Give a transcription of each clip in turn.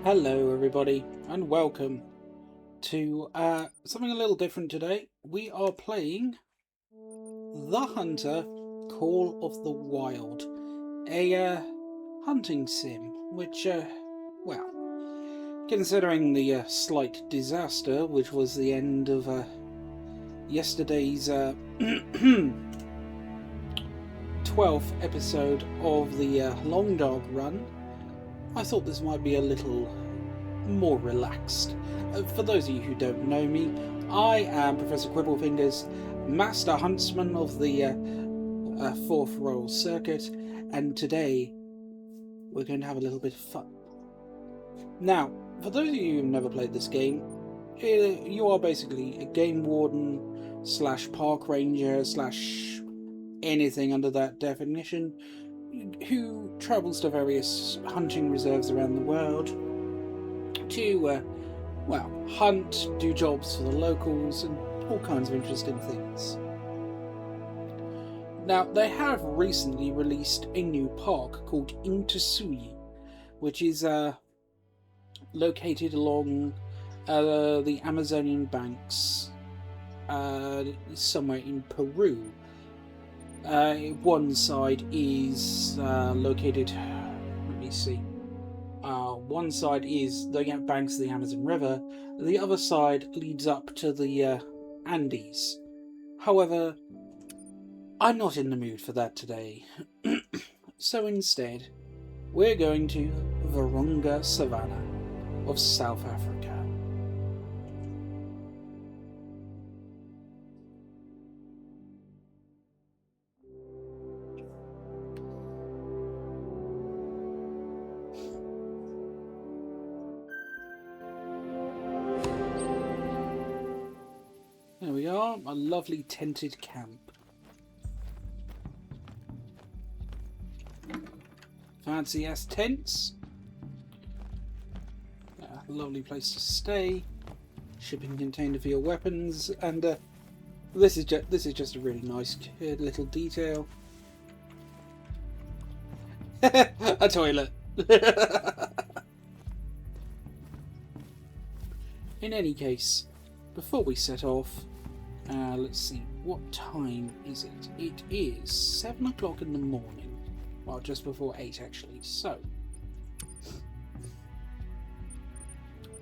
Hello everybody and welcome to something a little different today. We are playing The Hunter Call of the Wild, a hunting sim, which, well, considering the slight disaster which was the end of yesterday's 12th episode of the Long Dog Run, I thought this might be a little more relaxed. For those of you who don't know me, I am Professor Quibblefingers, Master Huntsman of the 4th Royal Circuit, and today we're going to have a little bit of fun. Now, for those of you who've never played this game, you are basically a game warden slash park ranger slash anything under that definition who travels to various hunting reserves around the world to, well, hunt, do jobs for the locals, and all kinds of interesting things. Now, they have recently released a new park called Intisui, which is located along the Amazonian banks, somewhere in Peru. One side is located, let me see, one side is the banks of the Amazon River, the other side leads up to the Andes. However, I'm not in the mood for that today. So instead, we're going to Virunga Savannah of South Africa. There we are, a lovely tented camp. Fancy ass tents. Lovely place to stay. Shipping container for your weapons, and this is just a really nice little detail. A toilet. In any case, before we set off, let's see, what time is it? It is 7 o'clock in the morning. Well, just before 8 actually, so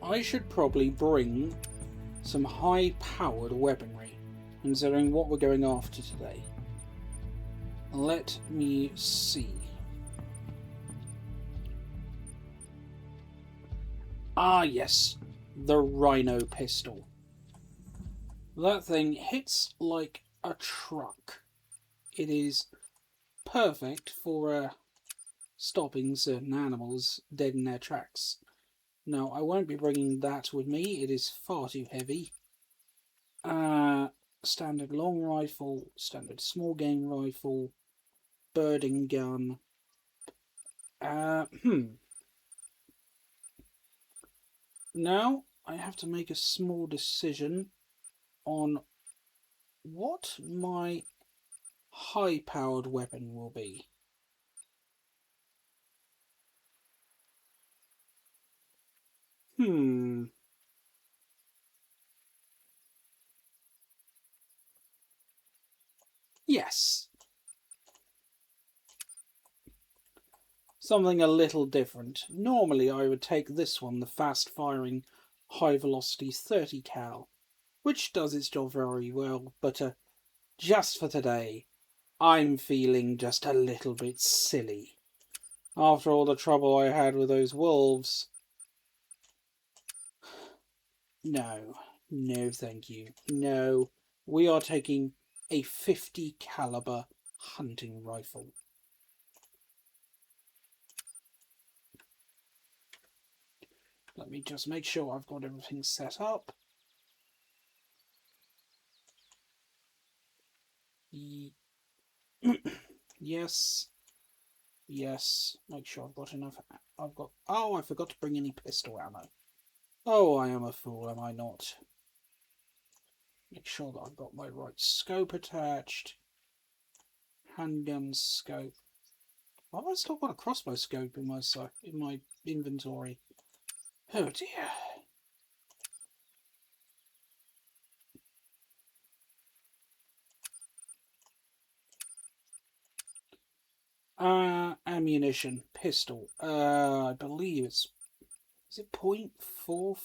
I should probably bring some high-powered weaponry, considering what we're going after today. Let me see. Ah yes, the Rhino pistol. That thing hits like a truck. It is perfect for stopping certain animals dead in their tracks. No, I won't be bringing that with me. It is far too heavy. Standard long rifle, standard small game rifle, birding gun. Now I have to make a small decision on what my high-powered weapon will be. Yes. Something a little different. Normally I would take this one, the fast-firing, high-velocity 30 cal, which does its job very well, but just for today, I'm feeling just a little bit silly. After all the trouble I had with those wolves. No, no thank you. No, we are taking a 50 caliber hunting rifle. Let me just make sure I've got everything set up. Yes. Yes. Make sure I've got enough. Oh, I forgot to bring any pistol ammo. Oh, I am a fool, am I not? Make sure that I've got my right scope attached. Handgun scope. Why have I still got a crossbow scope in my inventory? Oh dear. Ammunition, pistol. I believe is it .45?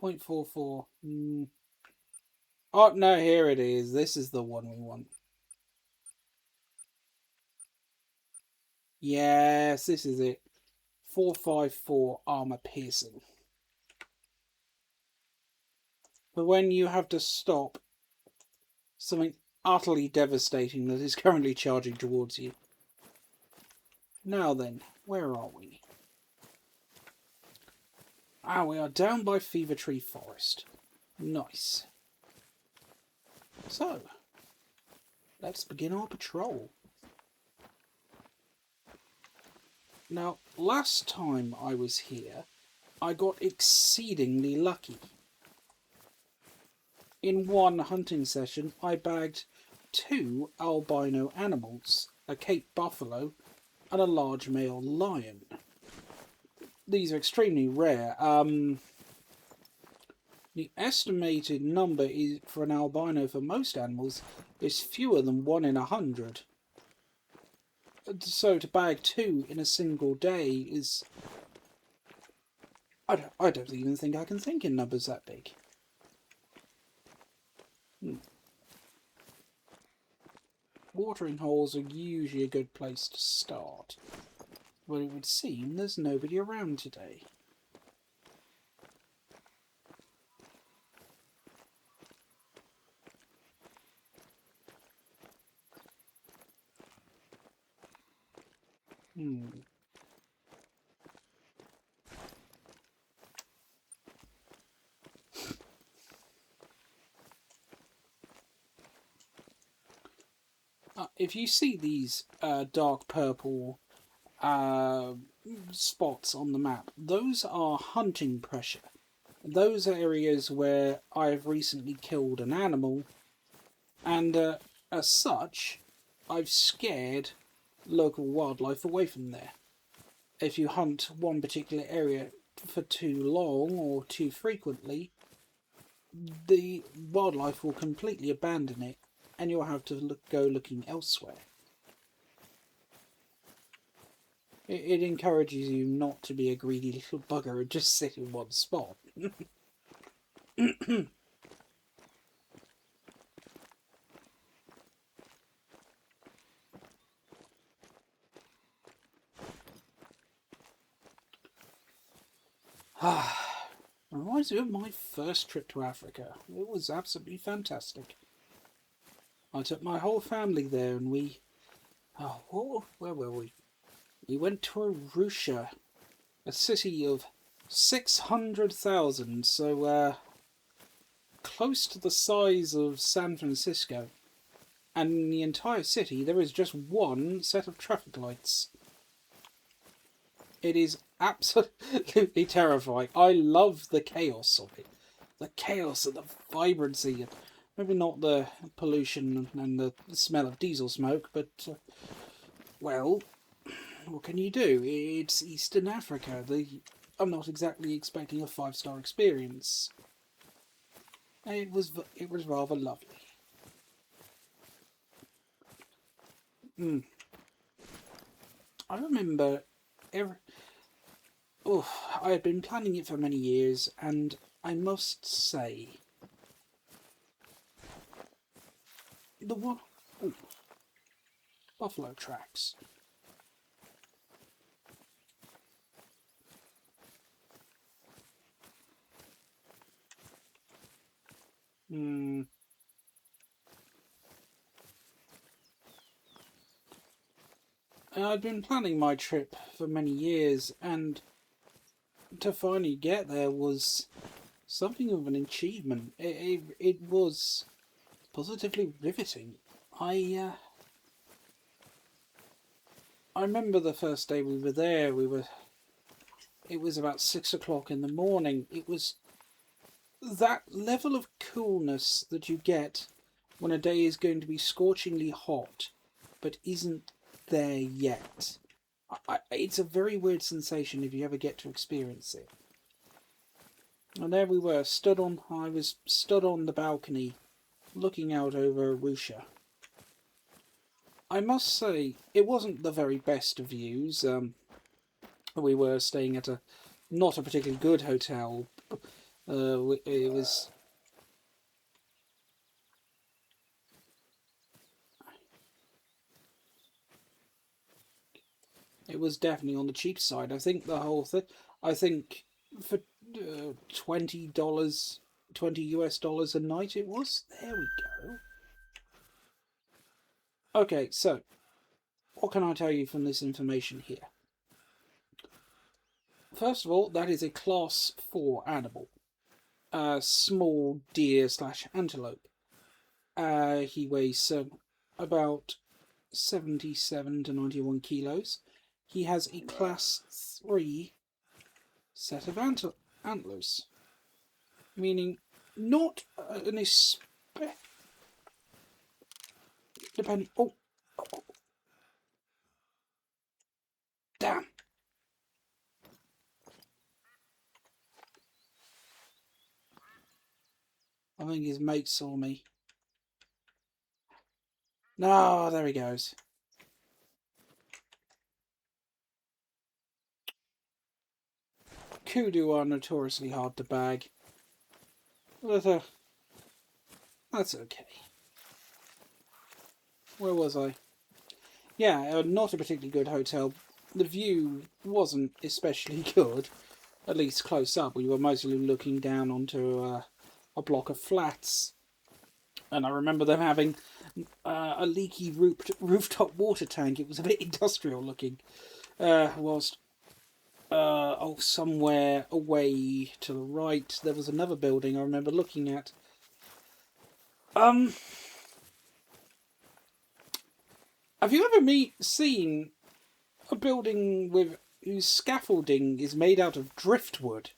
0.44. Oh no, here it is. This is the one we want. Yes, this is it. 454 armor piercing. But when you have to stop something utterly devastating that is currently charging towards you. Now then, where are we? We are down by Fever Tree Forest. Nice. So, let's begin our patrol. Now, last time I was here, I got exceedingly lucky. In one hunting session, I bagged 2 albino animals, a Cape buffalo and a large male lion. These are extremely rare. The estimated number is for an albino for most animals is fewer than 1 in 100. So to bag 2 in a single day is... I don't even think I can think in numbers that big. Watering holes are usually a good place to start, but it would seem there's nobody around today. If you see these dark purple spots on the map, those are hunting pressure. Those are areas where I've recently killed an animal, and as such, I've scared local wildlife away from there. If you hunt one particular area for too long or too frequently, the wildlife will completely abandon it, and you'll have to go looking elsewhere. It encourages you not to be a greedy little bugger and just sit in one spot. Reminds me of my first trip to Africa. It was absolutely fantastic. I took my whole family there and we... where were we? We went to Arusha, a city of 600,000, so close to the size of San Francisco. And in the entire city there is just one set of traffic lights. It is absolutely terrifying. I love the chaos of it. The chaos and the vibrancy. Maybe not the pollution and the smell of diesel smoke, but, well, what can you do? It's Eastern Africa. I'm not exactly expecting a 5-star experience. It was rather lovely. I remember I had been planning it for many years, and I must say, the one... buffalo tracks. I'd been planning my trip for many years, and to finally get there was something of an achievement. It was positively riveting. I remember the first day we were there. It was about 6 o'clock in the morning. It was that level of coolness that you get when a day is going to be scorchingly hot, but isn't there yet. It's a very weird sensation if you ever get to experience it. And there we were, I was stood on the balcony, looking out over Arusha. I must say, it wasn't the very best of views. We were staying at not a particularly good hotel. It was... It was definitely on the cheap side. I think the whole thing... I think for $20, $20 a night it was. There we go. Okay, so what can I tell you from this information here? First of all, that is a class 4 animal. A small deer / antelope. He weighs about 77 to 91 kilos. He has a class 3 set of antlers, meaning not an depending. Oh, damn! I think his mate saw me. No, there he goes. Kudu are notoriously hard to bag. But that's okay. Where was I? Yeah, not a particularly good hotel. The view wasn't especially good, at least close up. We were mostly looking down onto a block of flats. And I remember them having a leaky rooftop water tank. It was a bit industrial looking. Whilst somewhere away to the right, there was another building I remember looking at. Have you ever seen a building whose scaffolding is made out of driftwood?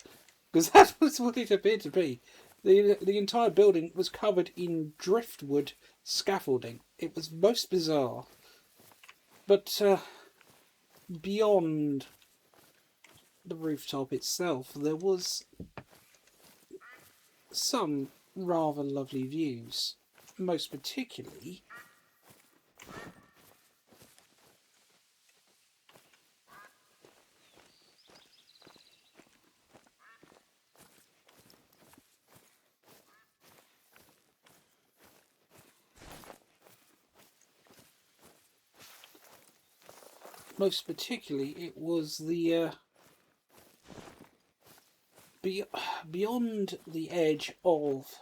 Because that was what it appeared to be. The entire building was covered in driftwood scaffolding. It was most bizarre. But beyond the rooftop itself, there was some rather lovely views. Most particularly it was the beyond the edge of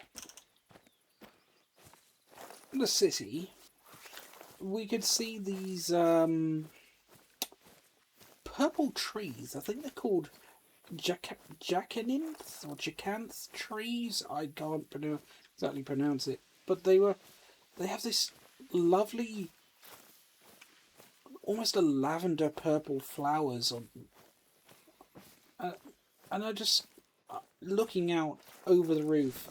the city. We could see these purple trees. I think they're called jacanths or jacanth trees. I can't exactly pronounce it, but they have this lovely, almost a lavender purple flowers on them. And I just looking out over the roof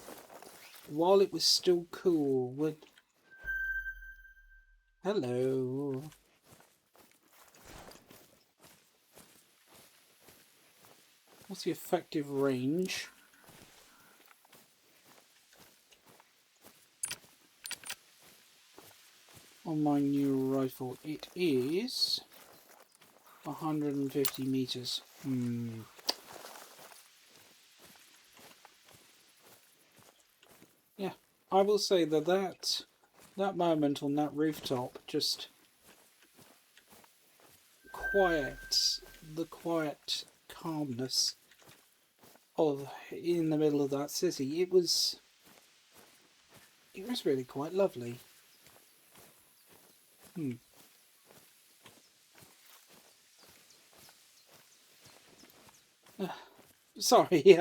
while it was still cool would... Hello. What's the effective range? On my new rifle, it is 150 meters. Yeah, I will say that moment on that rooftop just the quiet calmness of in the middle of that city. It was really quite lovely. Sorry,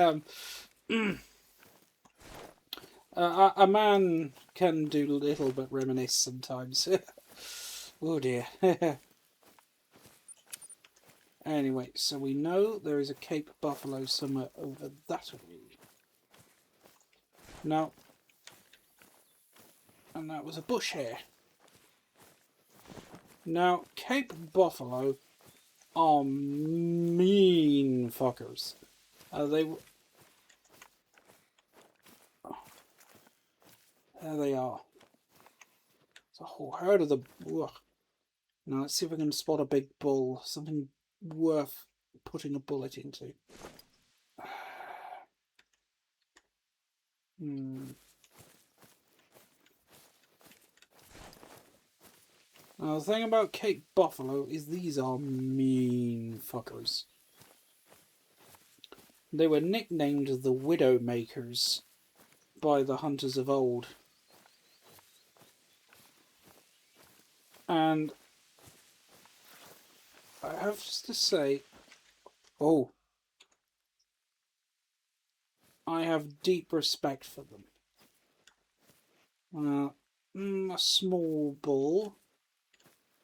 a man can do little but reminisce sometimes. Oh dear. Anyway, so we know there is a Cape Buffalo somewhere over that way. Now, and that was a bush hare. Now, Cape Buffalo are mean fuckers. There they are. It's a whole herd of them. Ugh. Now let's see if we can spot a big bull. Something worth putting a bullet into. Now the thing about Cape Buffalo is these are mean fuckers. They were nicknamed the Widowmakers by the hunters of old. And I have to say, oh, I have deep respect for them. A small bull,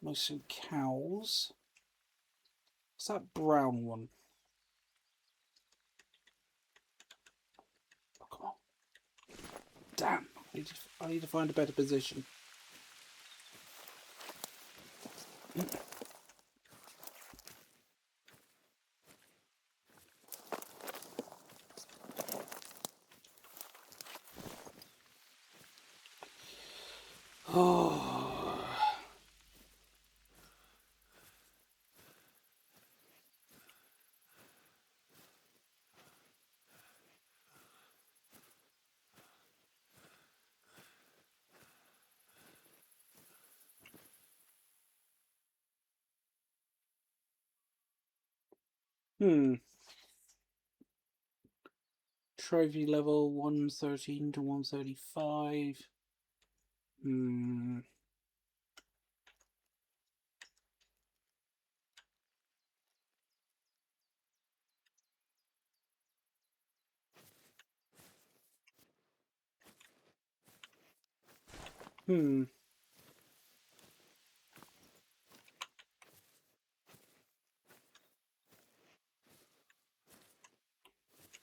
mostly cows. What's that brown one? Oh, come on. Damn, I need to find a better position. Oh. Trophy level 113 to 135.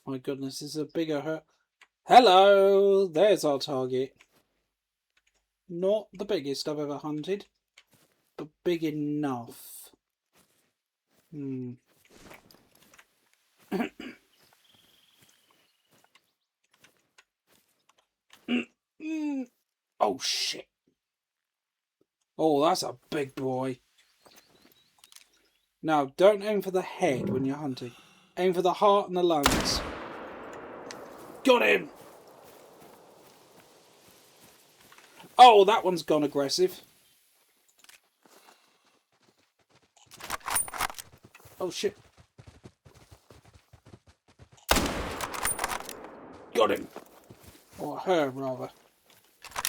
My goodness, this is a bigger hurt. Hello! There's our target. Not the biggest I've ever hunted, but big enough. Oh, shit. Oh, that's a big boy. Now, don't aim for the head when you're hunting. Aim for the heart and the lungs. Got him! Oh, that one's gone aggressive. Oh, shit. Got him. Or her, rather.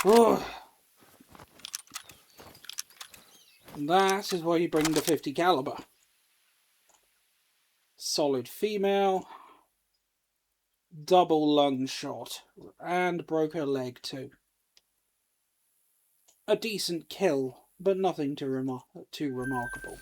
Oh. And that is why you bring the 50 caliber. Solid female. Double lung shot. And broke her leg too. A decent kill, but nothing too remarkable.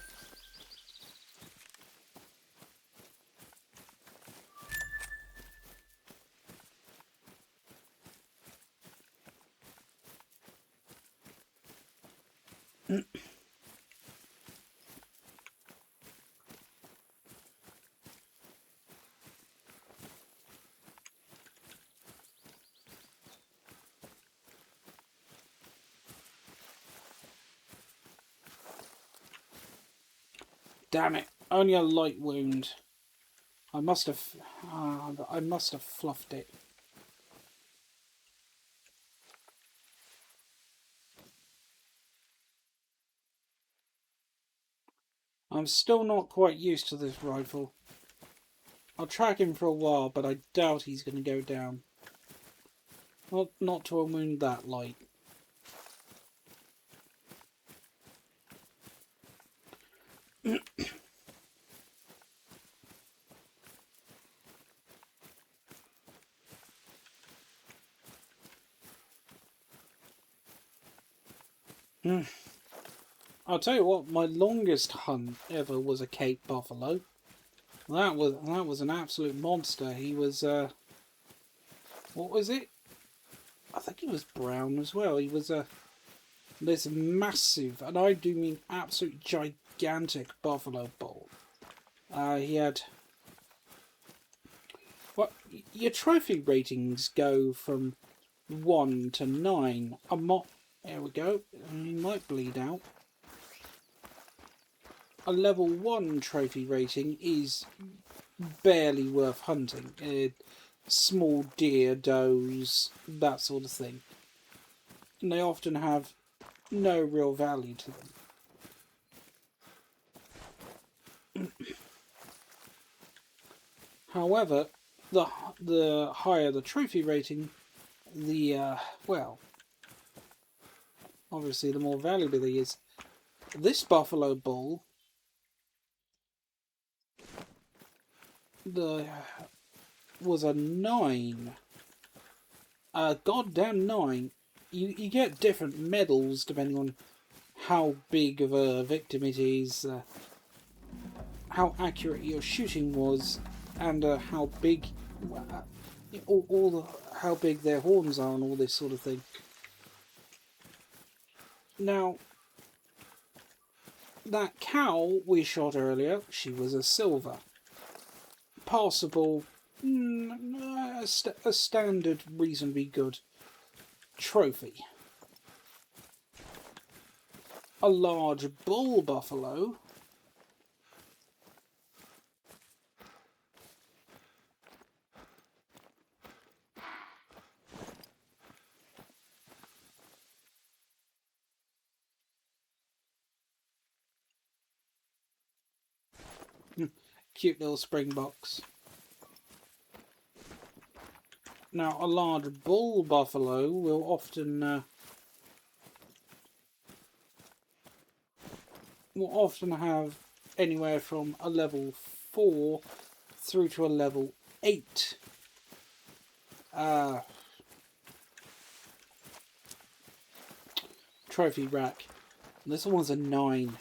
Damn it! Only a light wound. I must have fluffed it. I'm still not quite used to this rifle. I'll track him for a while, but I doubt he's going to go down. Not to a wound that light. I'll tell you what, my longest hunt ever was a Cape Buffalo. That was an absolute monster. He was what was it? I think he was brown as well. He was this massive, and I do mean absolute gigantic buffalo bull. He had... Well, your trophy ratings go from 1 to 9. There we go. He might bleed out. A level 1 trophy rating is barely worth hunting. Small deer, does, that sort of thing. And they often have no real value to them. However, the higher the trophy rating, the well, obviously the more valuable he is. This buffalo bull, was a 9. A goddamn 9. You get different medals depending on how big of a victim it is, how accurate your shooting was, and how big, how big their horns are, and all this sort of thing. Now, that cow we shot earlier, she was a silver. Passable, a standard, reasonably good trophy. A large bull buffalo. Cute little springboks. Now, a large bull buffalo will often have anywhere from a level 4 through to a level 8. Trophy rack. This one's a 9.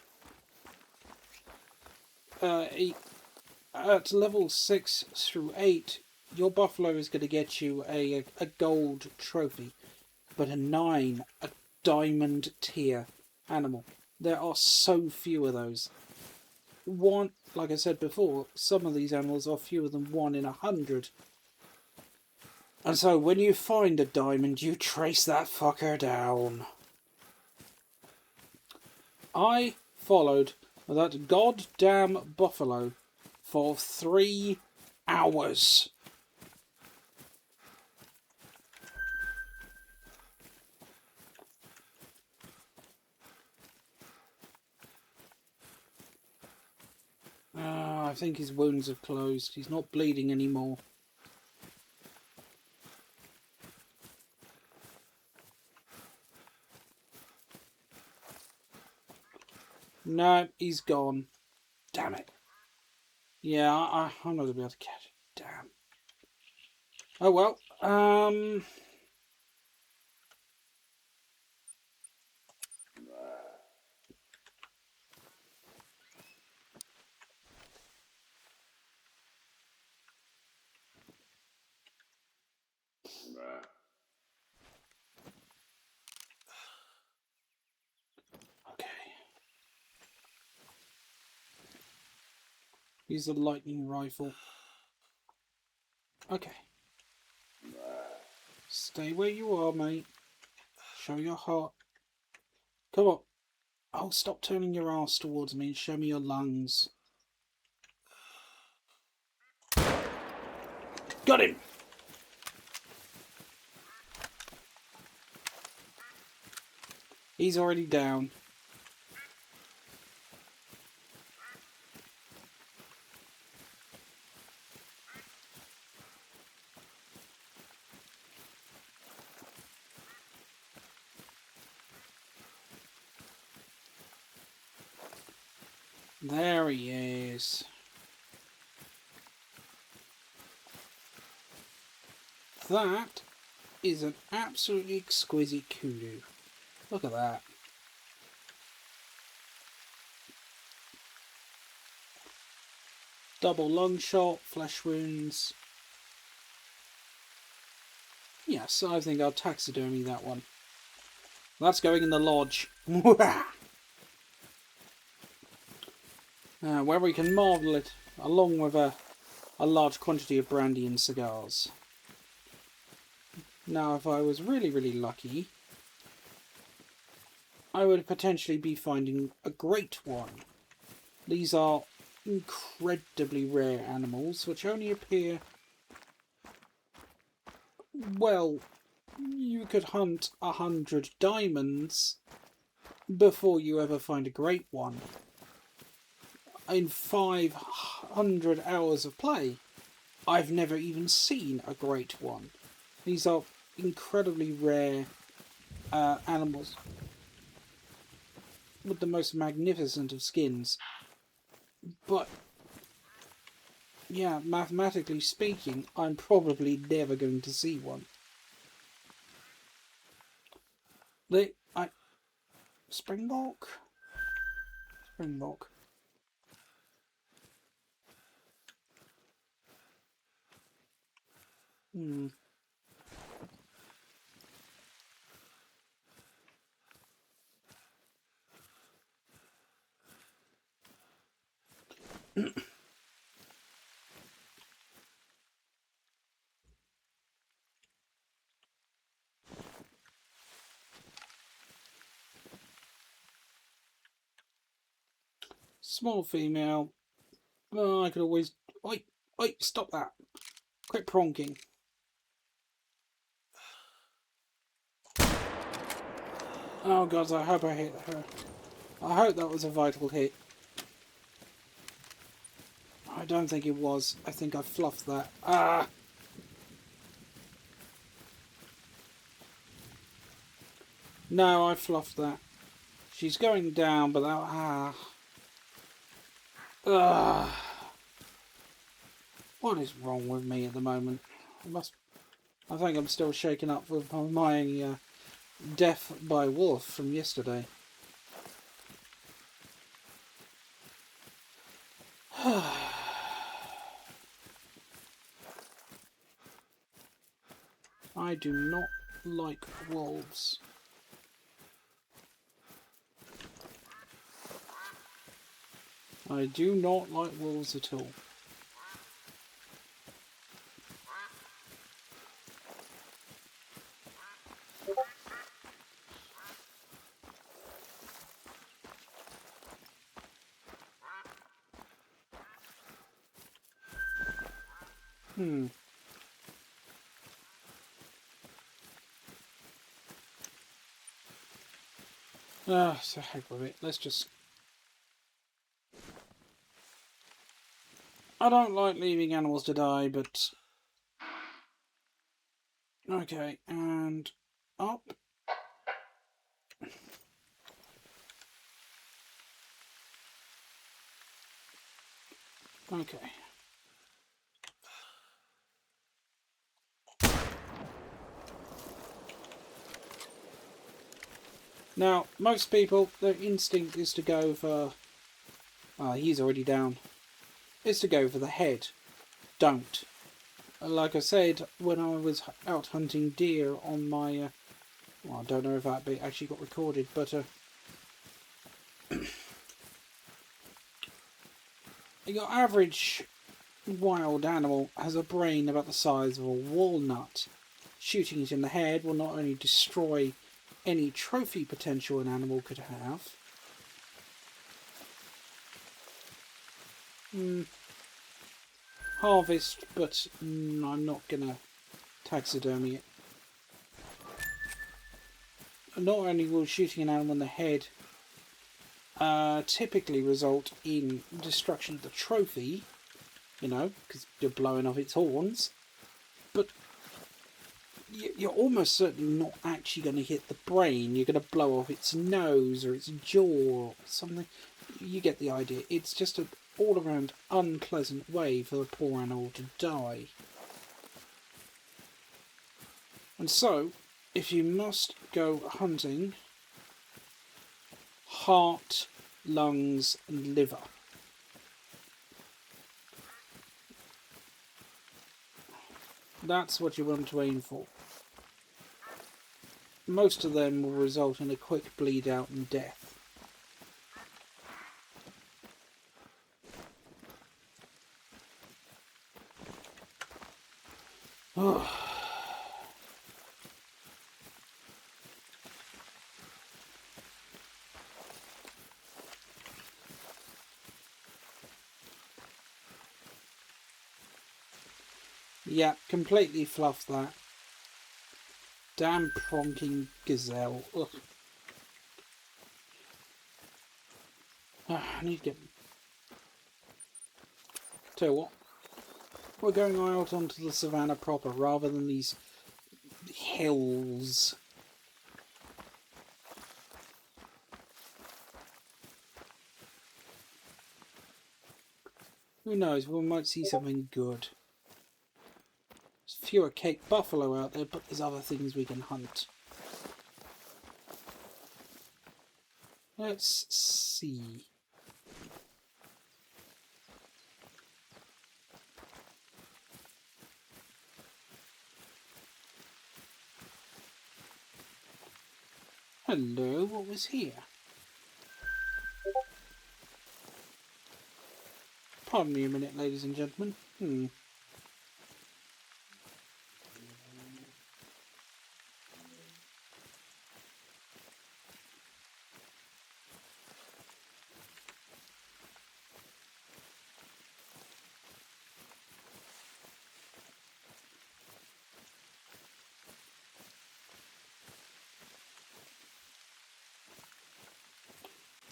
At level 6 through 8, your buffalo is going to get you a gold trophy, but a 9, a diamond tier animal. There are so few of those. One, like I said before, some of these animals are fewer than 1 in 100. And so when you find a diamond, you trace that fucker down. I followed that goddamn buffalo for 3 hours. I think his wounds have closed. He's not bleeding anymore. No, he's gone. Damn it. Yeah, I'm not going to be able to catch it. Damn. Oh well. Okay. Use the lightning rifle. Okay. Stay where you are, mate. Show your heart. Come on. Oh, stop turning your ass towards me and show me your lungs. Got him! He's already down. There he is. That is an absolutely exquisite kudu. Look at that. Double lung shot, flesh wounds. Yes, I think I'll taxidermy that one. That's going in the lodge. Where we can marvel at along with a large quantity of brandy and cigars. Now, if I was really, really lucky, I would potentially be finding a great one. These are incredibly rare animals, which only appear... Well, you could hunt 100 diamonds before you ever find a great one. In 500 hours of play, I've never even seen a great one. These are incredibly rare animals with the most magnificent of skins. But, yeah, mathematically speaking, I'm probably never going to see one. Springbok? Springbok. Small female. Oh, I could always... Oi! Oi! Stop that! Quit pronking. Oh god, I hope I hit her. I hope that was a vital hit. I don't think it was. I think I fluffed that. Ah! No, I fluffed that. She's going down, but that... What is wrong with me at the moment? I think I'm still shaken up with my death by wolf from yesterday. I do not like wolves. I do not like wolves at all. So heck with it. Let's just... I don't like leaving animals to die, but... Okay, and... up. Okay. Now, most people, their instinct is to go for... he's already down. Is to go for the head. Don't. Like I said, when I was out hunting deer on my... well, I don't know if that bit actually got recorded, but... your average wild animal has a brain about the size of a walnut. Shooting it in the head will not only destroy any trophy potential an animal could have, harvest, but I'm not gonna taxidermy it. Not only will shooting an animal in the head typically result in destruction of the trophy, you know, because you're blowing off its horns, but you're almost certainly not actually going to hit the brain. You're going to blow off its nose or its jaw or something. You get the idea. It's just an all-around unpleasant way for the poor animal to die. And so, if you must go hunting, heart, lungs and liver. That's what you want to aim for. Most of them will result in a quick bleed out and death. Oh. Yeah, completely fluffed that. Damn pronking gazelle. Ugh. I need to get... Tell you what, we're going out onto the savannah proper rather than these hills. Who knows, we might see something good. There's fewer Cape buffalo out there, but there's other things we can hunt. Let's see. Hello, what was here? Pardon me a minute, ladies and gentlemen.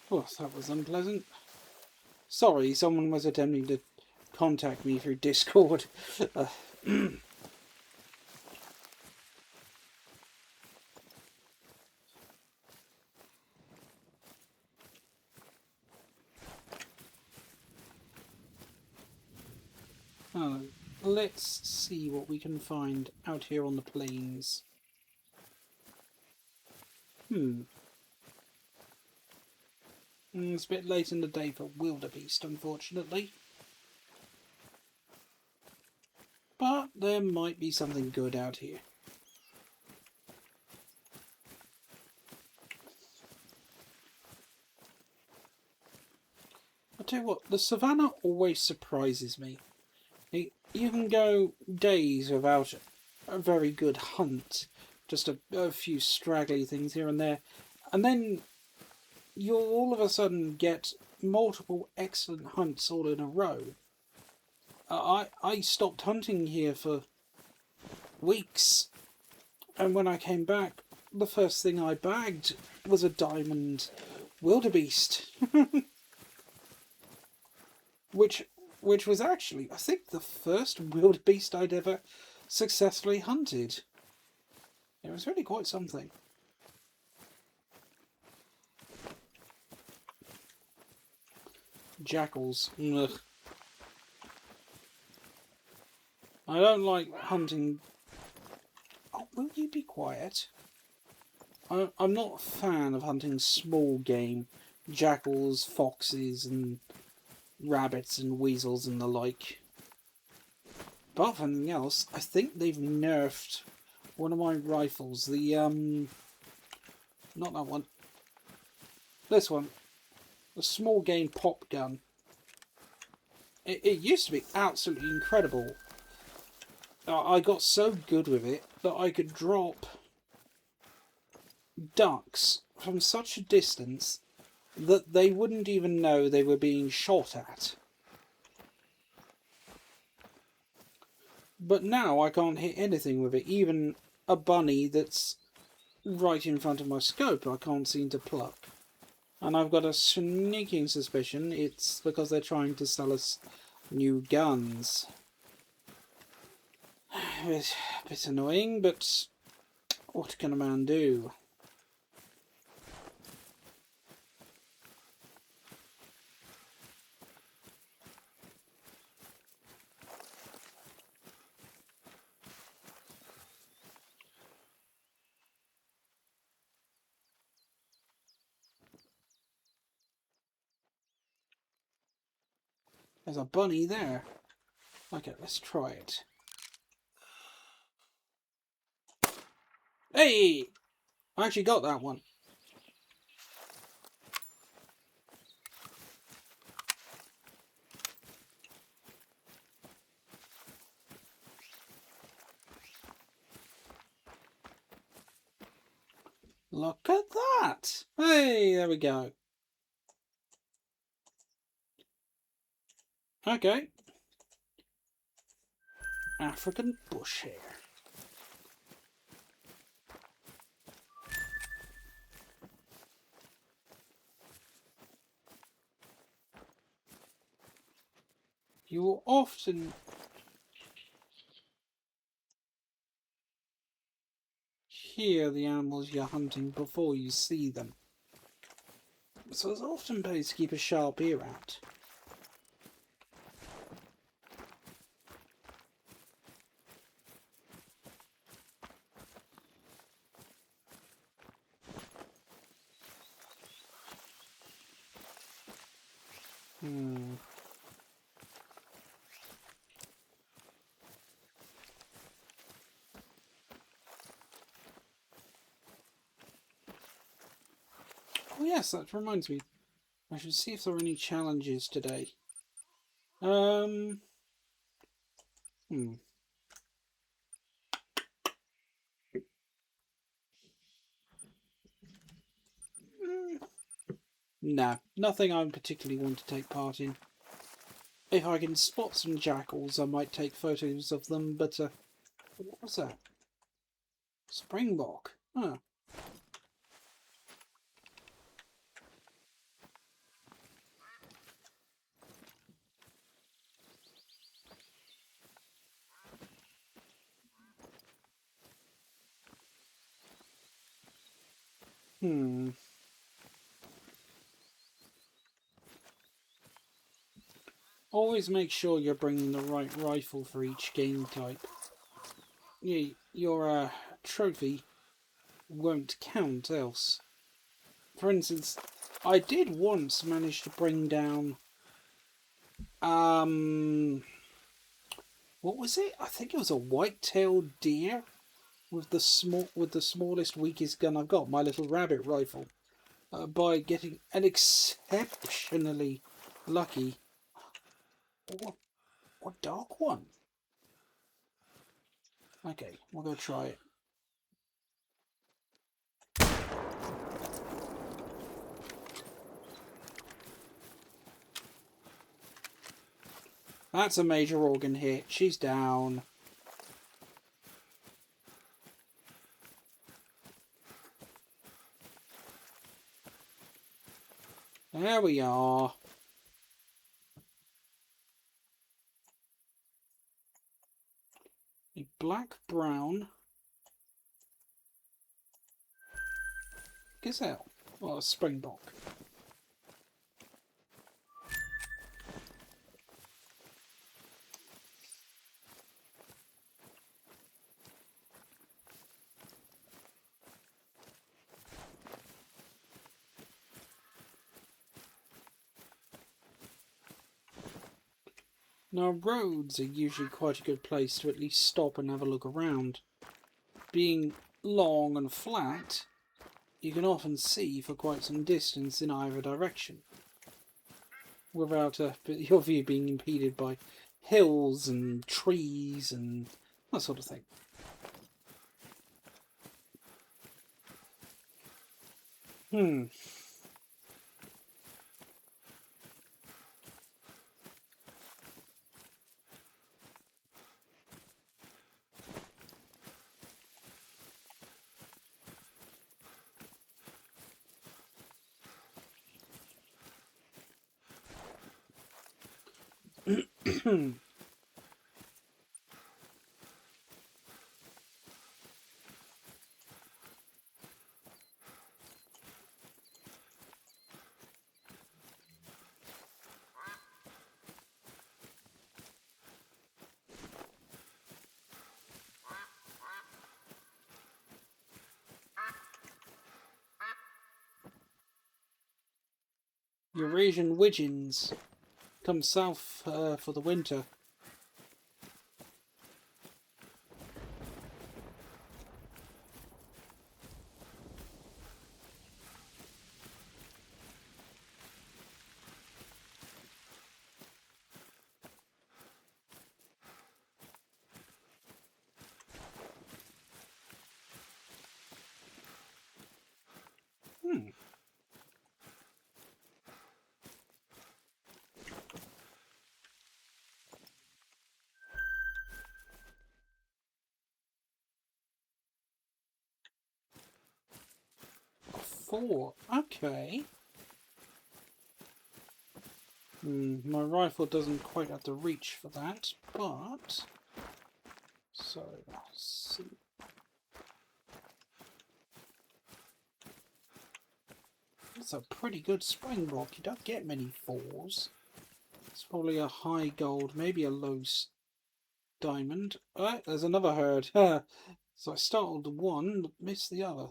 Oh, that was unpleasant. Sorry, someone was attempting to contact me through Discord. Let's see what we can find out here on the plains. It's a bit late in the day for wildebeest, unfortunately. But there might be something good out here. I'll tell you what, the savannah always surprises me. You can go days without a very good hunt, just a few straggly things here and there, and then you'll all of a sudden get multiple excellent hunts all in a row. I stopped hunting here for weeks, and when I came back, the first thing I bagged was a diamond wildebeest. which was actually, I think, the first wildebeest I'd ever successfully hunted. It was really quite something. Jackals. Ugh. I don't like hunting... Oh, will you be quiet? I'm not a fan of hunting small game. Jackals, foxes, and rabbits and weasels and the like. Apart from anything else, I think they've nerfed one of my rifles. The, not that one. This one. The small game pop gun. It used to be absolutely incredible. I got so good with it that I could drop ducks from such a distance that they wouldn't even know they were being shot at. But now I can't hit anything with it, even a bunny that's right in front of my scope I can't seem to pluck. And I've got a sneaking suspicion it's because they're trying to sell us new guns. It's a bit annoying, but what can a man do? There's a bunny there. Okay, let's try it. Hey! I actually got that one. Look at that! Hey, there we go. Okay. African bush hare. You will often hear the animals you're hunting before you see them. So it's often best to keep a sharp ear out. Oh yes, that reminds me. I should see if there are any challenges today. No, nothing I particularly want to take part in. If I can spot some jackals, I might take photos of them, but what was that? Springbok. Huh. Always make sure you're bringing the right rifle for each game type. Your trophy won't count else. For instance, I did once manage to bring down what was it? I think it was a white-tailed deer with the smallest, weakest gun I've got, my little rabbit rifle, by getting an exceptionally lucky. What dark one? Okay, we'll go try it. That's a major organ hit. She's down. There we are. A black-brown gazelle. Well, a springbok. Now, roads are usually quite a good place to at least stop and have a look around. Being long and flat, you can often see for quite some distance in either direction, without your view being impeded by hills and trees and that sort of thing. Eurasian widgeons come south for the winter. 4. Okay. My rifle doesn't quite have the reach for that, but... So, let's see. That's a pretty good springbok. You don't get many 4s. It's probably a high gold, maybe a low diamond. Oh, there's another herd. So I startled one, but missed the other.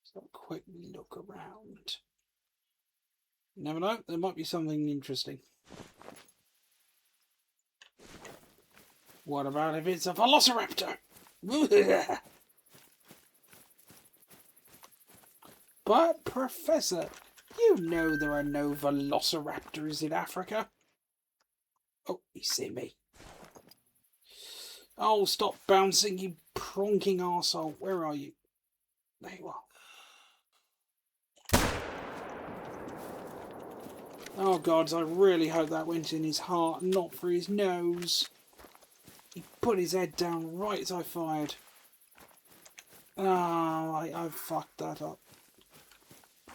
So have a quick look around. Never know, there might be something interesting. What about if it's a velociraptor? But, Professor, you know there are no velociraptors in Africa. Oh, you see me. Oh, stop bouncing, you pronking arsehole. Where are you? There you are. Oh, gods, I really hope that went in his heart, not through his nose. He put his head down right as I fired. Oh, I fucked that up.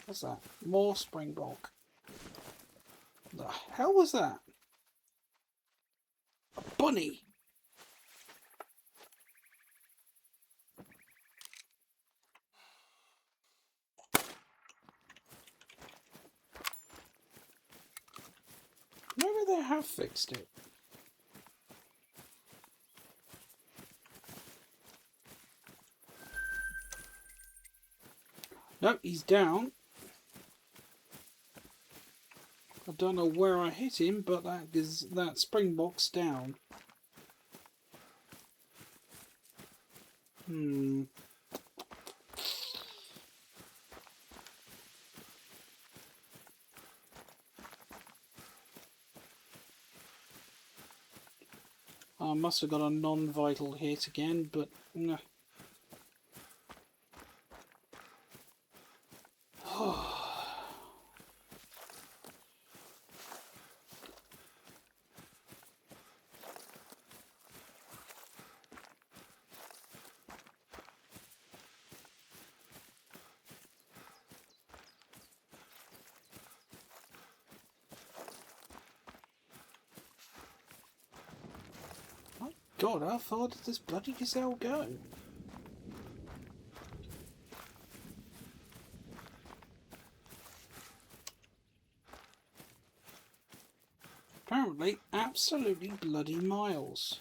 What's that? More springbok. The hell was that? A bunny. Maybe they have fixed it. Nope, he's down. I don't know where I hit him, but that springbok's down. I must have got a non-vital hit again, but no. My God, how far did this bloody gazelle go? Apparently, absolutely bloody miles.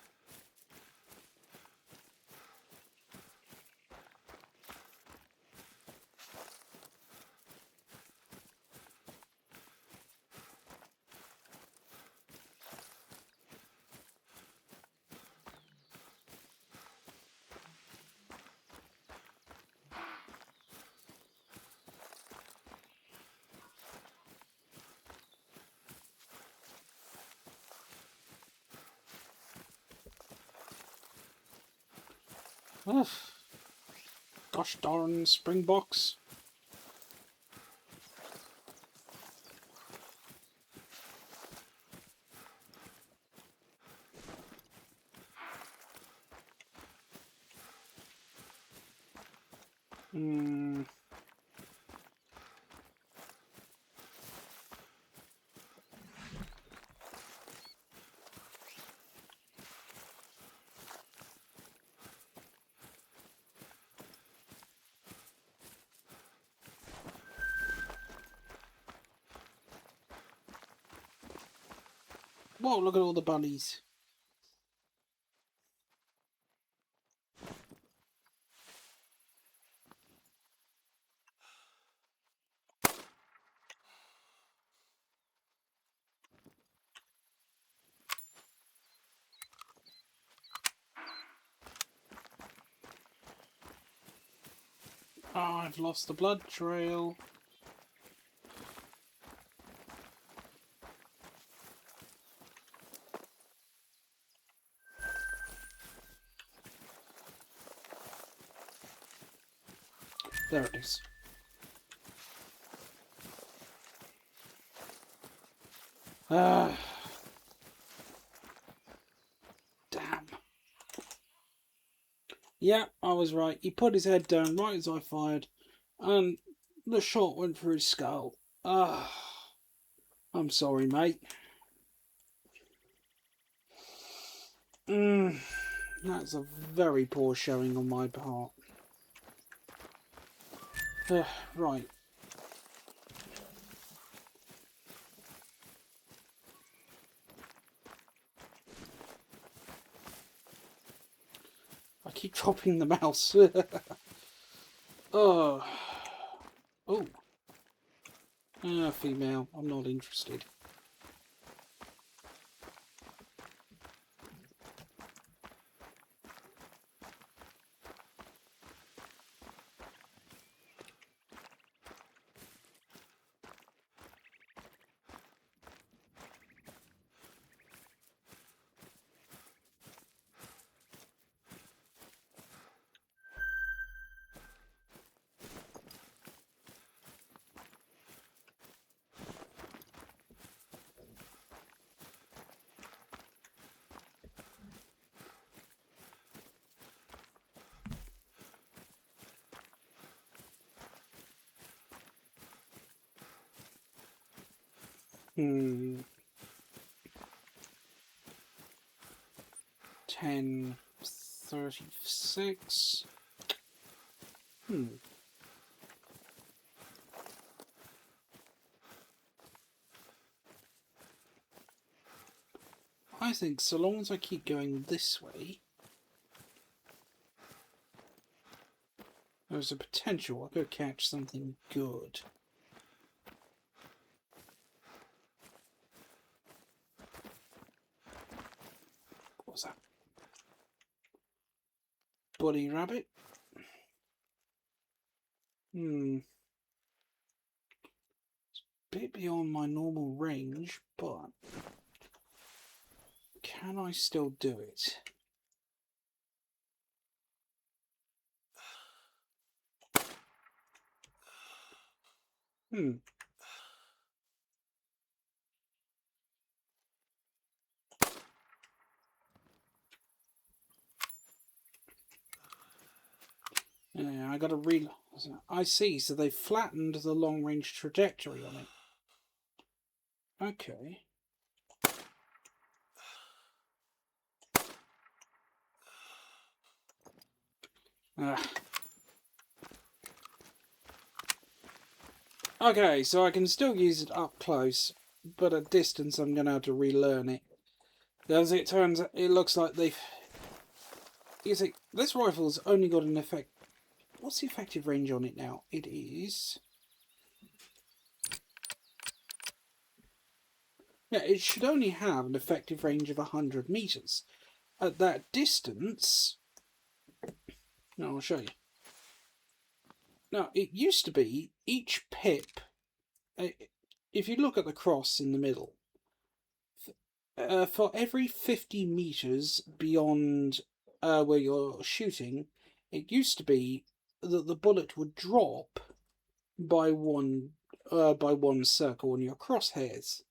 Ugh. Gosh darn springboks. Whoa, look at all the bunnies. Oh, I've lost the blood trail. There it is. Damn. Yeah, I was right. He put his head down right as I fired, and the shot went through his skull. Ah, I'm sorry, mate. That's a very poor showing on my part. Right. I keep dropping the mouse. Oh. Oh. Female. I'm not interested. Hmm. 10:36. I think so long as I keep going this way, there's a potential I could catch something good. What was that? Bunny rabbit? It's a bit beyond my normal range, but can I still do it? Yeah, I gotta read. I see, so they flattened the long-range trajectory on it. Okay. Okay, so I can still use it up close, but at distance I'm gonna have to relearn it. As it turns out, it looks like they've... You see, this rifle's only got an effect... What's the effective range on it now? It is... Yeah, it should only have an effective range of 100 meters. At that distance... No, I'll show you. Now, it used to be each pip... If you look at the cross in the middle, for every 50 meters beyond where you're shooting, it used to be that the bullet would drop by one circle on your crosshairs.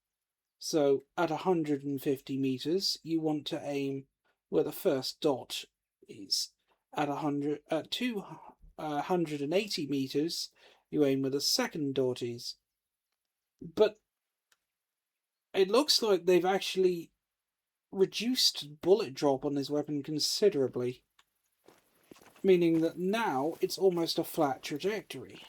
So at 150 meters, you want to aim where the first dot is. At 280 meters, you aim where the second dot is. But it looks like they've actually reduced bullet drop on this weapon considerably, meaning that now it's almost a flat trajectory.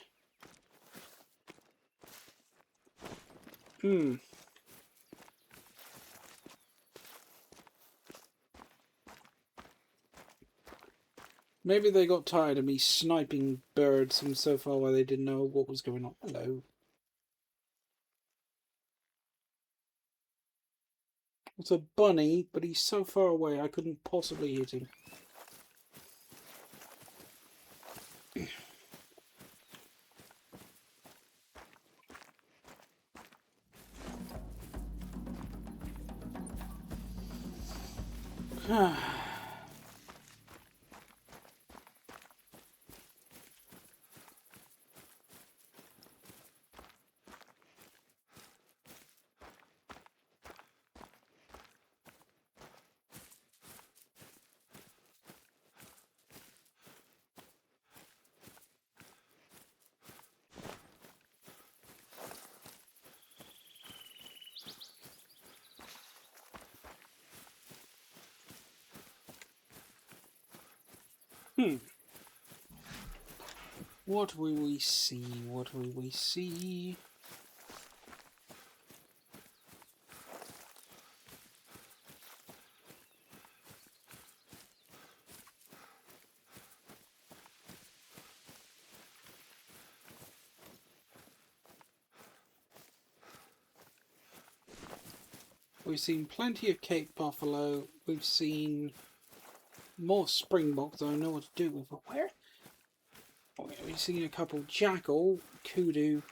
Maybe they got tired of me sniping birds from so far away they didn't know what was going on. Hello. It's a bunny, but he's so far away I couldn't possibly hit him. What will we see? What will we see? We've seen plenty of Cape buffalo. We've seen more springbok, though I know what to do with. But where? We've seen a couple jackal, kudu,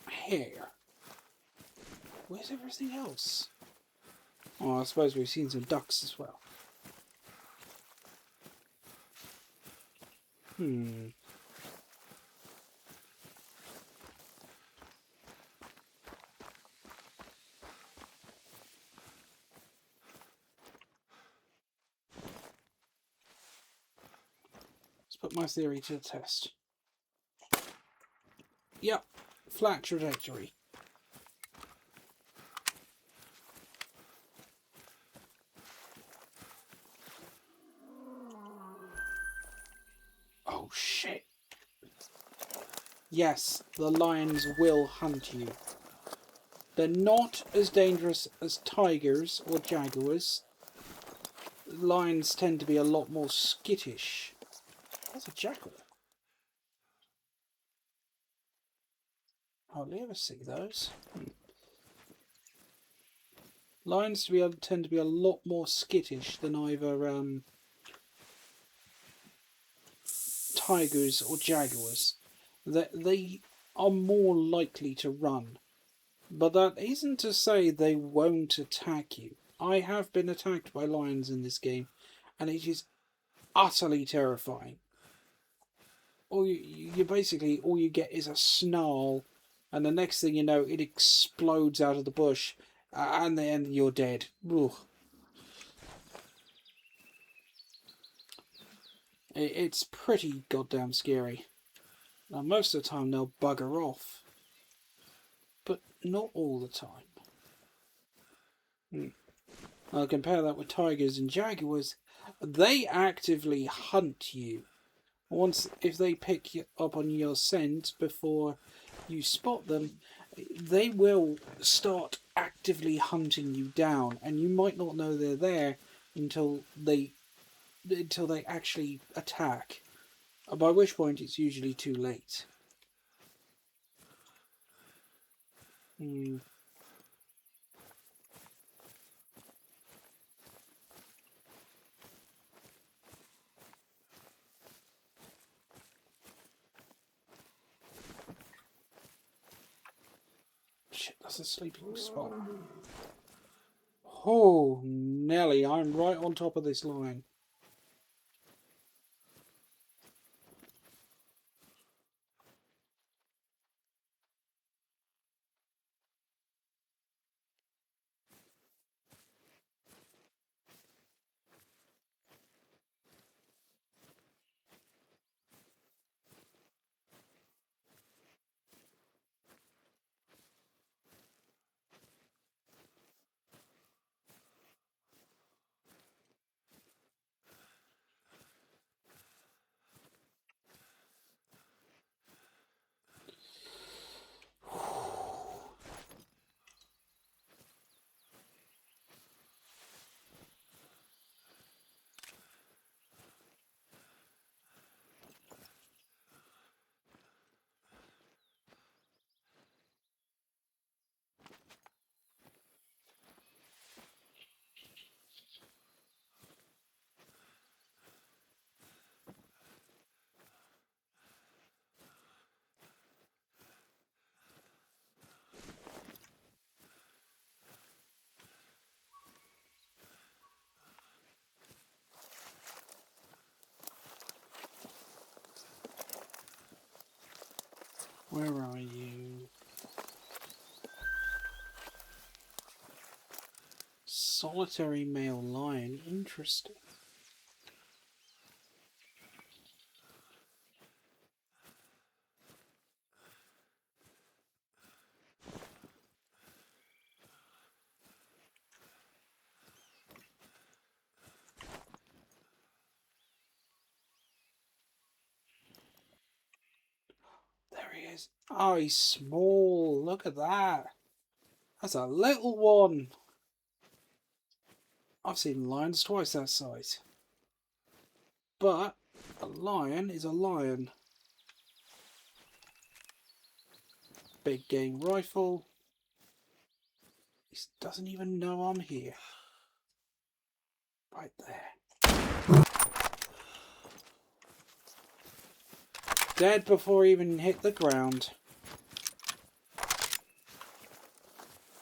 hare. Where's everything else? Oh, I suppose we've seen some ducks as well. Let's put my theory to the test. Yep, flat trajectory. Oh shit. Yes, the lions will hunt you. They're not as dangerous as tigers or jaguars. Lions tend to be a lot more skittish. That's a jackal. Hardly ever see those. Lions tend to be a lot more skittish than either tigers or jaguars. They are more likely to run. But that isn't to say they won't attack you. I have been attacked by lions in this game, and it is utterly terrifying. You basically, all you get is a snarl, and the next thing you know, it explodes out of the bush, and then you're dead. Ugh. It's pretty goddamn scary. Now, most of the time they'll bugger off, but not all the time. I'll compare that with tigers and jaguars. They actively hunt you. If they pick up on your scent before you spot them, they will start actively hunting you down, and you might not know they're there until they actually attack. By which point it's usually too late. Shit, that's a sleeping spot. Oh, Nelly, I'm right on top of this line. Where are you? Solitary male lion. Interesting. he is. Oh, he's small. Look at that. That's a little one. I've seen lions twice that size. But a lion is a lion. Big game rifle. He doesn't even know I'm here. Right there. Dead before he even hit the ground.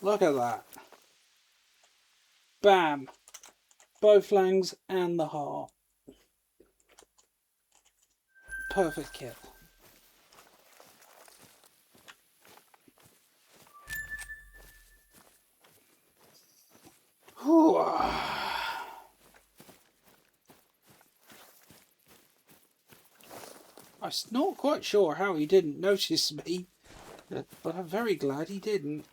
Look at that. Bam. Both lungs and the heart. Perfect kill. I'm not quite sure how he didn't notice me, but I'm very glad he didn't.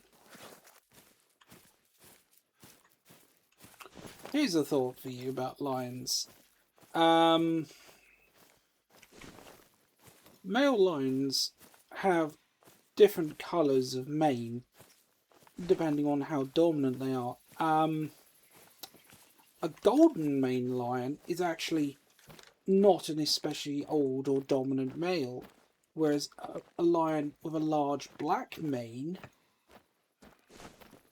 Here's a thought for you about lions. Male lions have different colours of mane depending on how dominant they are. A golden mane lion is actually not an especially old or dominant male, whereas a lion with a large black mane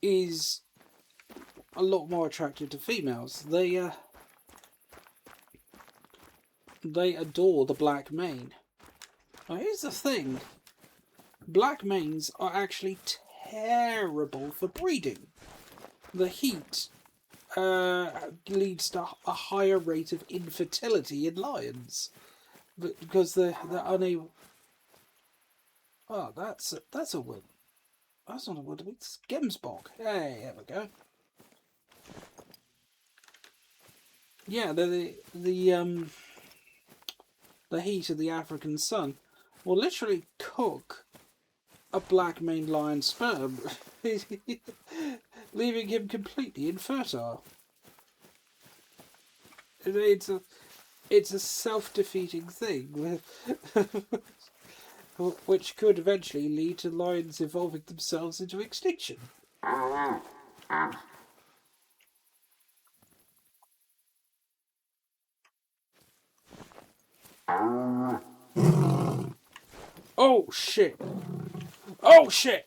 is a lot more attractive to females. They adore the black mane. Now here's the thing. Black manes are actually terrible for breeding. The heat leads to a higher rate of infertility in lions because they're unable. Oh, that's a wood. That's not a wood. It's gemsbok. Hey, there we go. Yeah, the heat of the African sun will literally cook a black maned lion's sperm, leaving him completely infertile. It's a self-defeating thing, which could eventually lead to lions evolving themselves into extinction. Oh shit! Oh shit!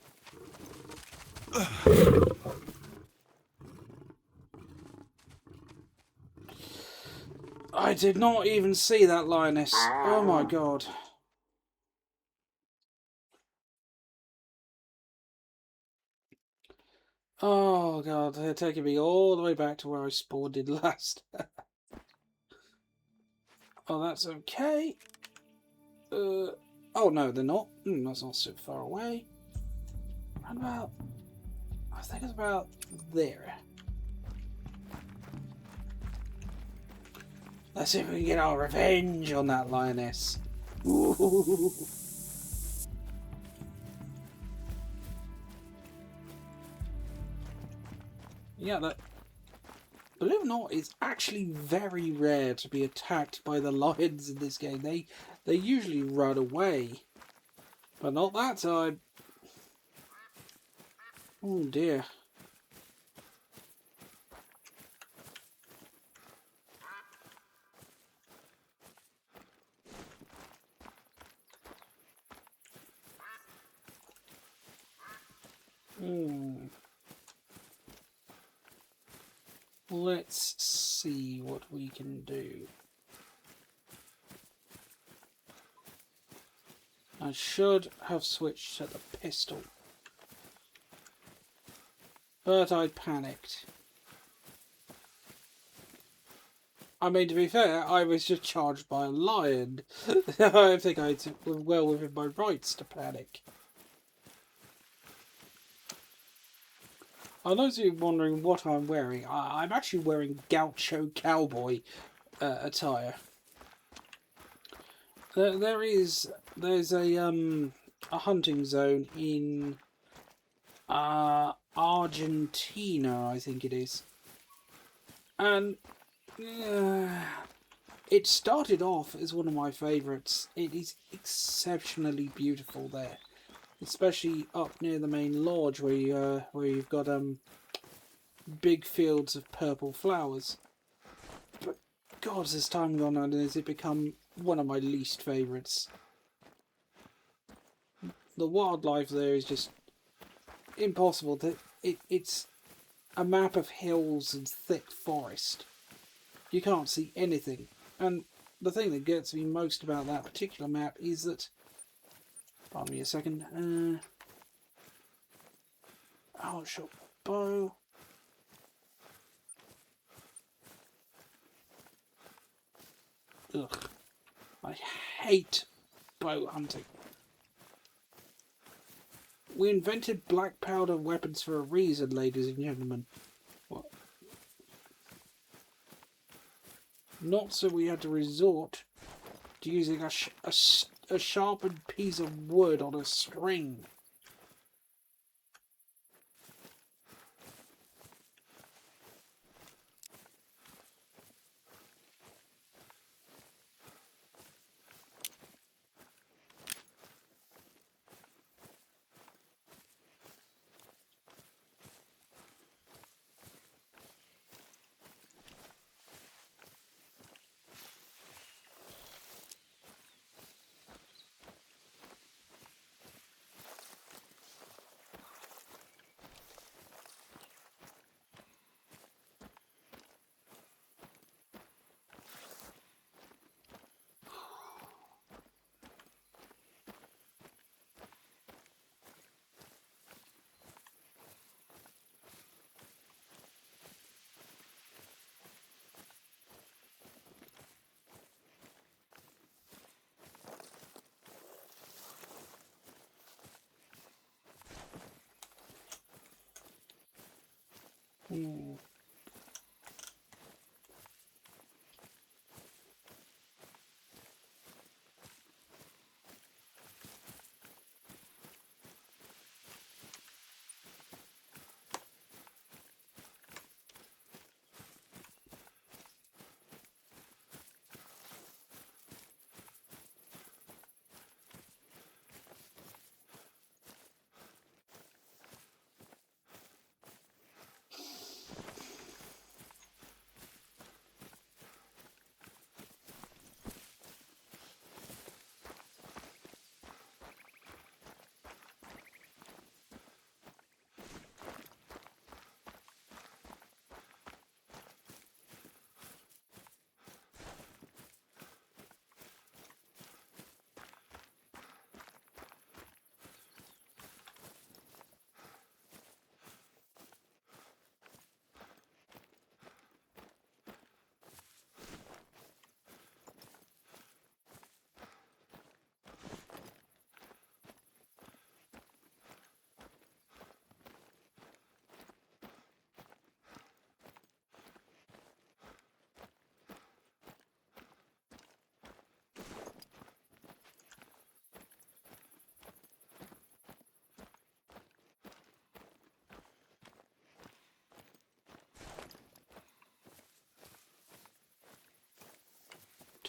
I did not even see that lioness. Oh my god. Oh god, they're taking me all the way back to where I spawned in last. Oh, that's okay. Oh no, they're not. That's not so far away. Around about, I think it's about there. Let's see if we can get our revenge on that lioness. Ooh. Yeah, that, believe it or not, it's actually very rare to be attacked by the lions in this game. They usually run away, but not that time. Oh dear. Let's see what we can do. I should have switched to the pistol, but I panicked. I mean, to be fair, I was just charged by a lion. I think I was well within my rights to panic. For those of you wondering what I'm wearing, I'm actually wearing gaucho cowboy attire. There's a hunting zone in Argentina, I think it is, and It started off as one of my favourites. It is exceptionally beautiful there, especially up near the main lodge where you've got big fields of purple flowers. But God, as time gone on, has it become one of my least favourites. The wildlife there is just impossible. It's a map of hills and thick forest. You can't see anything. And the thing that gets me most about that particular map is that... Pardon me a second. Oh, shot bow. Ugh. I hate bow hunting. We invented black powder weapons for a reason, ladies and gentlemen. What? Not so we had to resort to using a sharpened piece of wood on a string. Hmm.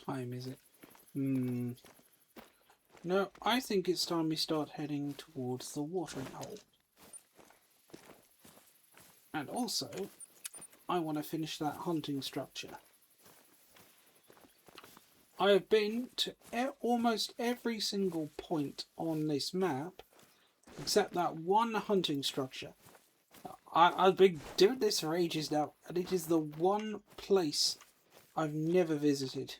Time is it? No, I think it's time we start heading towards the watering hole. And also, I want to finish that hunting structure. I have been to almost every single point on this map, except that one hunting structure. I've been doing this for ages now, and it is the one place I've never visited.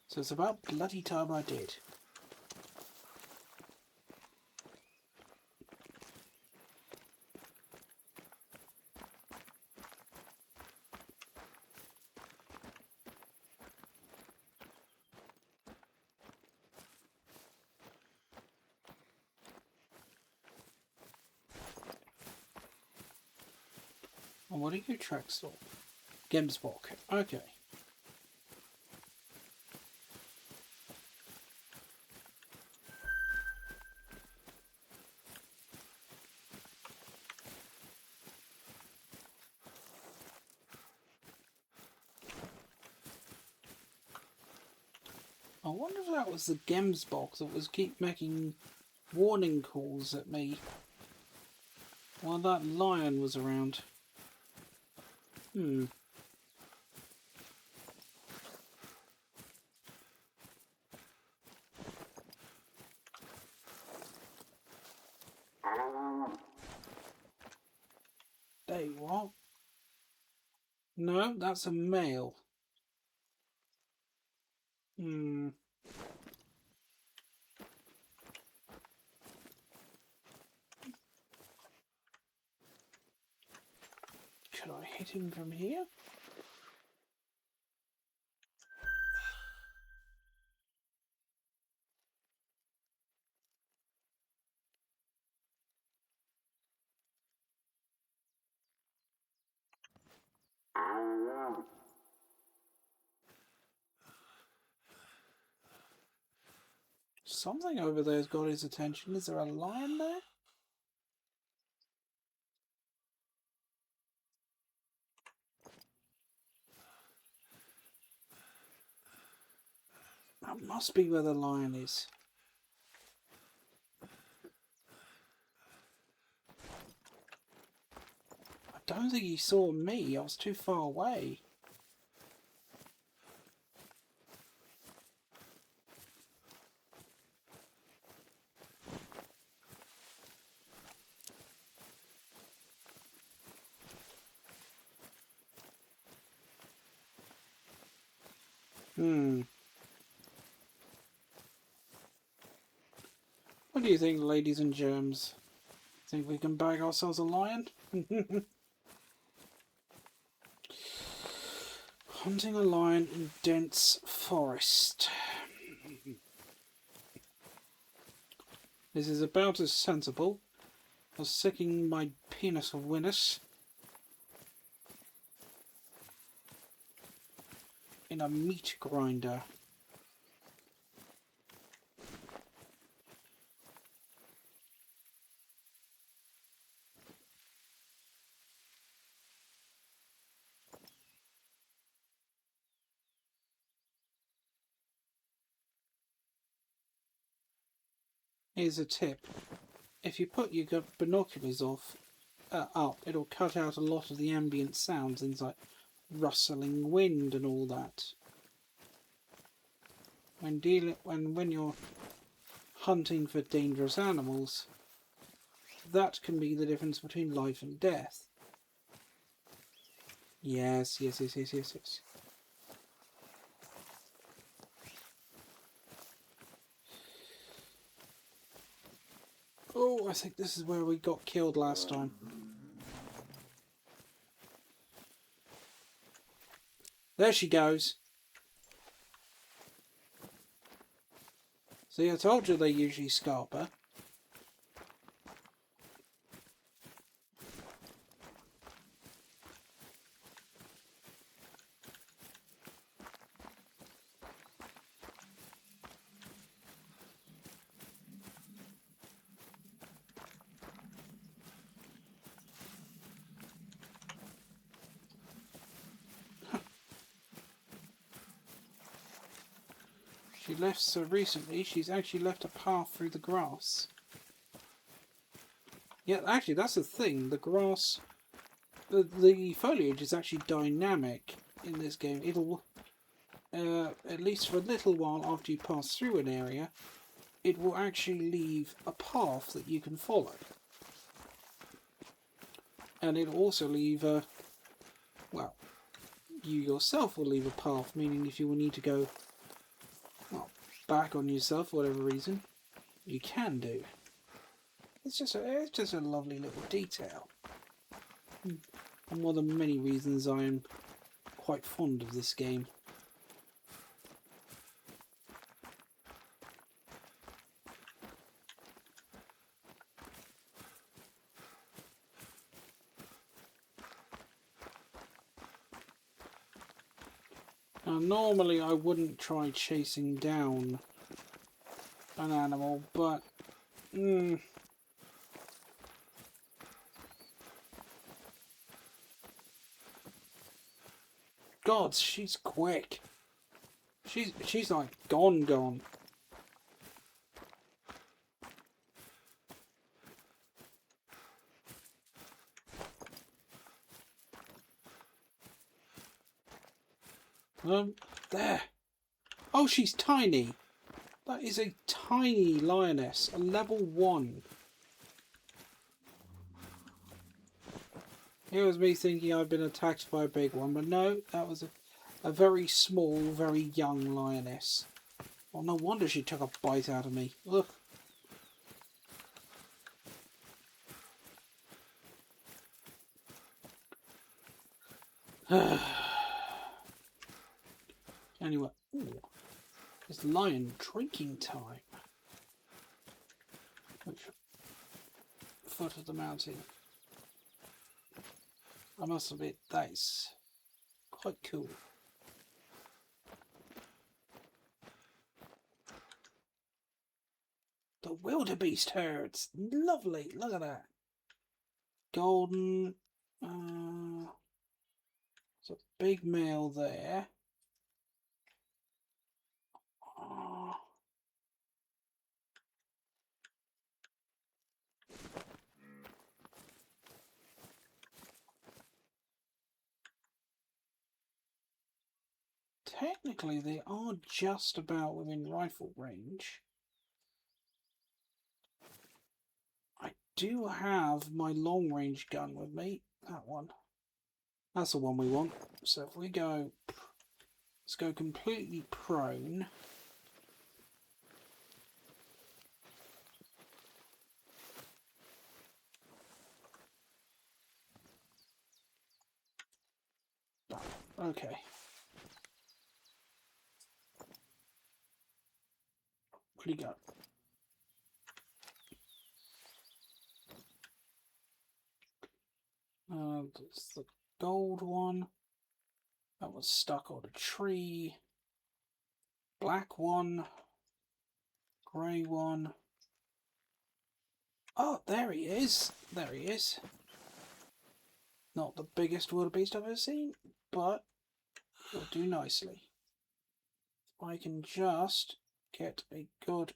So it's about bloody time I did. And what are your tracks for? Gemsbok. Okay. wonder if that was the Gems box that was keep making warning calls at me while that lion was around. Hey, what? No, that's a male. Should I hit him from here? Something over there's got his attention. Is there a lion there? That must be where the lion is. I don't think he saw me. I was too far away. What do you think, ladies and germs? Think we can bag ourselves a lion? Hunting a lion in dense forest. This is about as sensible as sicking my penis of Winnis in a meat grinder. Here's a tip. If you put your binoculars up, it'll cut out a lot of the ambient sounds, things like rustling wind and all that. When you're hunting for dangerous animals, that can be the difference between life and death. Yes. Oh, I think this is where we got killed last time. There she goes. See, I told you they usually scarp her. She left so recently, she's actually left a path through the grass. Yeah, actually, that's the thing. The grass, the foliage is actually dynamic in this game. It'll, at least for a little while after you pass through an area, it will actually leave a path that you can follow. And it'll also leave a, well, you yourself will leave a path, meaning if you will need to go, well, back on yourself for whatever reason, you can do. It's just a lovely little detail. And one of the many reasons I am quite fond of this game. Now, normally I wouldn't try chasing down an animal, but God, she's quick. She's like gone. There. Oh, she's tiny. That is a tiny lioness, a level 1. Here was me thinking I'd been attacked by a big one, but no, that was a very small, very young lioness. Oh, no wonder she took a bite out of me. Look. Anyway, ooh, it's lion drinking time. Which foot of the mountain? I must admit, that is quite cool. The wildebeest herds, lovely. Look at that. Golden. There's a big male there. Technically, they are just about within rifle range. I do have my long range gun with me. That one. That's the one we want. So if we go, let's go completely prone. Okay. Where'd he go? It's the gold one. That was stuck on a tree. Black one. Grey one. Oh, there he is. There he is. Not the biggest wildebeest I've ever seen, but will do nicely. I can just get a good...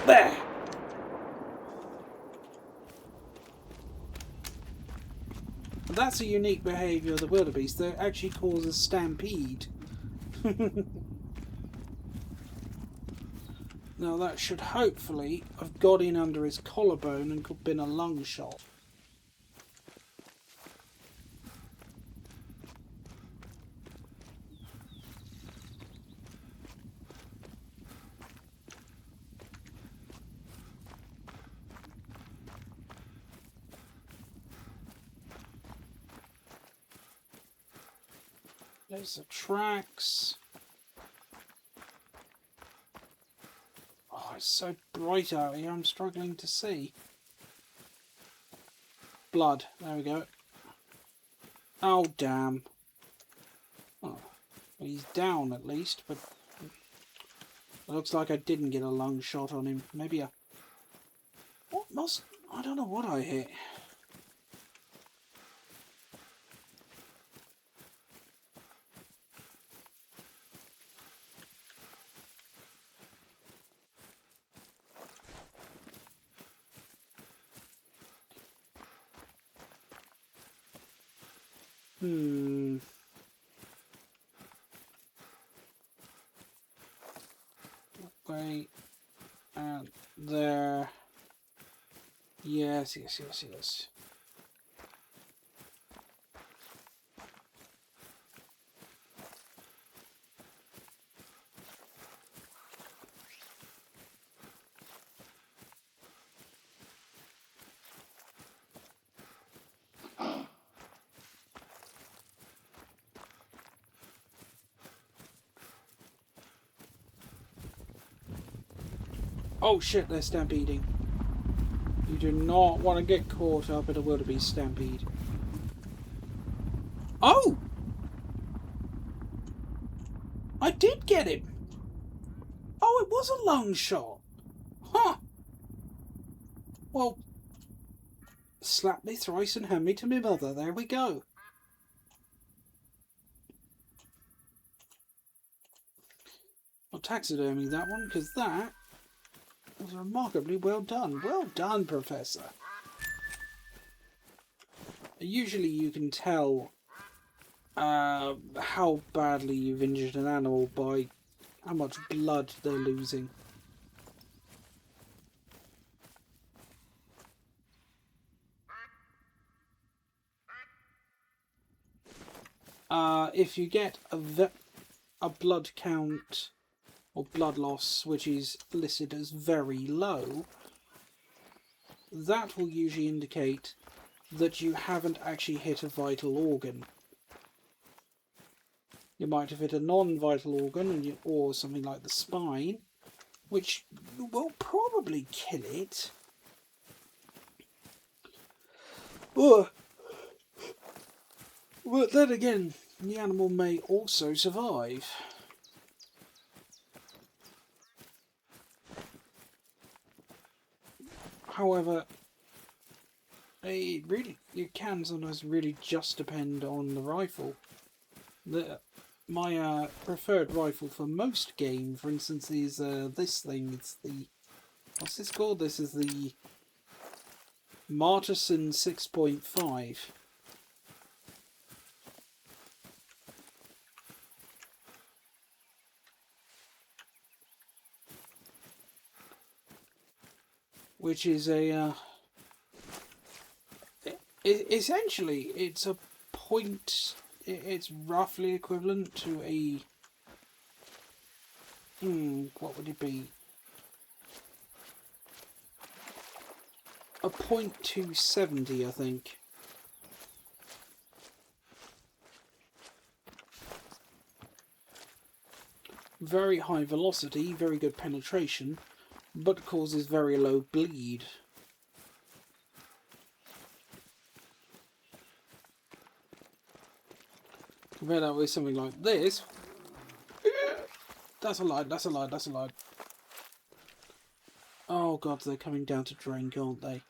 There! And that's a unique behaviour of the wildebeest that actually causes stampede. Now that should hopefully have got in under his collarbone and could have been a lung shot. There's the tracks. Oh, it's so bright out here, I'm struggling to see. Blood, there we go. Oh, damn. Oh, well, he's down at least, but it looks like I didn't get a lung shot on him. Maybe a... What must... I don't know what I hit. Okay. And there. Yes. Oh shit, they're stampeding. You do not want to get caught up in a wildebeest stampede. Oh! I did get him! Oh, it was a lung shot! Huh! Well, slap me thrice and hand me to me mother. There we go. taxidermy that one, because that was remarkably well done. Well done, Professor. Usually you can tell how badly you've injured an animal by how much blood they're losing. If you get a blood count or blood loss which is listed as very low, that will usually indicate that you haven't actually hit a vital organ. You might have hit a non-vital organ, or something like the spine, which will probably kill it. But then again, the animal may also survive. However, it can sometimes really just depend on the rifle. My preferred rifle for most game, for instance, is this thing. It's the... what's this called? This is the Martison 6.5. Which is a... essentially, it's a point... It's roughly equivalent to a... what would it be? A .270, I think. Very high velocity, very good penetration, but causes very low bleed. Compare that with something like this. That's a lie, that's a lie, that's a lie. Oh god, they're coming down to drink, aren't they?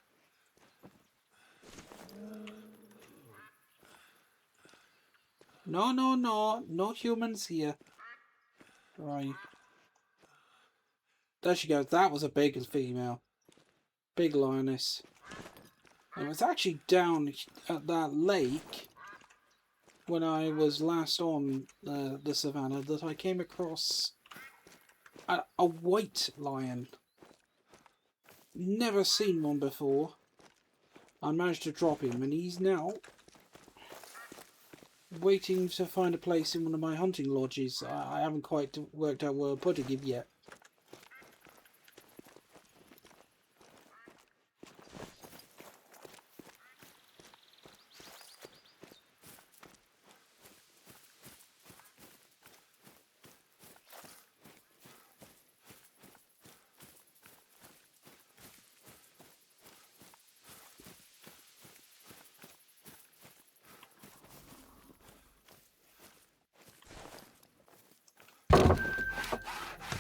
No, no, no. No humans here. Right. There she goes. That was a big female. Big lioness. It was actually down at that lake when I was last on the savannah that I came across a white lion. Never seen one before. I managed to drop him, and he's now waiting to find a place in one of my hunting lodges. I haven't quite worked out where I'm putting him yet.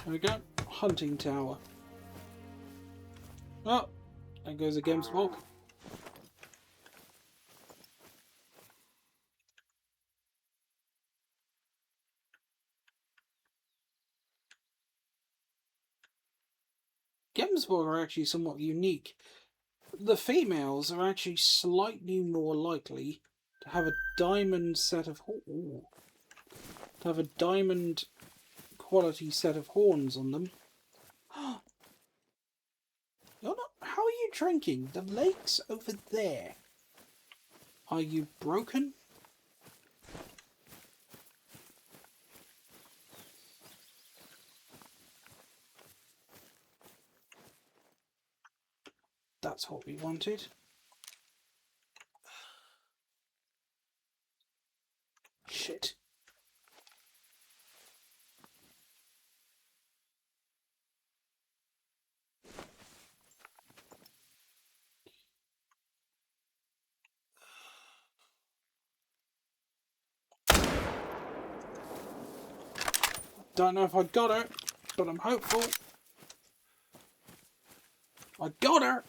There we go. Hunting tower. Oh, there goes a gemsbok. Gemsbok are actually somewhat unique. The females are actually slightly more likely to have a diamond set of diamond quality set of horns on them. You're not. How are you drinking? The lake's over there. Are you broken? That's what we wanted. Shit. Don't know if I got her, but I'm hopeful. I got her!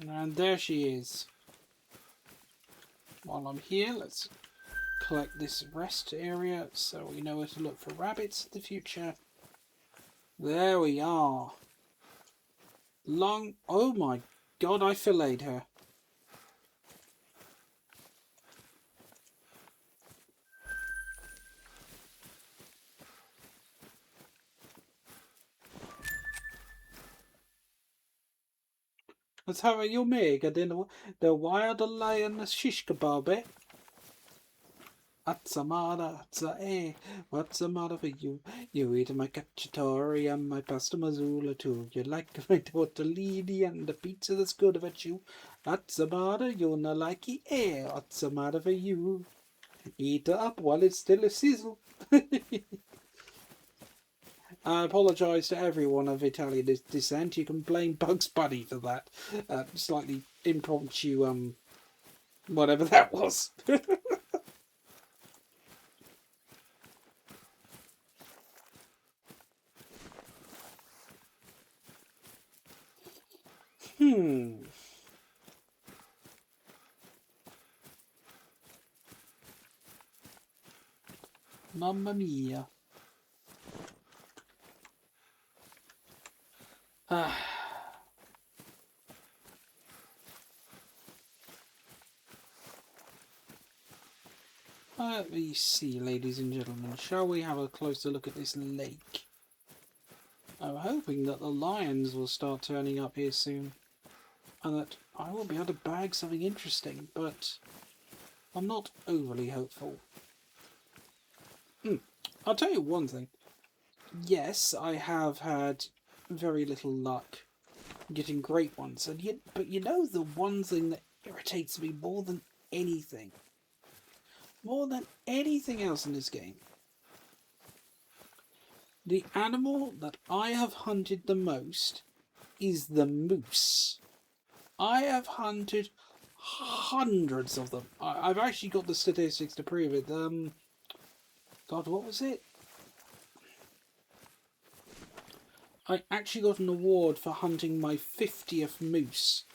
And there she is. While I'm here, let's collect this rest area so we know where to look for rabbits in the future. There we are. Oh my god, I filleted her. Let's have your mega dinner. The wild lion shish kebab, eh? Atsamada, atsa, what's the matter for you? You eat my cacciatore and my pasta mazzula too. You like my tortellini and the pizza that's good about you. Atsamada, you're not like it, what's the matter for you? Eat it up while it's still a sizzle. I apologise to everyone of Italian descent. You can blame Bugs Bunny for that. Slightly impromptu, whatever that was. Mamma mia. Let me see, ladies and gentlemen. Shall we have a closer look at this lake? I'm hoping that the lions will start turning up here soon, and that I will be able to bag something interesting, but I'm not overly hopeful. I'll tell you one thing. Yes, I have had very little luck getting great ones, but you know the one thing that irritates me more than anything else in this game, the animal that I have hunted the most is the moose. I have hunted hundreds of them. I've actually got the statistics to prove it. God, what was it? I actually got an award for hunting my 50th moose.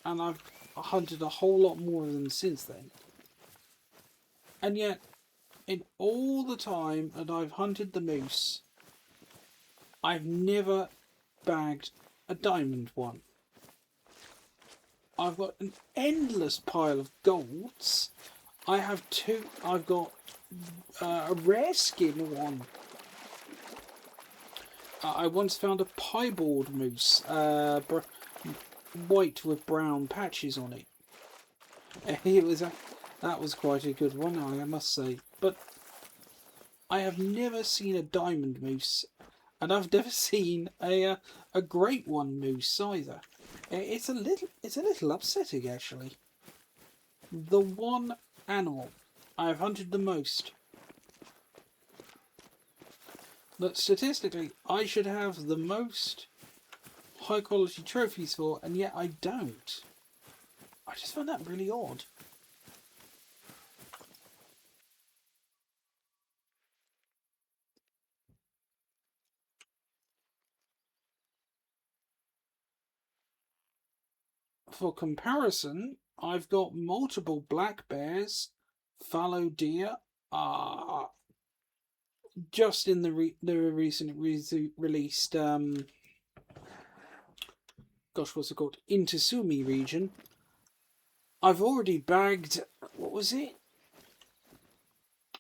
And I've hunted a whole lot more of them since then. And yet, in all the time that I've hunted the moose, I've never bagged a diamond one. I've got an endless pile of golds. I've got a rare skin one. I once found a piebald moose, white with brown patches on it. That was quite a good one, I must say. But I have never seen a diamond moose, and I've never seen a great one moose either. It's a little upsetting, actually. The one animal I've hunted the most, that statistically I should have the most high quality trophies for, and yet I don't. I just find that really odd. For comparison, I've got multiple black bears, fallow deer, just in the recently released gosh, what's it called? Intisumi region. I've already bagged, what was it?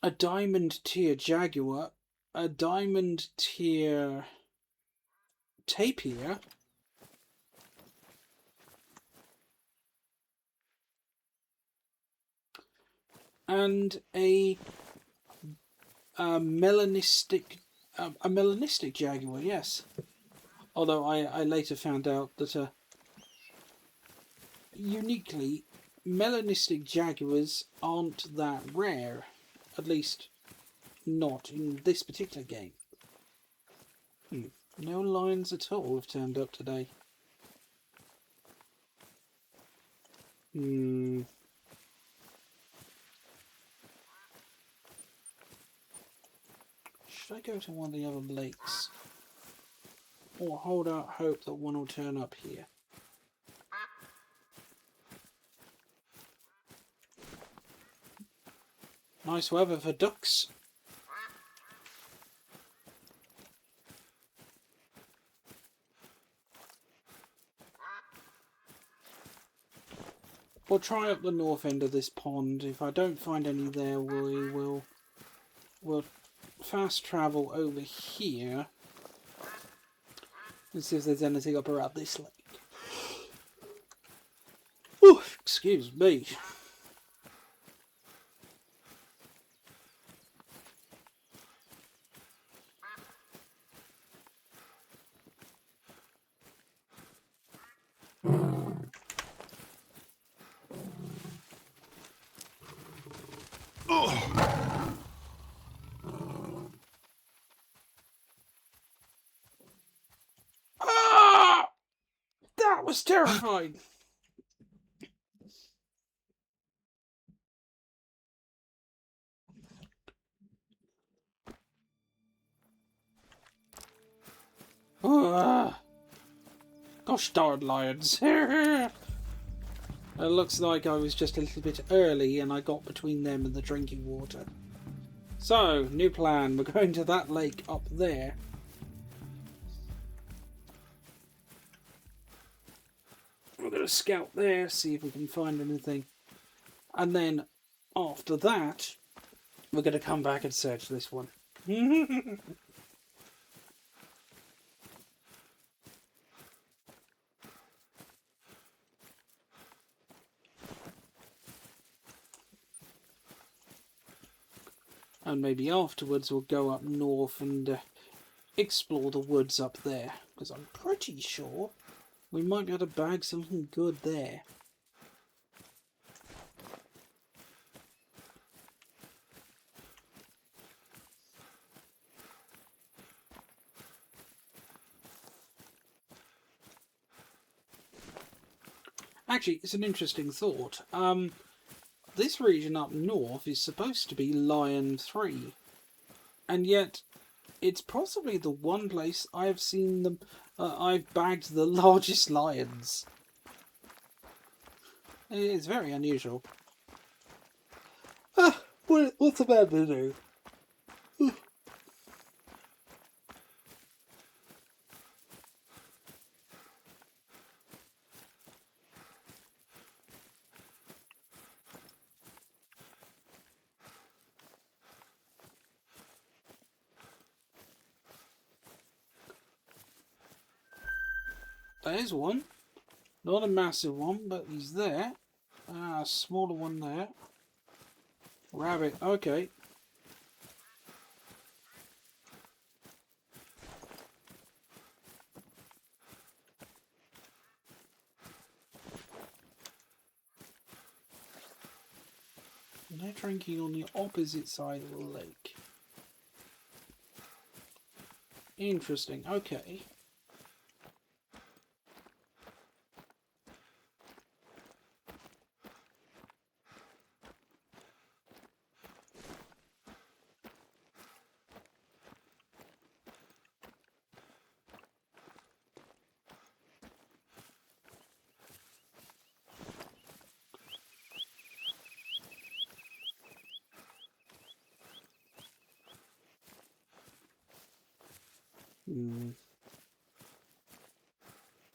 A diamond tier jaguar, a diamond tier tapir, and a melanistic jaguar, yes. Although I later found out that uniquely, melanistic jaguars aren't that rare. At least, not in this particular game. No lions at all have turned up today. Should I go to one of the other lakes? or hold out hope that one will turn up here. Nice weather for ducks. We'll try up the north end of this pond. If I don't find any there, we'll fast travel over here and see if there's anything up around this lake. Ooh, excuse me. Ah! That was terrifying. Gosh darn lions. It looks like I was just a little bit early and I got between them and the drinking water. So, new plan. We're going to that lake up there. We're going to scout there, see if we can find anything. And then, after that, we're going to come back and search this one. And maybe afterwards we'll go up north and explore the woods up there. Because I'm pretty sure we might be able to bag something good there. Actually, it's an interesting thought. This region up north is supposed to be lion 3. And yet, it's possibly the one place I've seen them... I've bagged the largest lions. It's very unusual. What's a man to do? There's one. Not a massive one, but he's there. A smaller one there. Rabbit, okay. And they're drinking on the opposite side of the lake. Interesting, okay.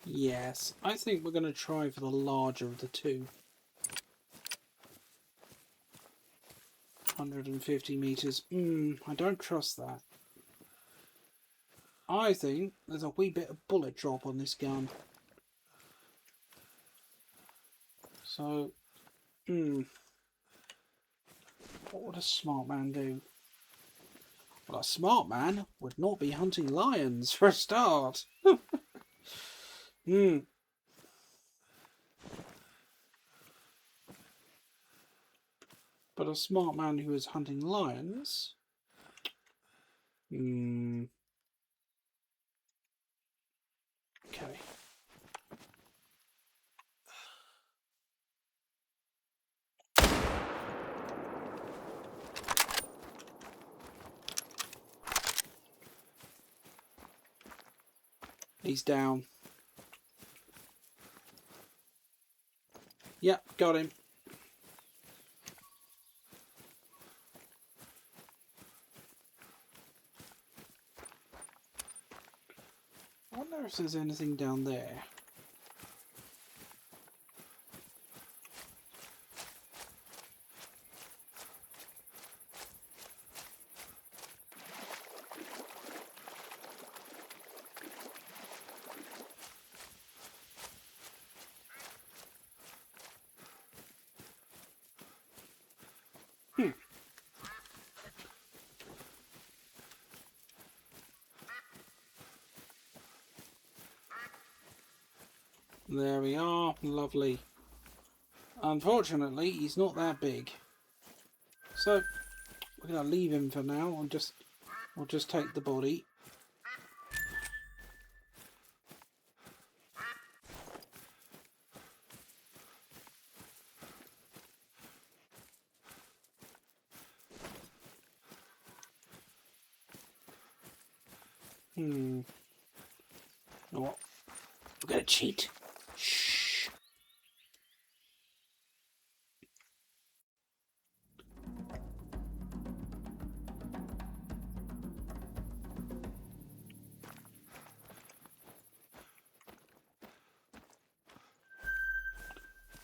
Yes, I think we're going to try for the larger of the two. 150 meters. I don't trust that. I think there's a wee bit of bullet drop on this gun. So, what would a smart man do? Well, a smart man would not be hunting lions for a start. But a smart man who is hunting lions... Okay. He's down. Yep, got him. I wonder if there's anything down there. There we are, lovely. Unfortunately, he's not that big. So, we're going to leave him for now. We'll just take the body. You know what? We're going to cheat. Shh.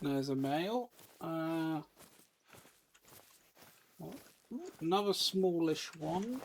There's a male. Another smallish one.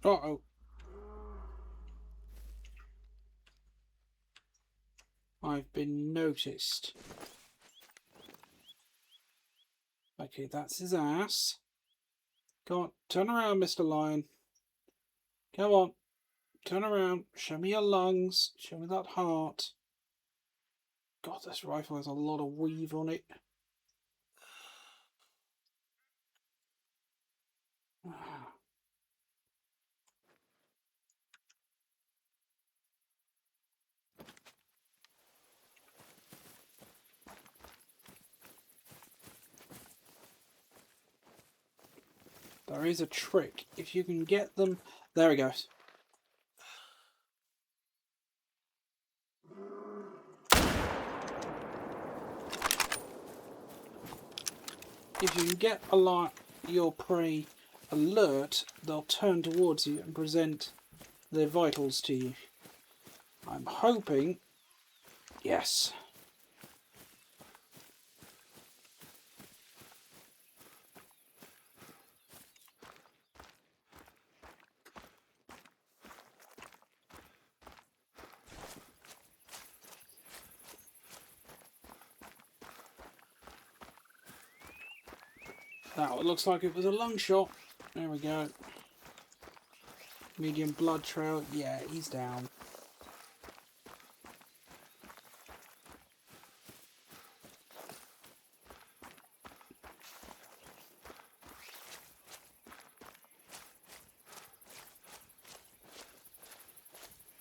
Uh-oh. I've been noticed. Okay, that's his ass. Come on, turn around, Mr. Lion. Come on, turn around. Show me your lungs. Show me that heart. God, this rifle has a lot of weave on it. There is a trick. If you can get them... There he goes. If you can get your prey alert, they'll turn towards you and present their vitals to you. I'm hoping... Yes. That looks like it was a lung shot. There we go. Medium blood trail. Yeah, he's down.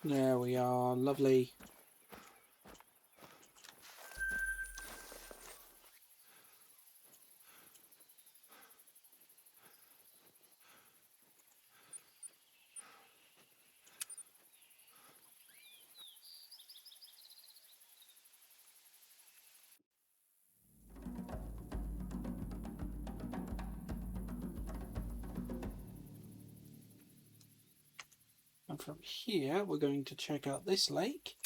There we are. Lovely. from here, we're going to check out this lake.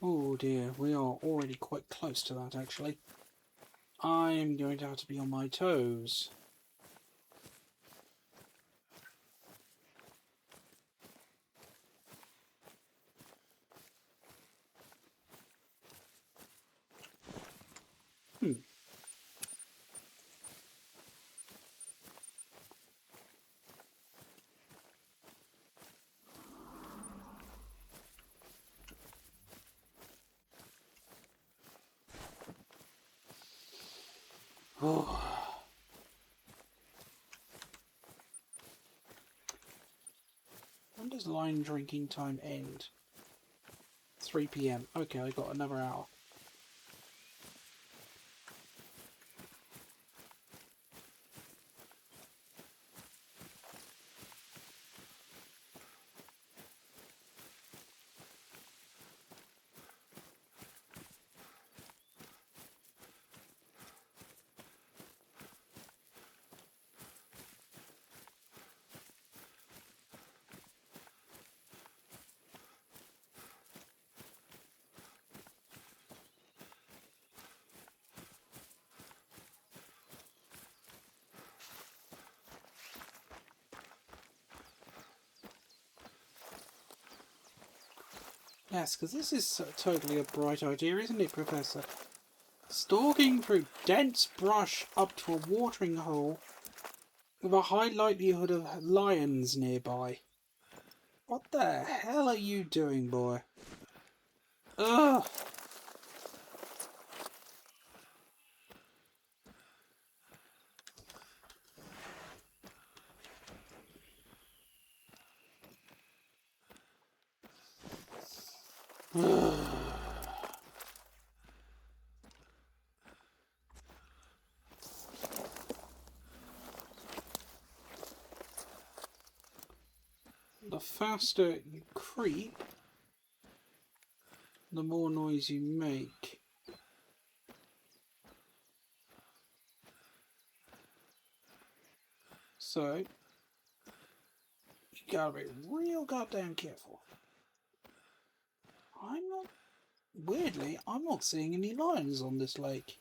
Oh dear, we are already quite close to that actually. I'm going to have to be on my toes. Oh. When does line drinking time end? 3 PM. Okay, I got another hour. Yes, because this is totally a bright idea, isn't it, Professor? Stalking through dense brush up to a watering hole with a high likelihood of lions nearby. What the hell are you doing, boy? Ugh! The faster you creep, the more noise you make. So, you gotta be real goddamn careful. Weirdly, I'm not seeing any lions on this lake.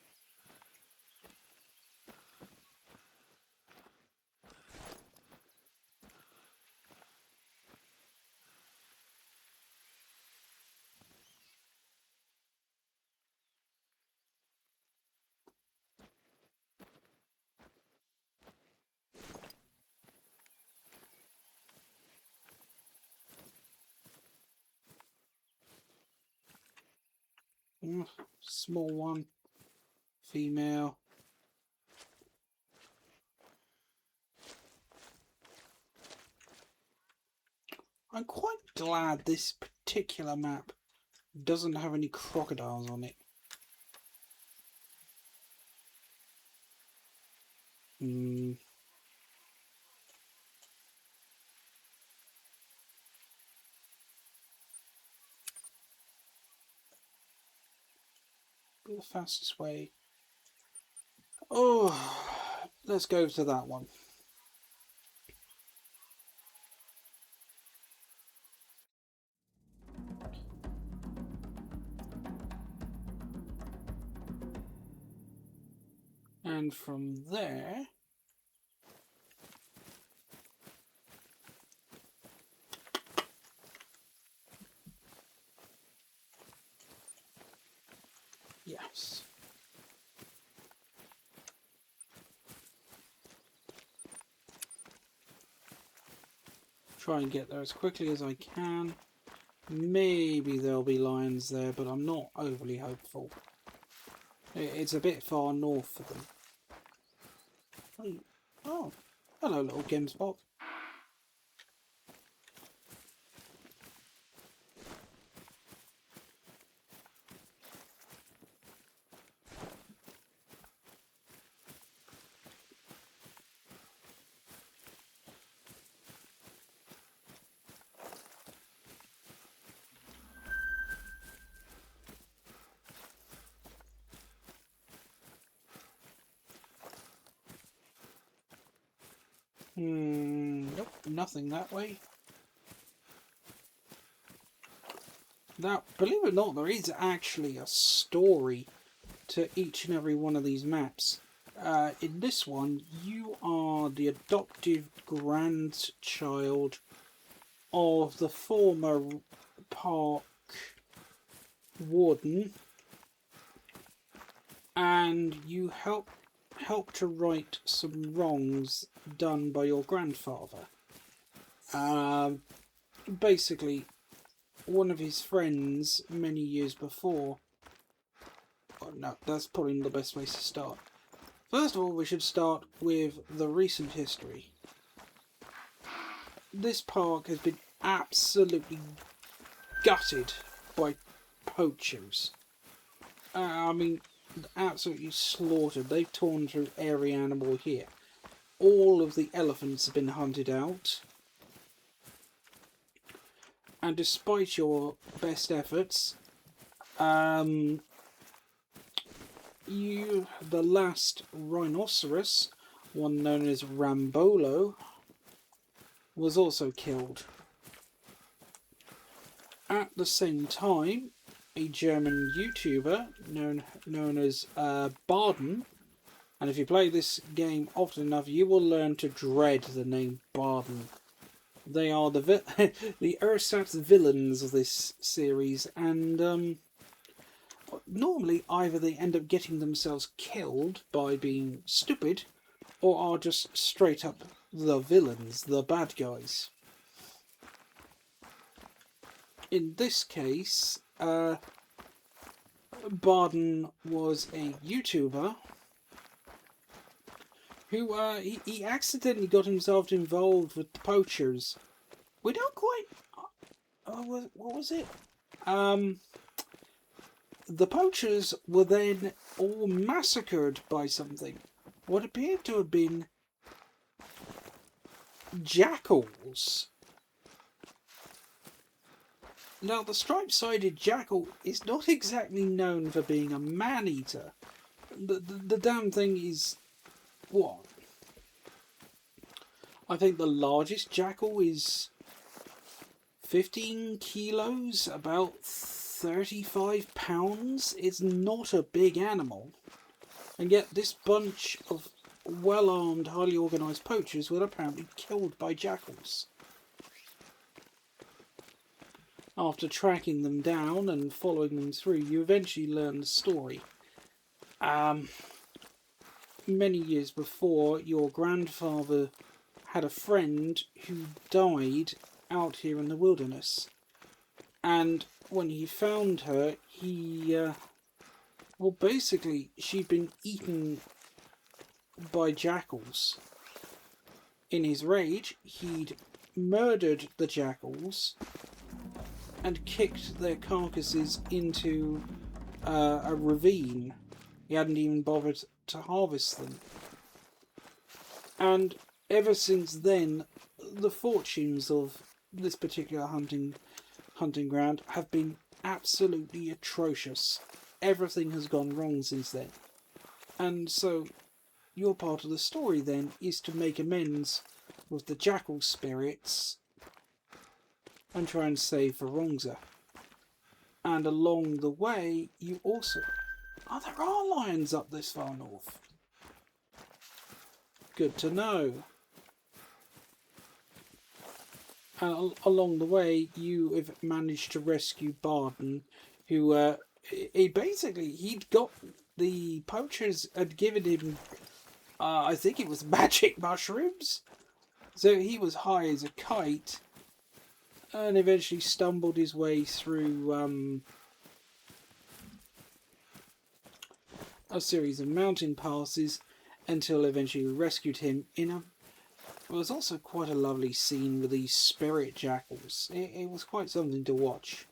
Small one, female. I'm quite glad this particular map doesn't have any crocodiles on it. The fastest way. Oh, let's go to that one. And from there, yes. Try and get there as quickly as I can. Maybe there'll be lions there, but I'm not overly hopeful. It's a bit far north for them. Oh, hello, little Gemspot. Nope, nothing that way. Now, believe it or not, there is actually a story to each and every one of these maps. In this one, you are the adoptive grandchild of the former park warden, and you help to right some wrongs done by your grandfather. Basically, one of his friends many years before. Oh, no, that's probably not the best place to start. First of all, we should start with the recent history. This park has been absolutely gutted by poachers. I mean, absolutely slaughtered. They've torn through every animal here. All of the elephants have been hunted out. And despite your best efforts, the last rhinoceros, one known as Rambolo, was also killed. At the same time, a German YouTuber known as Baden, and if you play this game often enough, you will learn to dread the name Baden. They are the ersatz villains of this series, and normally either they end up getting themselves killed by being stupid, or are just straight up the villains, the bad guys. In this case, Baden was a YouTuber who he accidentally got himself involved with the poachers. We don't quite. What was it? The poachers were then all massacred by something. What appeared to have been jackals. Now, the striped-sided jackal is not exactly known for being a man-eater. The damn thing is... what? I think the largest jackal is 15 kilos, about 35 pounds. It's not a big animal. And yet this bunch of well-armed, highly organised poachers were apparently killed by jackals. After tracking them down and following them through, you eventually learn the story. Many years before, your grandfather had a friend who died out here in the wilderness. And when he found her, well, basically, she'd been eaten by jackals. In his rage, he'd murdered the jackals and kicked their carcasses into a ravine. He hadn't even bothered to harvest them. And ever since then, the fortunes of this particular hunting ground have been absolutely atrocious. Everything has gone wrong since then. And so, your part of the story then is to make amends with the jackal spirits and try and save Varongza. And along the way, you also... oh, there are lions up this far north. Good to know. And along the way, you have managed to rescue Baden, who he'd got the poachers had given him, I think it was magic mushrooms. So he was high as a kite, and eventually stumbled his way through a series of mountain passes until eventually we rescued him in a... it was also quite a lovely scene with these spirit jackals. It was quite something to watch.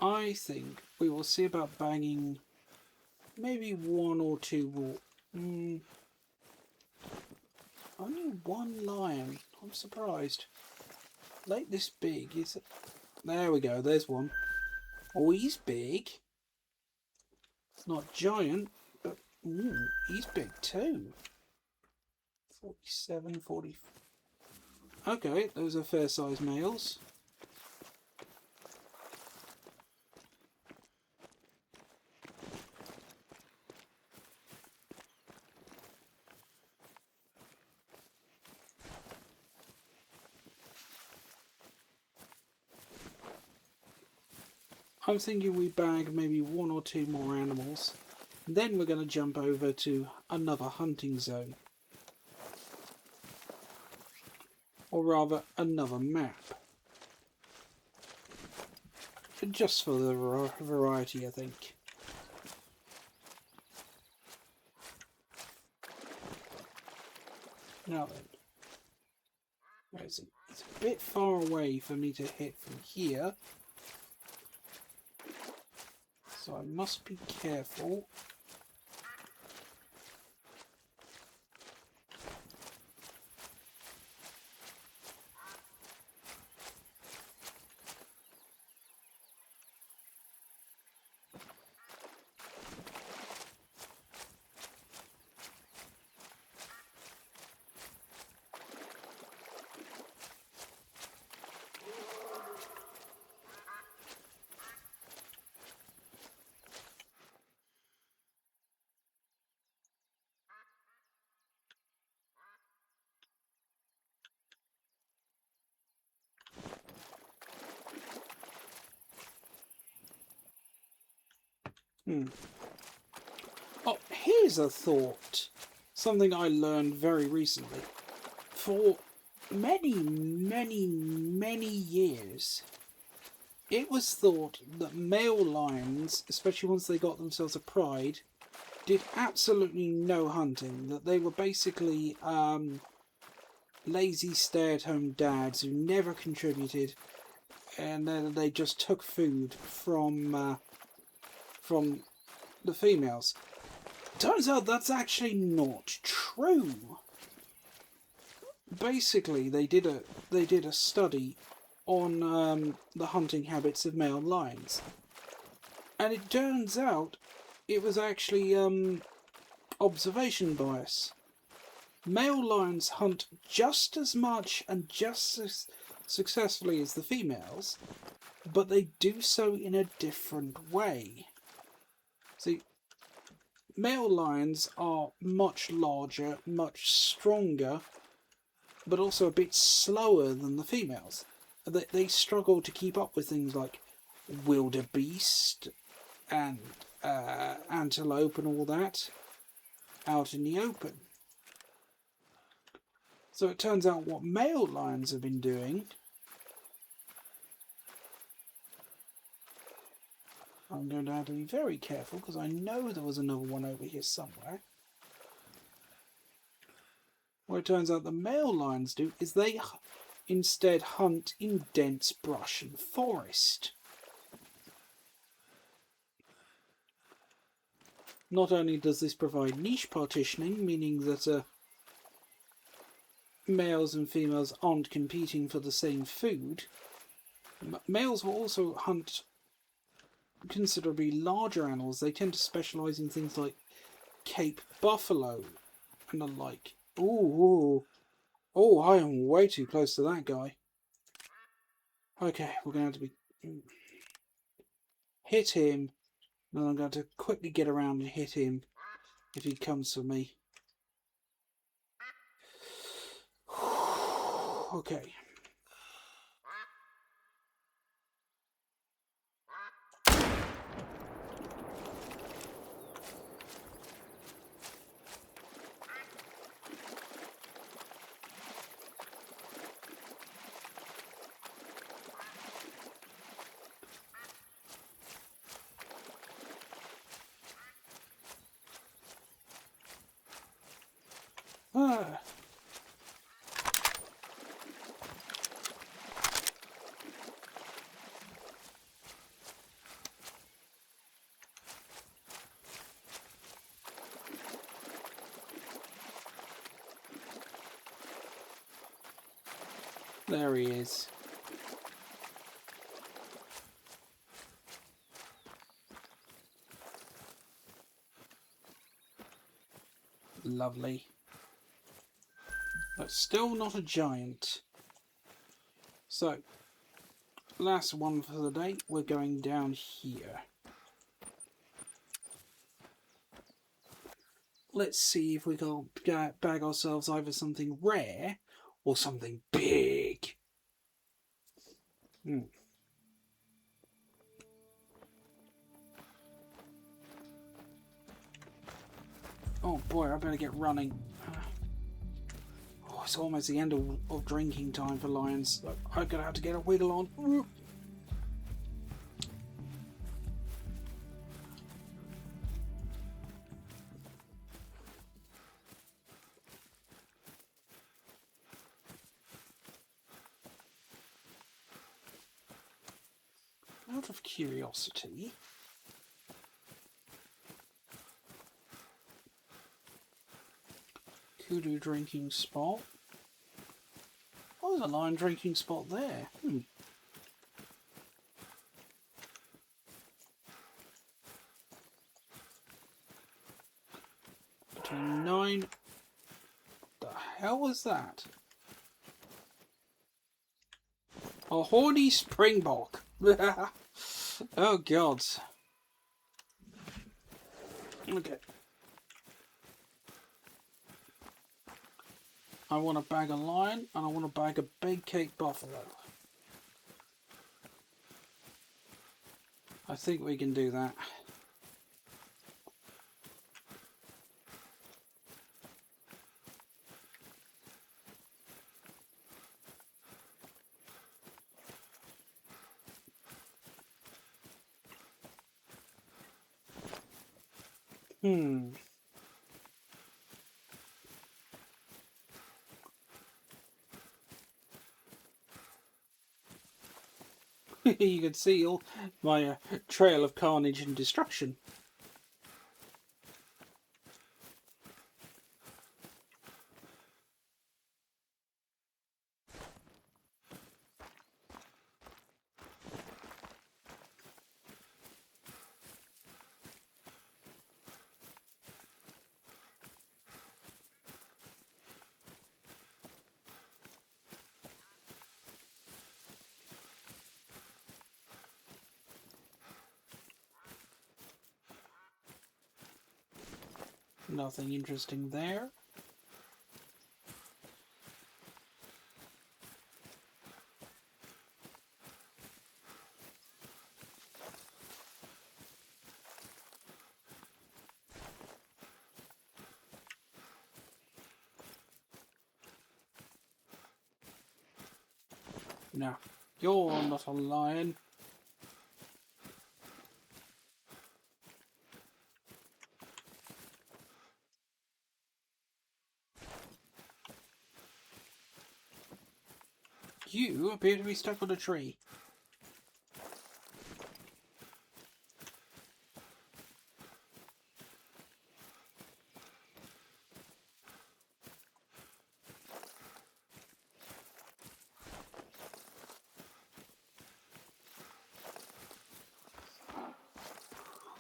I think we will see about banging maybe one or two more. Only one lion. I'm surprised. Like this big, is it? There we go, there's one. Oh, he's big. It's not giant, but ooh, he's big too. 47, 40. Okay, those are fair sized males. I'm thinking we bag maybe 1 or 2 more animals. Then we're going to jump over to another hunting zone. Or rather, another map. Just for the variety, I think. Now then. Where is it? It's a bit far away for me to hit from here. So I must be careful. Oh, here's a thought. Something I learned very recently. For many, many, many years, it was thought that male lions, especially once they got themselves a pride, did absolutely no hunting. That they were basically lazy stay-at-home dads who never contributed, and then they just took food from the females. Turns out that's actually not true. Basically, they did a study on the hunting habits of male lions, and it turns out it was actually observation bias. Male lions hunt just as much and just as successfully as the females, but they do so in a different way. See, male lions are much larger, much stronger, but also a bit slower than the females. They struggle to keep up with things like wildebeest and antelope and all that out in the open. So it turns out what male lions have been doing... I'm going to have to be very careful because I know there was another one over here somewhere. What it turns out the male lions do is they instead hunt in dense brush and forest. Not only does this provide niche partitioning, meaning that males and females aren't competing for the same food, males will also hunt considerably larger animals. They tend to specialise in things like Cape buffalo and the like. Ooh. Oh, I am way too close to that guy. Okay, we're going to have to be... hit him. And I'm going to quickly get around and hit him if he comes for me. Okay. There he is. Lovely. But still not a giant. So, last one for the day. We're going down here. Let's see if we can bag ourselves either something rare or something big. Oh boy, I better get running. Oh, it's almost the end of drinking time for lions. I'm gonna have to get a wiggle on. Out of curiosity, kudu drinking spot. Oh, there's a lion drinking spot there. Between 9. The hell was that? A horny springbok. Oh god. Okay. I want to bag a lion and I want to bag a big Cape buffalo. I think we can do that. You can see all my trail of carnage and destruction. Nothing interesting there. No, you're not a lion. You appear to be stuck on a tree.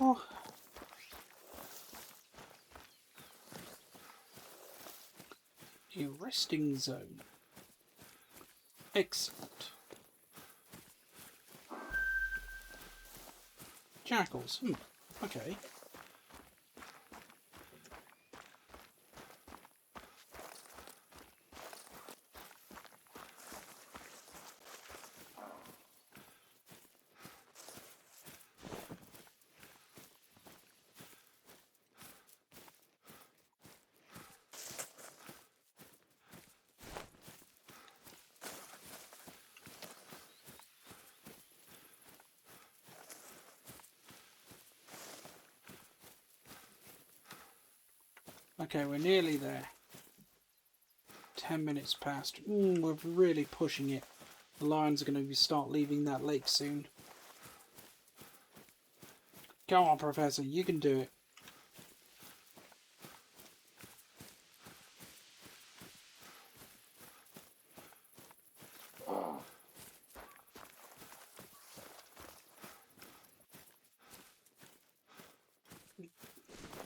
Oh. A resting zone. Excellent. Jackals. Okay. Okay, we're nearly there. 10 minutes past. We're really pushing it. The lions are going to start leaving that lake soon. Go on, Professor, you can do it.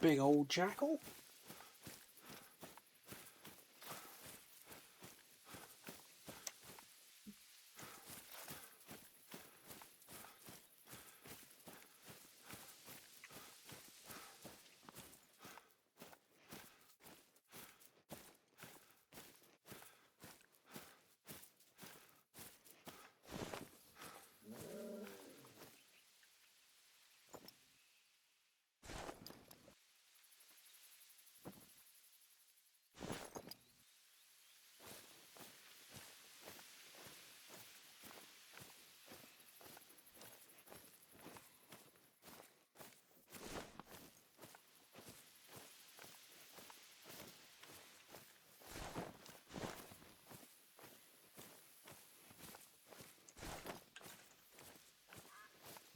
big old jackal.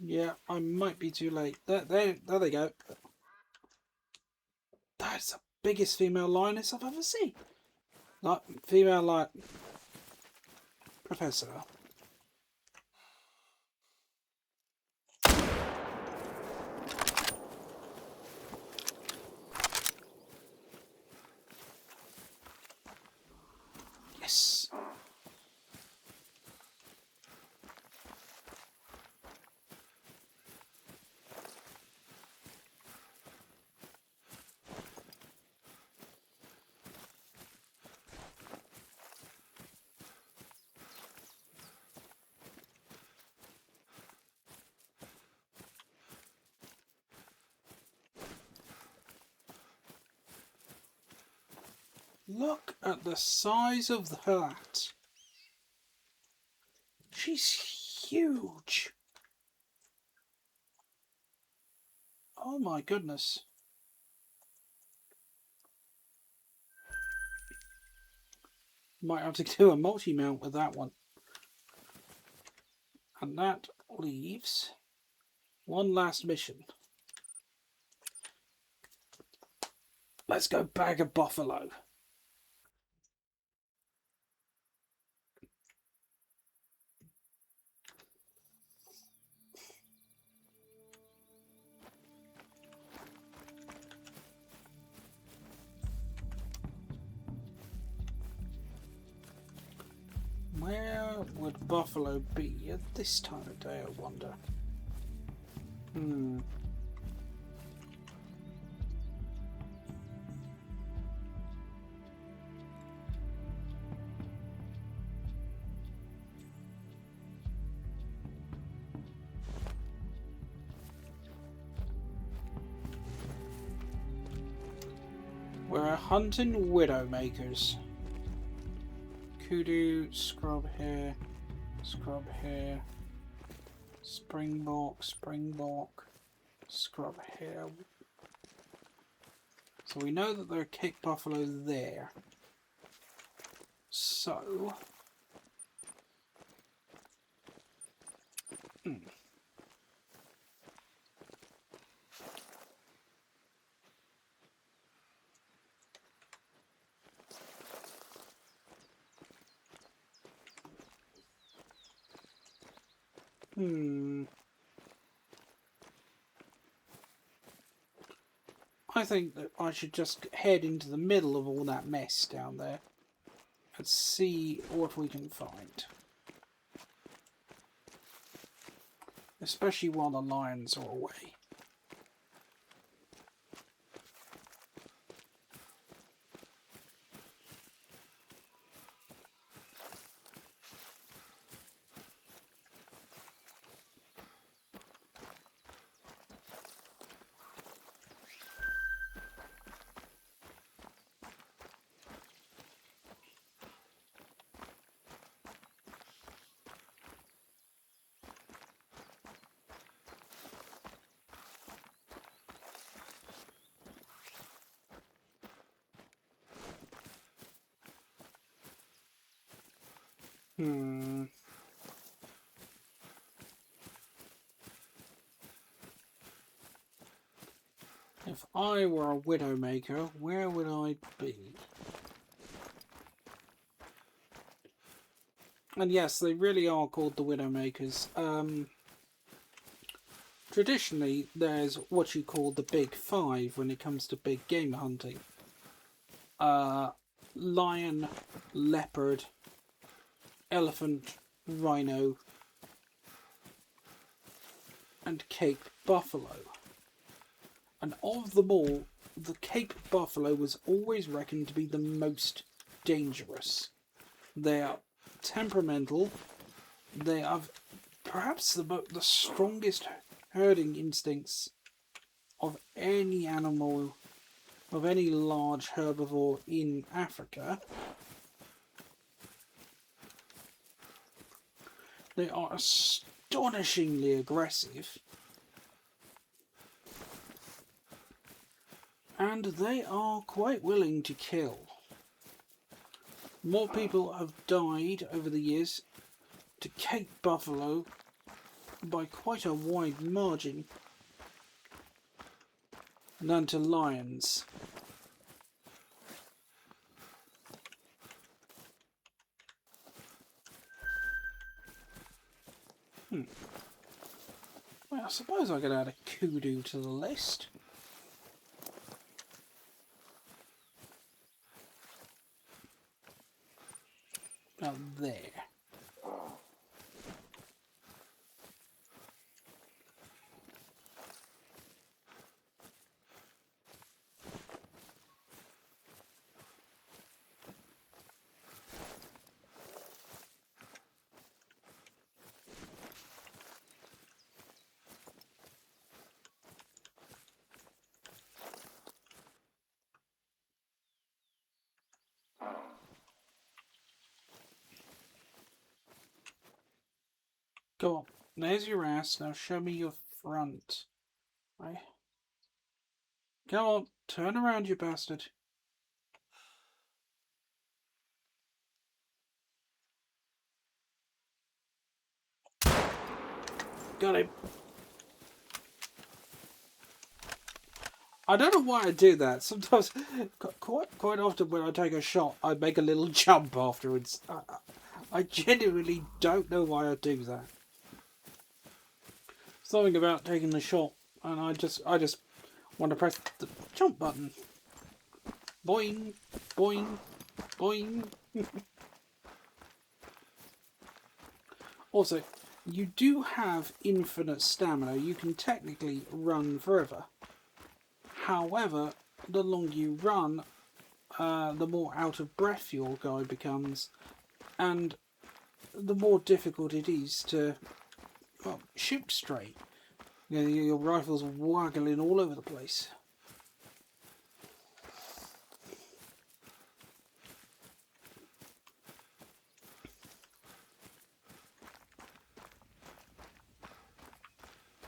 Yeah, I might be too late. There they go. That's the biggest female lioness I've ever seen. Like, female, like, professor. Yes. Look at the size of that. She's huge. Oh my goodness. Might have to do a multi-mount with that one. And that leaves one last mission. Let's go bag a buffalo. Where would buffalo be at this time of day, I wonder? We're hunting widowmakers. Kudu, scrub here, springbok, scrub here. So we know that there are kick buffalo there. So... I think that I should just head into the middle of all that mess down there and see what we can find. Especially while the lions are away. If I were a widowmaker, where would I be? And yes, they really are called the widowmakers. Traditionally, there's what you call the big five when it comes to big game hunting. Lion, leopard, elephant, rhino, and Cape buffalo. And of them all, the Cape buffalo was always reckoned to be the most dangerous. They are temperamental. They have perhaps the strongest herding instincts of any animal, of any large herbivore in Africa. They are astonishingly aggressive, and they are quite willing to kill. More people have died over the years to Cape buffalo by quite a wide margin than to lions. Well, I suppose I could add a kudu to the list. Now there. Go on. There's your ass. Now show me your front. Right. Go on. Turn around, you bastard. Got him. I don't know why I do that. Sometimes, quite often when I take a shot, I make a little jump afterwards. I genuinely don't know why I do that. Something about taking the shot, and I just want to press the jump button. Boing, boing, boing. Also, you do have infinite stamina. You can technically run forever. However, the longer you run, the more out of breath your guy becomes, and the more difficult it is to shoot straight. You know, your rifle's waggling all over the place.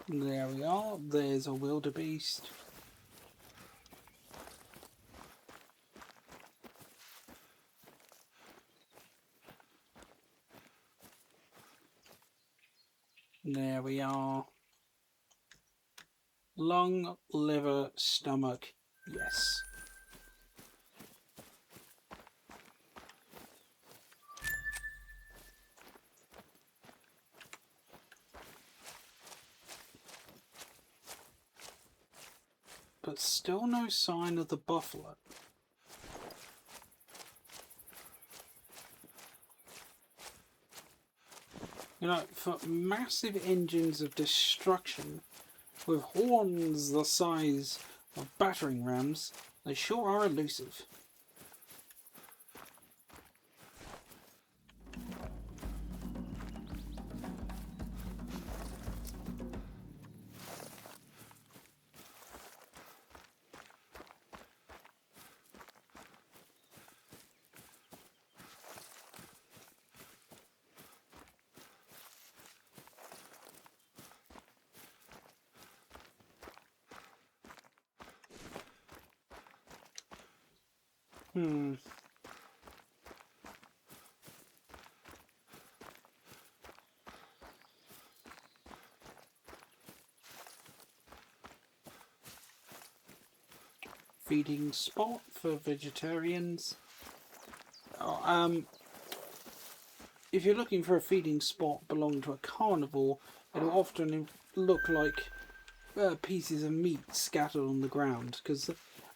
There we are. There's a wildebeest. There we are. Lung, liver, stomach. Yes. But still no sign of the buffalo. You know, for massive engines of destruction with horns the size of battering rams, they sure are elusive. Feeding spot for vegetarians. If you're looking for a feeding spot belonging to a carnivore, it'll often look like pieces of meat scattered on the ground, because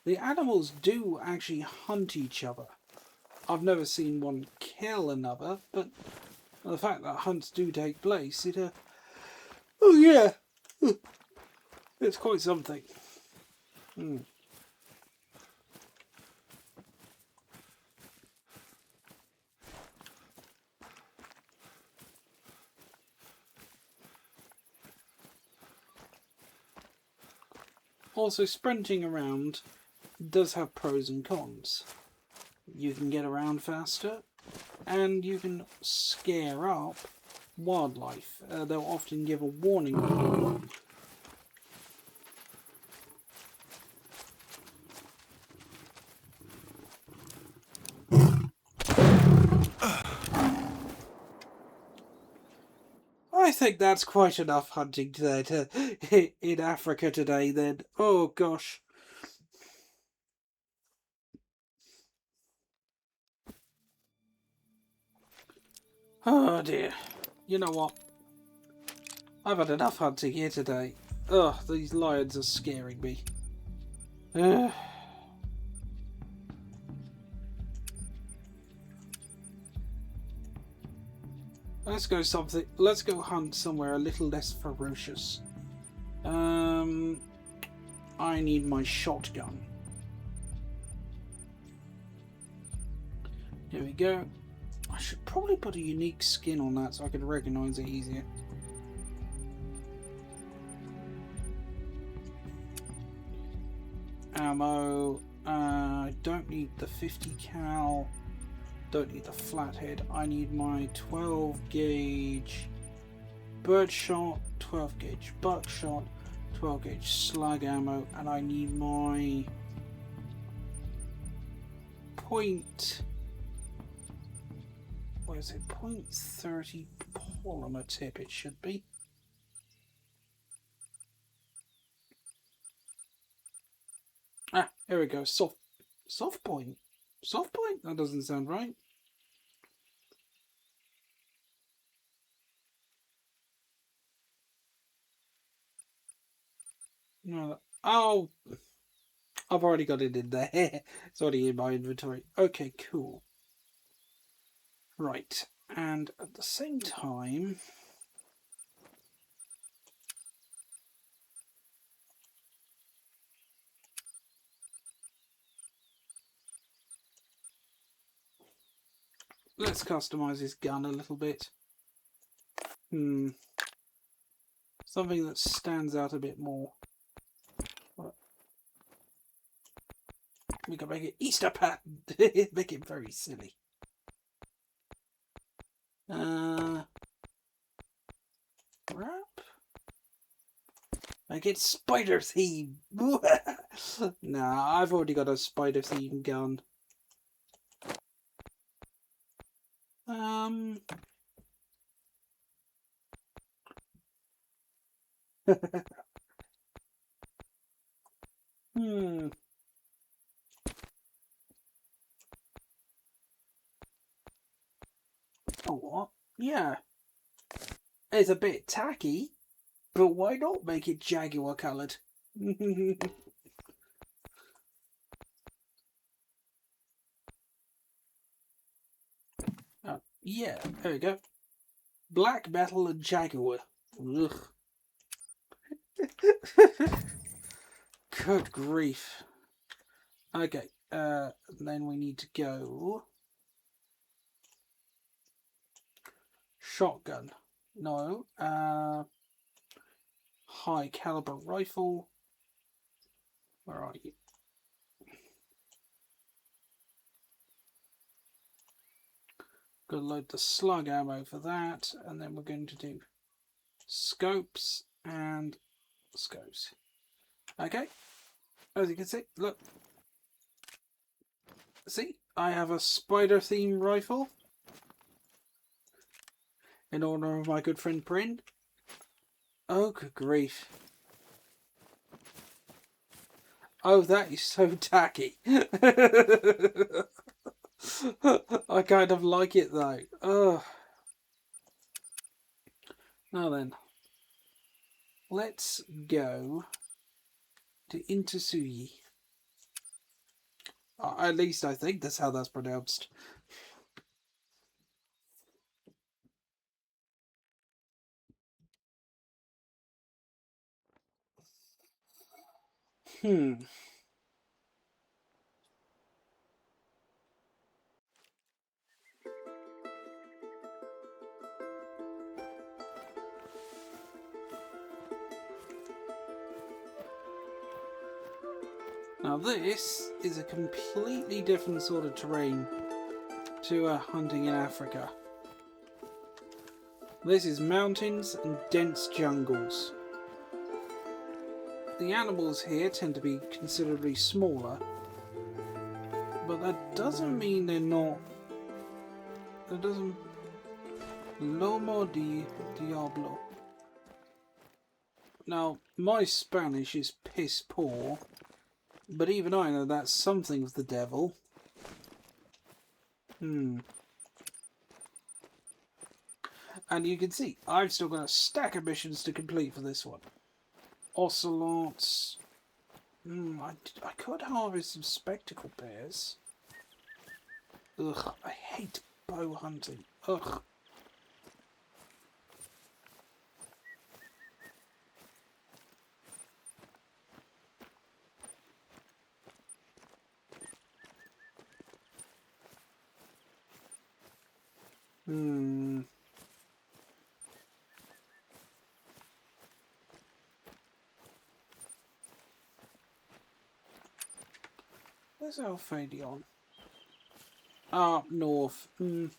the animals do actually hunt each other. I've never seen one kill another, but the fact that hunts do take place, oh yeah, it's quite something. Also, sprinting around does have pros and cons. You can get around faster, and you can scare up wildlife. They'll often give a warning. I think that's quite enough hunting today in Africa today then. Oh gosh. Oh dear. You know what? I've had enough hunting here today. Ugh, these lions are scaring me. Let's go hunt somewhere a little less ferocious. I need my shotgun. Here we go. I should probably put a unique skin on that so I can recognize it easier. Ammo. I don't need the 50 cal. Don't need the flathead. I need my 12 gauge birdshot, 12 gauge buckshot, 12 gauge slug ammo, and I need my what is it? .30 polymer tip. It should be. Ah, here we go. Soft point. Soft point? That doesn't sound right. No. Oh, I've already got it in there. It's already in my inventory. Okay, cool. Right, and at the same time, let's customize his gun a little bit. Something that stands out a bit more. We can make it Easter pattern. Make it very silly. Wrap. Make it spider theme. Nah, I've already got a spider theme gun. Oh, what? Yeah. It's a bit tacky, but why not make it jaguar coloured? Oh, yeah, there we go. Black metal and jaguar. Ugh. Good grief. Okay, then we need to go... Shotgun. No. High caliber rifle. Where are you? Gonna load the slug ammo for that, and then we're going to do scopes and scopes. Okay, as you can see, look. See, I have a spider theme rifle in honor of my good friend Bryn. Oh, good grief. Oh, that is so tacky. I kind of like it though. Oh. Now then, let's go to Intasuyi. At least I think that's how that's pronounced. Now this is a completely different sort of terrain to hunting in Africa. This is mountains and dense jungles. The animals here tend to be considerably smaller, but that doesn't mean they're not. That doesn't. Lomo di Diablo. Now, my Spanish is piss poor, but even I know that's something of the devil. And you can see, I've still got a stack of missions to complete for this one. Ocelots. I could harvest some spectacle bears. Ugh, I hate bow hunting. Ugh. Where's Alphadion? Up north. You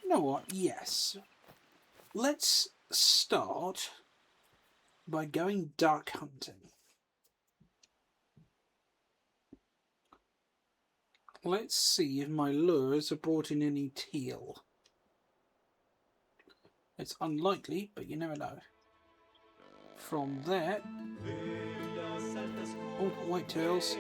know what? Yes. Let's start by going duck hunting. Let's see if my lures have brought in any teal. It's unlikely, but you never know. From there... Oh, whitetails.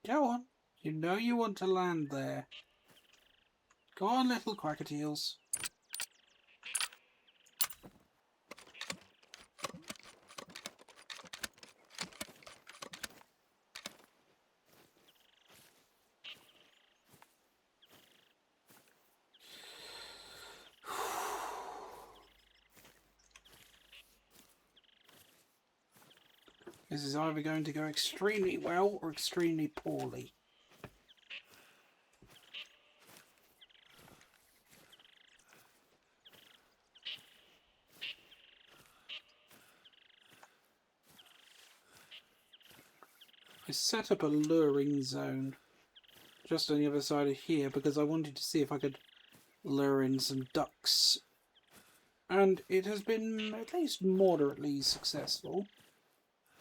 Go on. You know you want to land there. Go on, little quackateels. This is either going to go extremely well or extremely poorly. I set up a luring zone just on the other side of here because I wanted to see if I could lure in some ducks. And it has been at least moderately successful.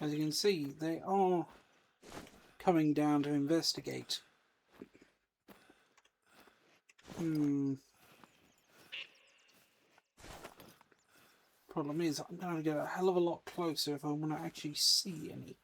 As you can see, they are coming down to investigate. Problem is, I'm going to get a hell of a lot closer if I want to actually see any.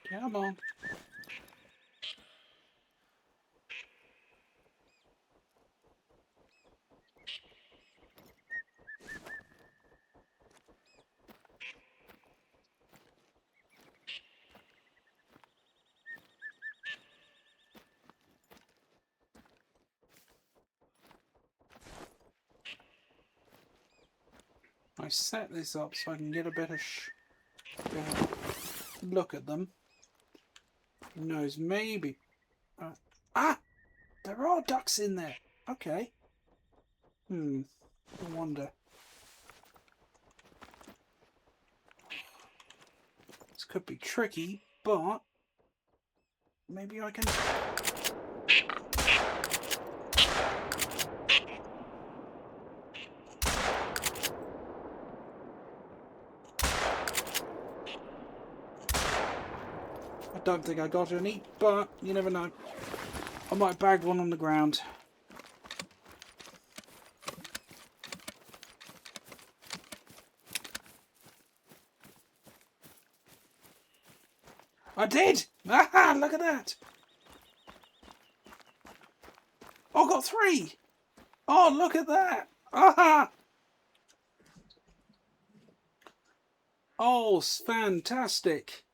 Come on. I set this up so I can get a better look at them. Who knows, maybe. Ah! There are ducks in there. Okay. I wonder. This could be tricky, but maybe I can... I don't think I got any, but you never know. I might bag one on the ground. I did! Aha! Look at that! Oh, I got 3! Oh, look at that! Aha! Oh, fantastic!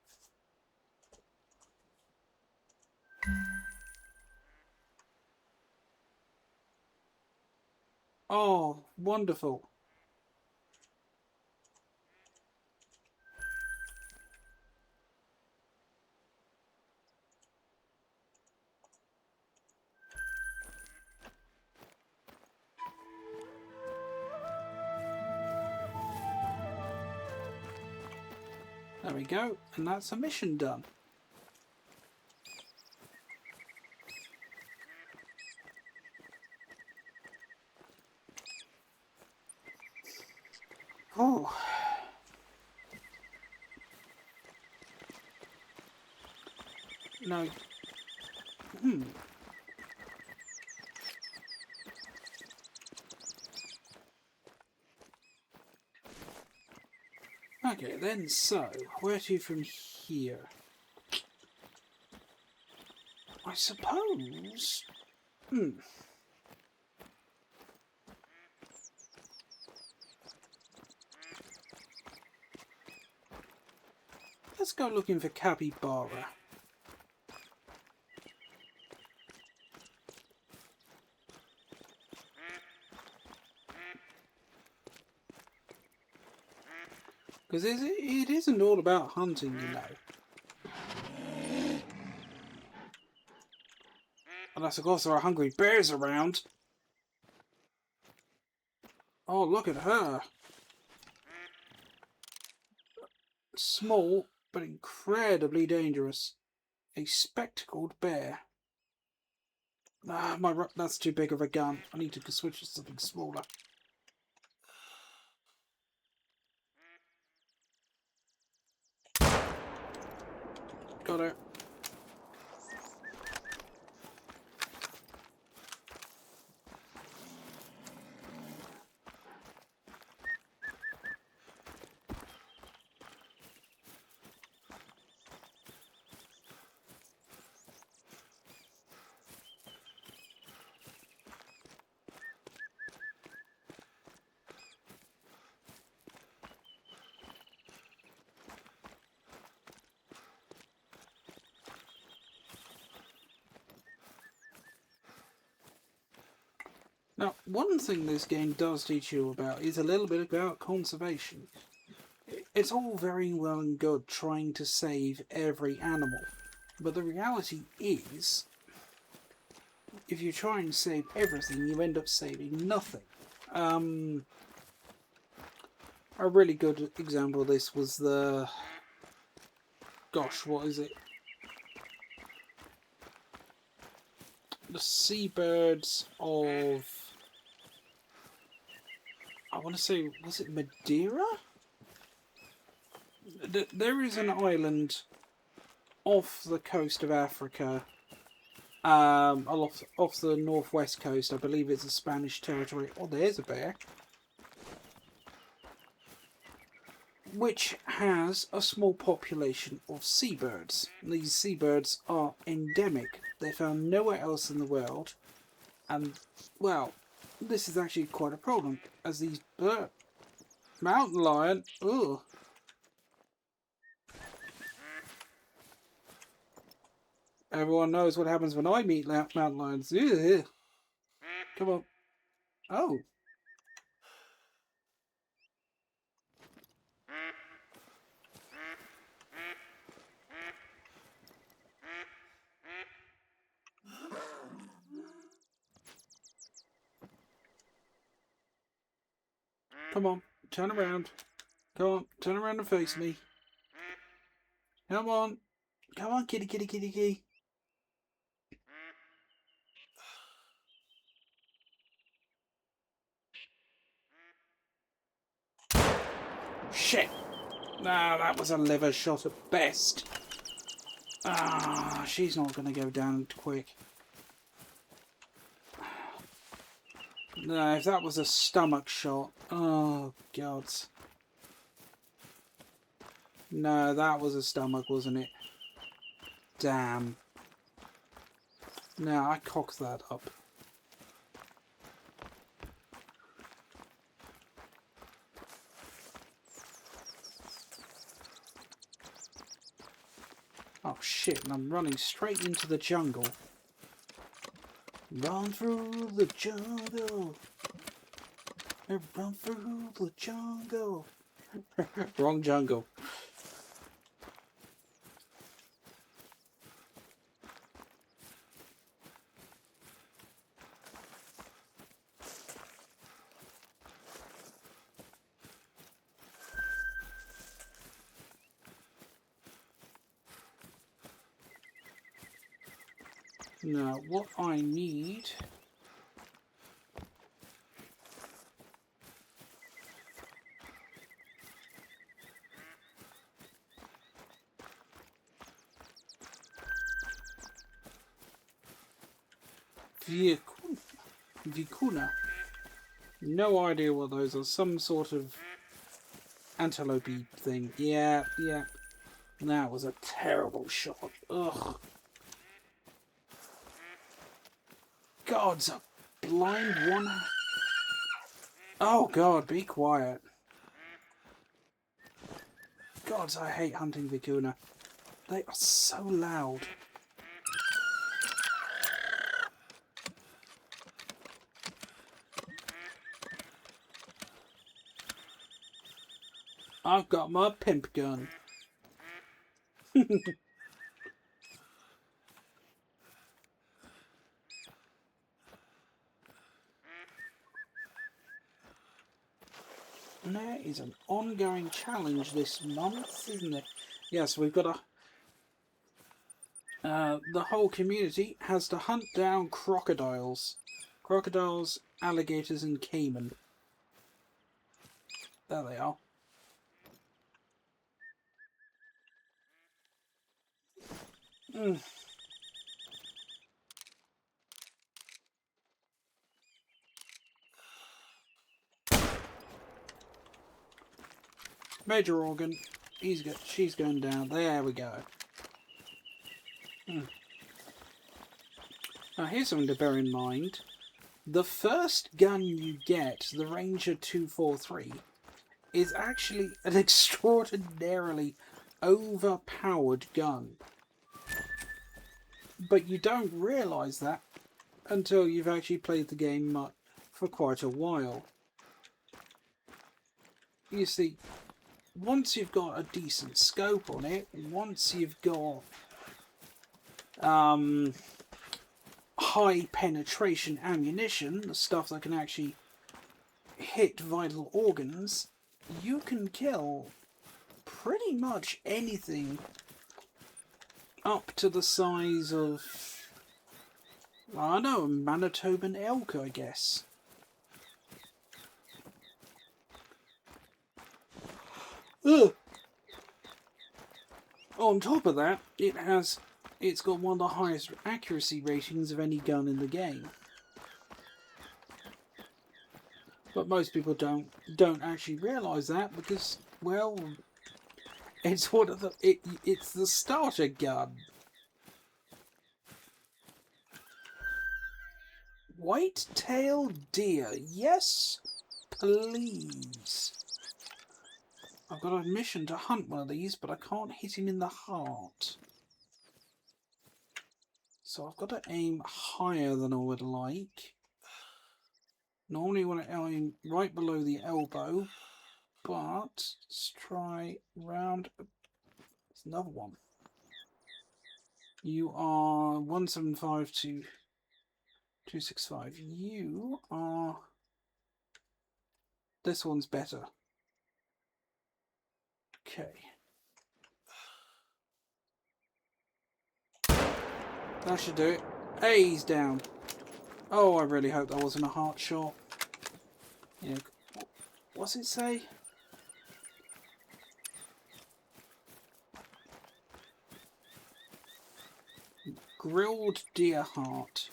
Oh, wonderful. There we go, and that's a mission done. Oh. No. Okay, then, so, where to from here? I suppose... Let's go looking for capybara. Because it isn't all about hunting, you know. Unless, of course, there are hungry bears around. Oh, look at her. Small, but incredibly dangerous. A spectacled bear. Ah, that's too big of a gun. I need to switch to something smaller. Got it. Now, one thing this game does teach you about is a little bit about conservation. It's all very well and good trying to save every animal, but the reality is, if you try and save everything, you end up saving nothing. A really good example of this was the... Gosh, what is it? The seabirds of... I want to say, was it Madeira? There is an island off the coast of Africa, off the northwest coast. I believe it's a Spanish territory. Oh, there's a bear. which has a small population of seabirds. These seabirds are endemic. They're found nowhere else in the world. And, well, this is actually quite a problem, as these mountain lion, ugh. Everyone knows what happens when I meet mountain lions. Ugh. Come on. Oh. Come on, turn around. Come on, turn around and face me. Come on. Come on, kitty, kitty, kitty, kitty. Shit. Nah, that was a liver shot at best. Ah, she's not going to go down quick. No, if that was a stomach shot. Oh, God. No, that was a stomach, wasn't it? Damn. No, I cocked that up. Oh shit, and I'm running straight into the jungle. Run through the jungle. Run through the jungle. Wrong jungle. Now, what I need... Vicuna. No idea what those are. Some sort of antelope thing. Yeah. That was a terrible shot. Ugh. God's a blind one. Oh God, be quiet. Gods, I hate hunting vicuna. They are so loud. I've got my pimp gun. And there is an ongoing challenge this month, isn't it? Yes, we've got the whole community has to hunt down crocodiles. Crocodiles, alligators and caiman. There they are. Major organ. She's going down. There we go. Now here's something to bear in mind. The first gun you get, the Ranger 243, is actually an extraordinarily overpowered gun. But you don't realise that until you've actually played the game for quite a while. You see, once you've got a decent scope on it, once you've got high penetration ammunition, the stuff that can actually hit vital organs, you can kill pretty much anything up to the size of, I don't know, a Manitoban elk, I guess. Ugh. On top of that, it's got one of the highest accuracy ratings of any gun in the game. But most people don't actually realise that because Well, it's one of the it's the starter gun. White-tailed deer. Yes, please. I've got a mission to hunt one of these, but I can't hit him in the heart. So I've got to aim higher than I would like. Normally I want to aim right below the elbow, but let's try round. There's another one. You are 175 to 265. You are... This one's better. Okay. That should do it. Hey, he's down. Oh, I really hope that wasn't a heart shot. Yeah. What's it say? Grilled deer heart.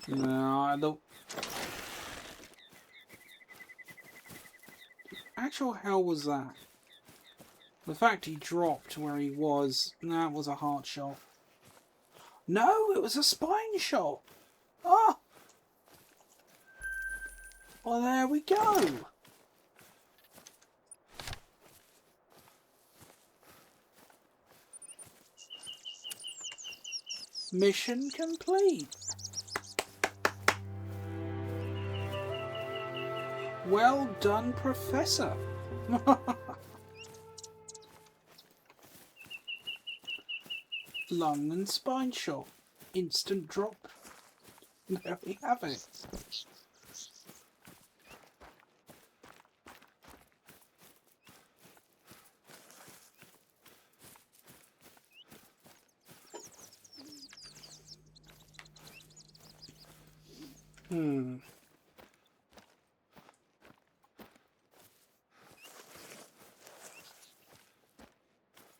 No, the actual hell was that? The fact he dropped where he was, that was a heart shot. No, it was a spine shot. Oh! Well, there we go. Mission complete. Well done, Professor. Lung and spine shot. Instant drop. There we have it.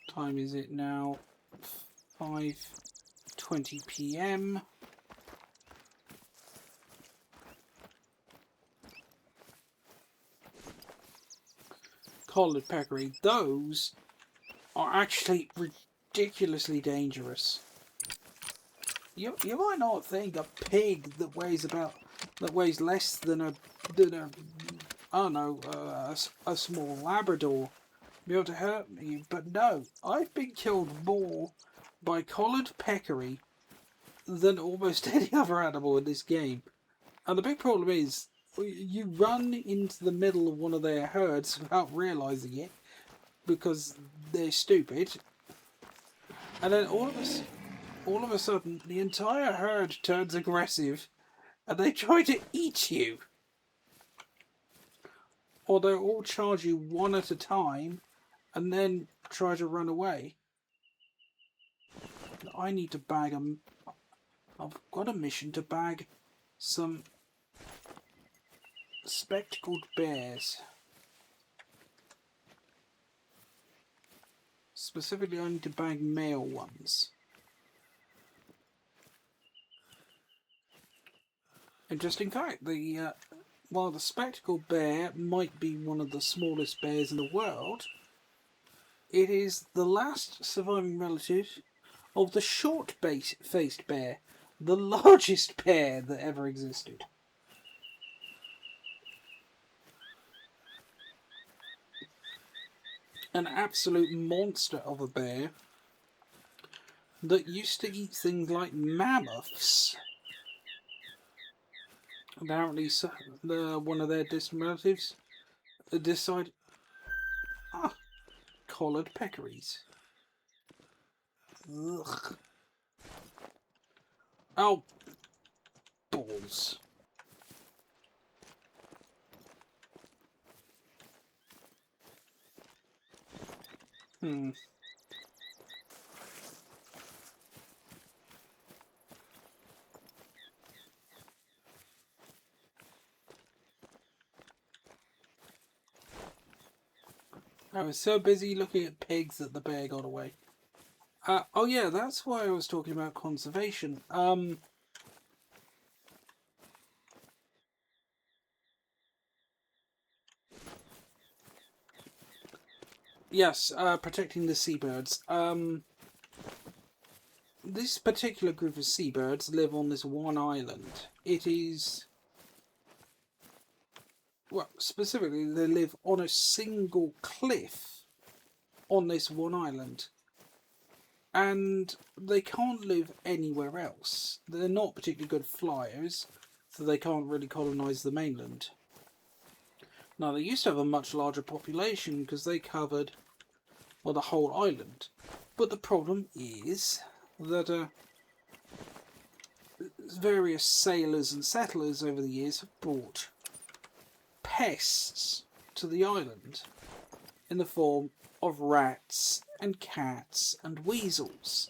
Time is it now? 5:20 p.m. Collared peccary. Those are actually ridiculously dangerous. You might not think a pig that weighs less than a I don't know a small Labrador be able to hurt me, but no, I've been killed more by collared peccary than almost any other animal in this game. And the big problem is, you run into the middle of one of their herds without realising it, because they're stupid, and then all of a sudden, the entire herd turns aggressive, and they try to eat you. Or they'll all charge you one at a time, and then try to run away. I need to bag them. I've got a mission to bag some spectacled bears. Specifically, I need to bag male ones. Interesting fact, while the spectacled bear might be one of the smallest bears in the world, it is the last surviving relative of the short-faced bear, the largest bear that ever existed. An absolute monster of a bear that used to eat things like mammoths. Apparently, one of their distant relatives decided, collared peccaries. Ugh. Oh, balls. I was so busy looking at pigs that the bear got away. Oh yeah, that's why I was talking about conservation. Yes, protecting the seabirds. This particular group of seabirds live on this one island. It is... Well, specifically, they live on a single cliff on this one island. And they can't live anywhere else. They're not particularly good flyers, so they can't really colonise the mainland. Now, they used to have a much larger population because they covered, well, the whole island. But the problem is that various sailors and settlers over the years have brought pests to the island in the form of rats and cats and weasels.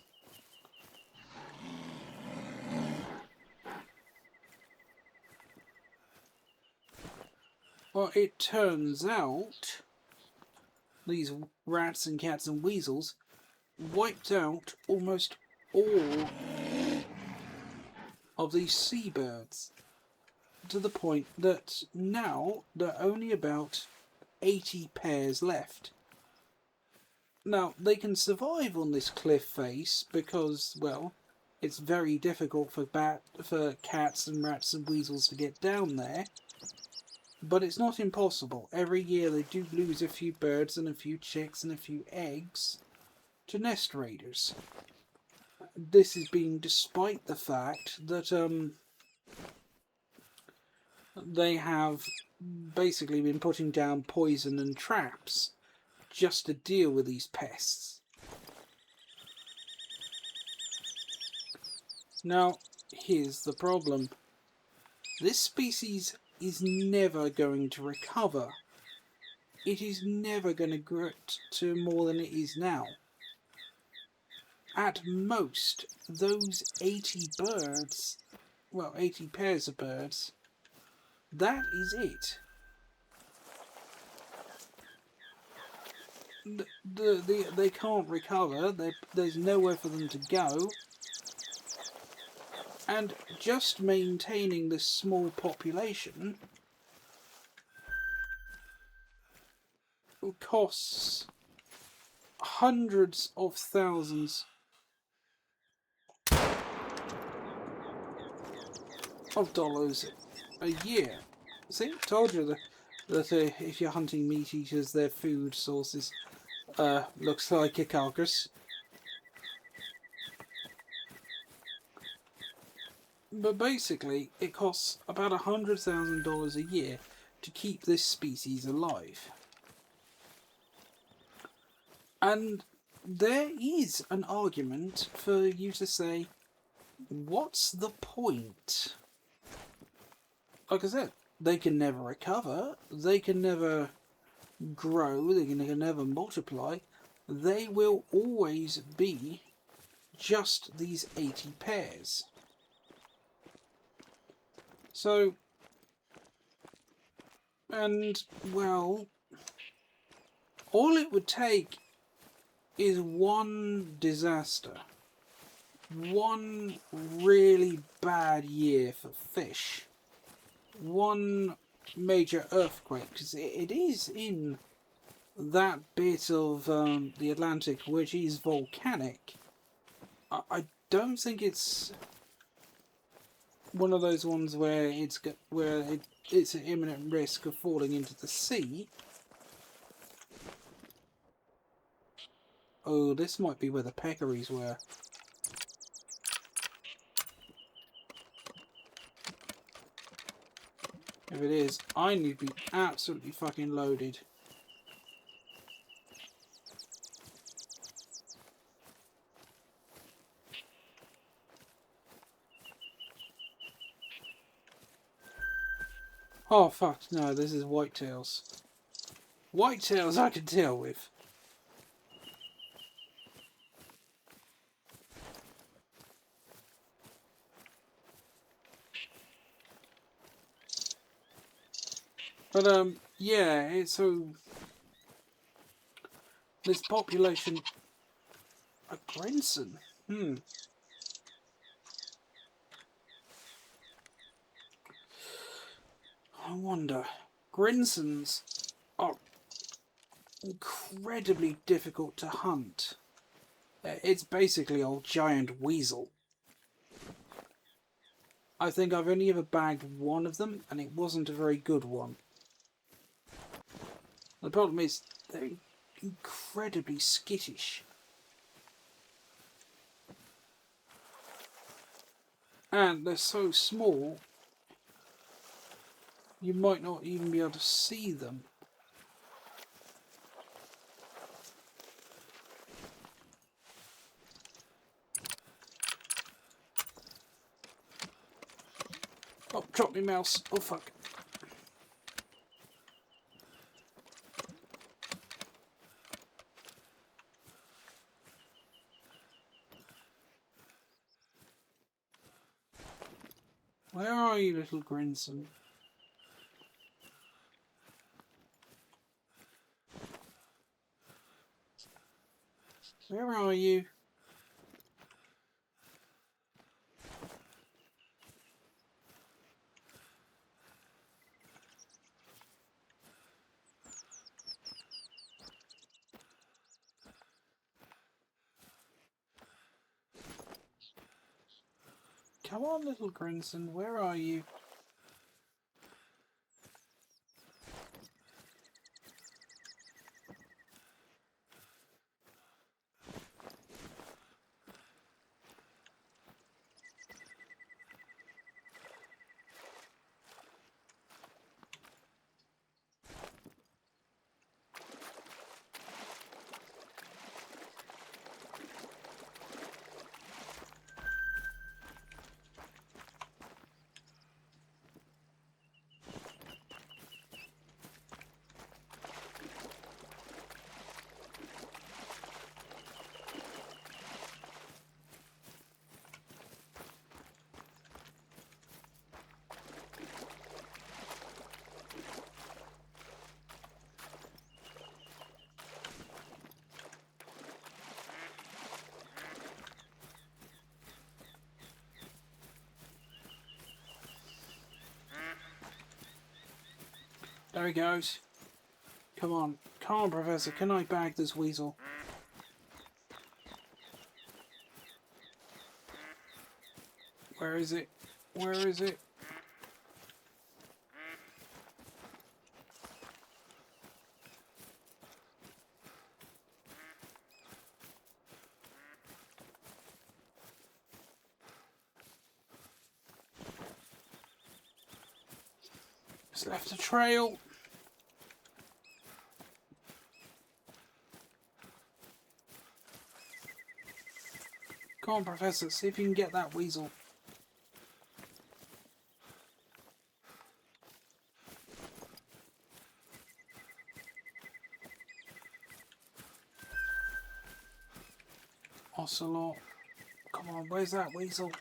Well, it turns out these rats and cats and weasels wiped out almost all of these seabirds, to the point that now there are only about 80 pairs left. Now, they can survive on this cliff face because, well, it's very difficult for cats and rats and weasels to get down there. But it's not impossible. Every year they do lose a few birds and a few chicks and a few eggs to nest raiders. This has been despite the fact that they have basically been putting down poison and traps just to deal with these pests. Now, here's the problem. This species is never going to recover. It is never going to grow to more than it is now. At most, those 80 birds, well, 80 pairs of birds, that is it. They can't recover. There's nowhere for them to go. And just maintaining this small population costs hundreds of thousands of dollars a year. See, told you that if you're hunting meat eaters, their food sources looks like a carcass. But basically, it costs about $100,000 a year to keep this species alive. And there is an argument for you to say, what's the point? Like I said, they can never recover, they can never grow, they can never multiply. They will always be just these 80 pairs. So, and, well, all it would take is one disaster. One really bad year for fish. One major earthquake, because it is in that bit of the Atlantic which is volcanic. I don't think it's one of those ones where it's an imminent risk of falling into the sea. Oh, this might be where the peccaries were. If it is, I need to be absolutely fucking loaded. Oh fuck, no, this is whitetails. Whitetails I can deal with. But yeah, so this population, a Grenson. I wonder. Grinsons are incredibly difficult to hunt. It's basically a giant weasel. I think I've only ever bagged one of them, and it wasn't a very good one. The problem is they're incredibly skittish. And they're so small, you might not even be able to see them. Oh, drop me mouse. Oh, fuck. Where are you, little Grinson? Where are you? Come on, little Grinson, where are you? There he goes. Come on, Professor, can I bag this weasel? Where is it? Where is it? It's left a trail. Come on, Professor, see if you can get that weasel. Ocelot. Come on, where's that weasel?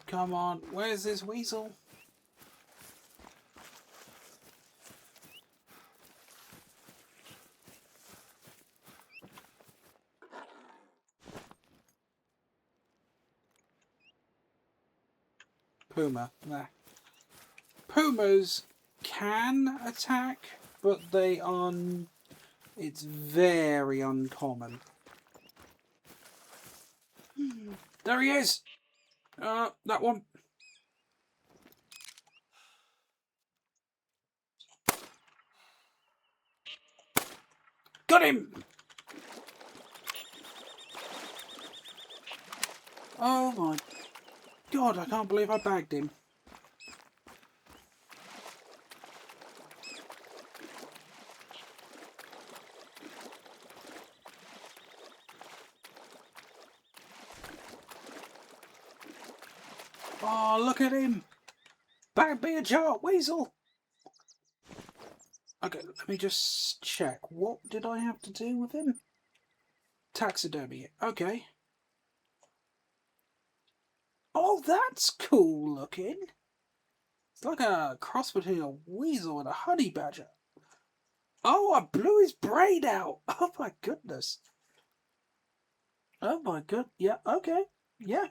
Come on, where's this weasel? Puma. Nah. Pumas can attack, but they are... It's very uncommon. There he is! That one. Got him! Oh my god, I can't believe I bagged him. Oh, look at him! Bag be a jar, weasel! Okay, let me just check. What did I have to do with him? Taxidermy. Okay. Oh, that's cool looking. It's like a cross between a weasel and a honey badger. Oh, I blew his brain out. Oh my goodness. Oh my god. Yeah, okay. Yeah.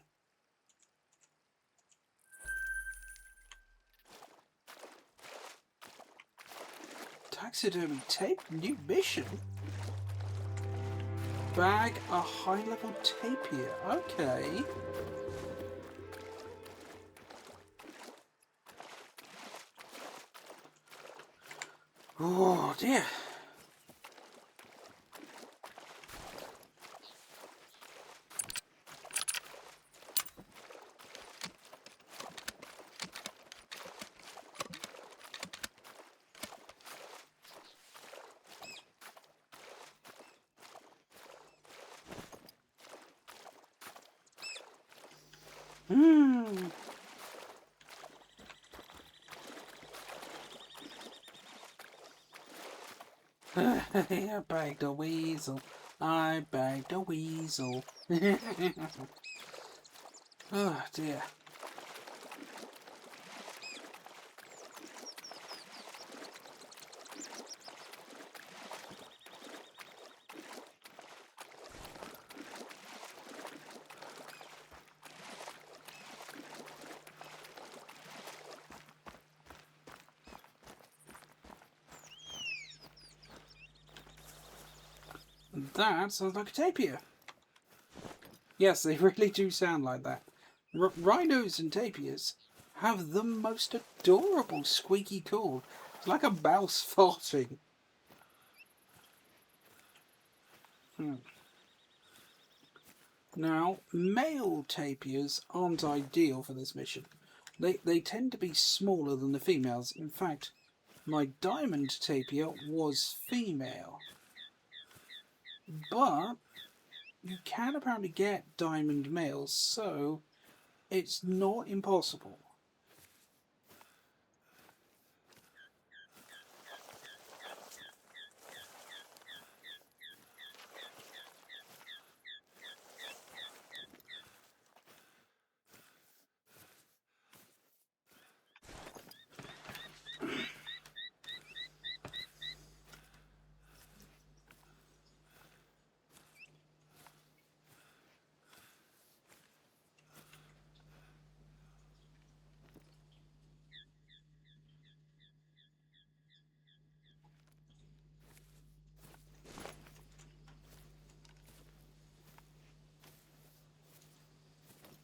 Taxidermy tape, new mission. Bag a high-level tapir. Okay. Oh dear. Hmm. I bagged a weasel. I bagged a weasel. Oh dear. That sounds like a tapir. Yes, they really do sound like that. Rhinos and tapirs have the most adorable squeaky call. It's like a mouse farting. Now, male tapirs aren't ideal for this mission. They tend to be smaller than the females. In fact, my diamond tapir was female. But you can apparently get diamond males, so it's not impossible.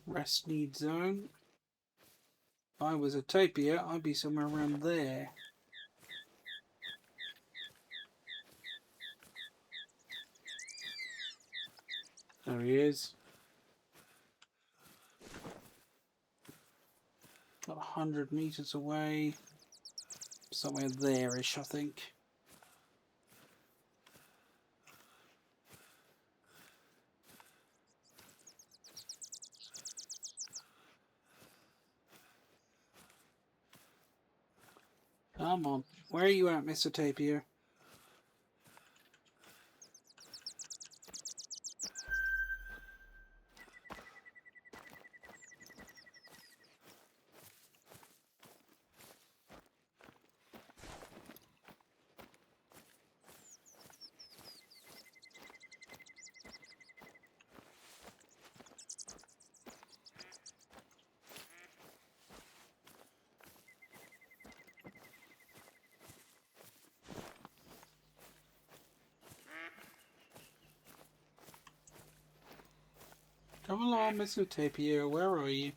Rest need zone. If I was a tapir, I'd be somewhere around there. There he is. About 100 meters away. Somewhere there-ish, I think. Come on. Where are you at, Mr. Tapir? Come along, Mr. Tapir. Where are you?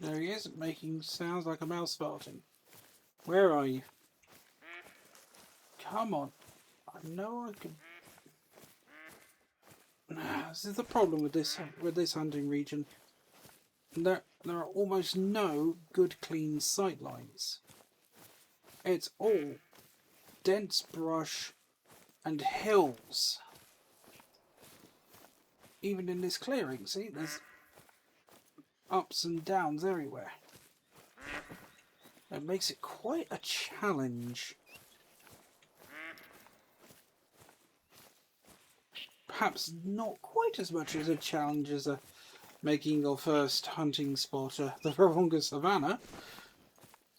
There he is, making sounds like a mouse farting. Where are you? Come on. I know I can... This is the problem with this hunting region. There are almost no good clean sight lines. It's all dense brush and hills. Even in this clearing, see, there's ups and downs everywhere. It makes it quite a challenge. Perhaps not quite as much as a challenge as making your first hunting spot the Virunga Savannah.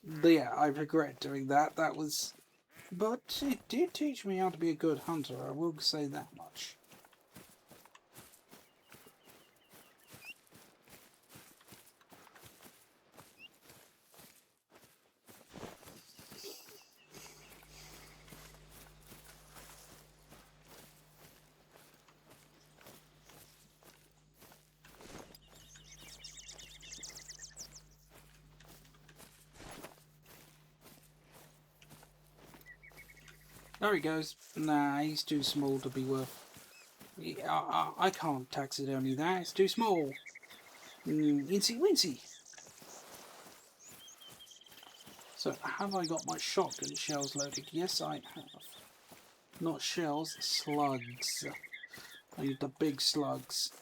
But yeah, I regret doing that. But it did teach me how to be a good hunter, I will say that much. There he goes. Nah, he's too small to be worth... I can't taxidermy that, it's too small. Incy wincy. So, have I got my shotgun shells loaded? Yes, I have. Not shells, slugs. I need the big slugs.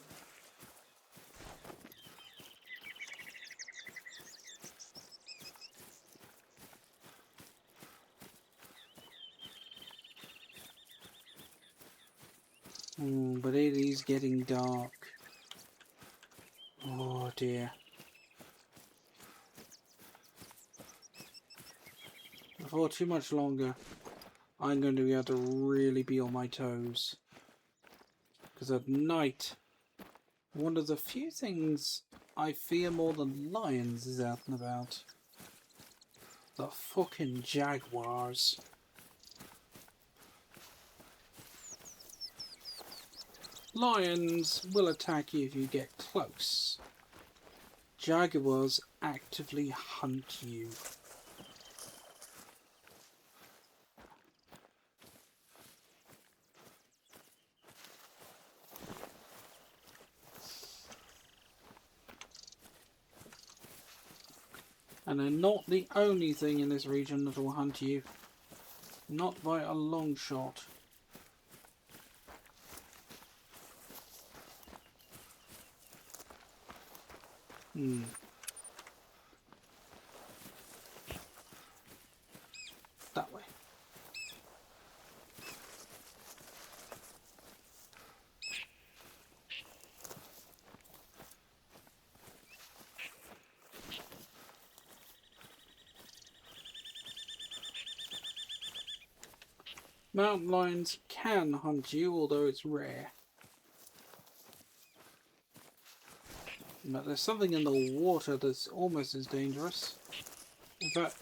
But it is getting dark. Oh dear. Before too much longer, I'm going to be able to really be on my toes. Because at night, one of the few things I fear more than lions is out and about. The fucking jaguars. Lions will attack you if you get close. Jaguars actively hunt you. And they're not the only thing in this region that will hunt you. Not by a long shot. That way. Mountain lions can hunt you, although it's rare. But there's something in the water that's almost as dangerous. In fact...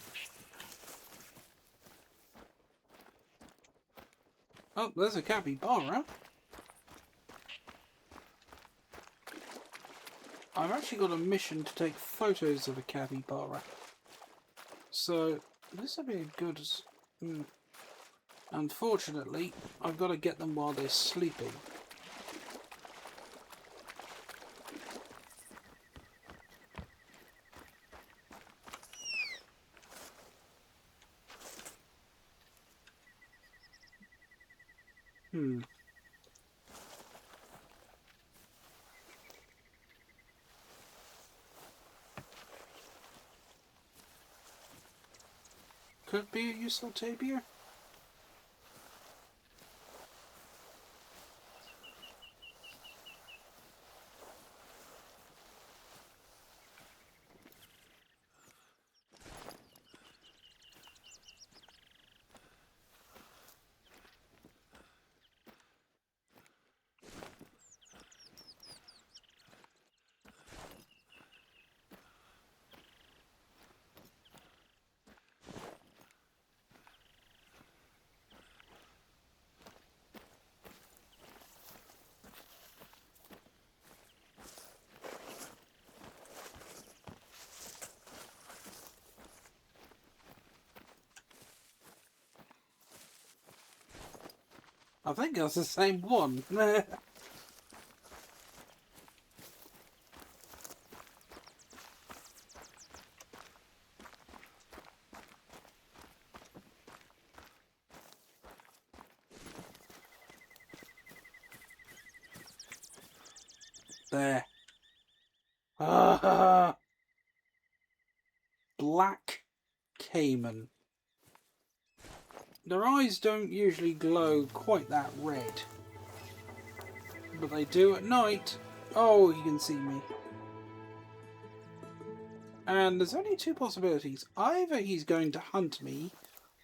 Oh, there's a capybara. I've actually got a mission to take photos of a capybara. So, this will be a good... Unfortunately, I've got to get them while they're sleeping. Could be a useful tapir. I think that's the same one. There. Ah, black caiman. Their eyes don't usually glow quite that red, but they do at night. Oh, he can see me. And there's only two possibilities. Either he's going to hunt me,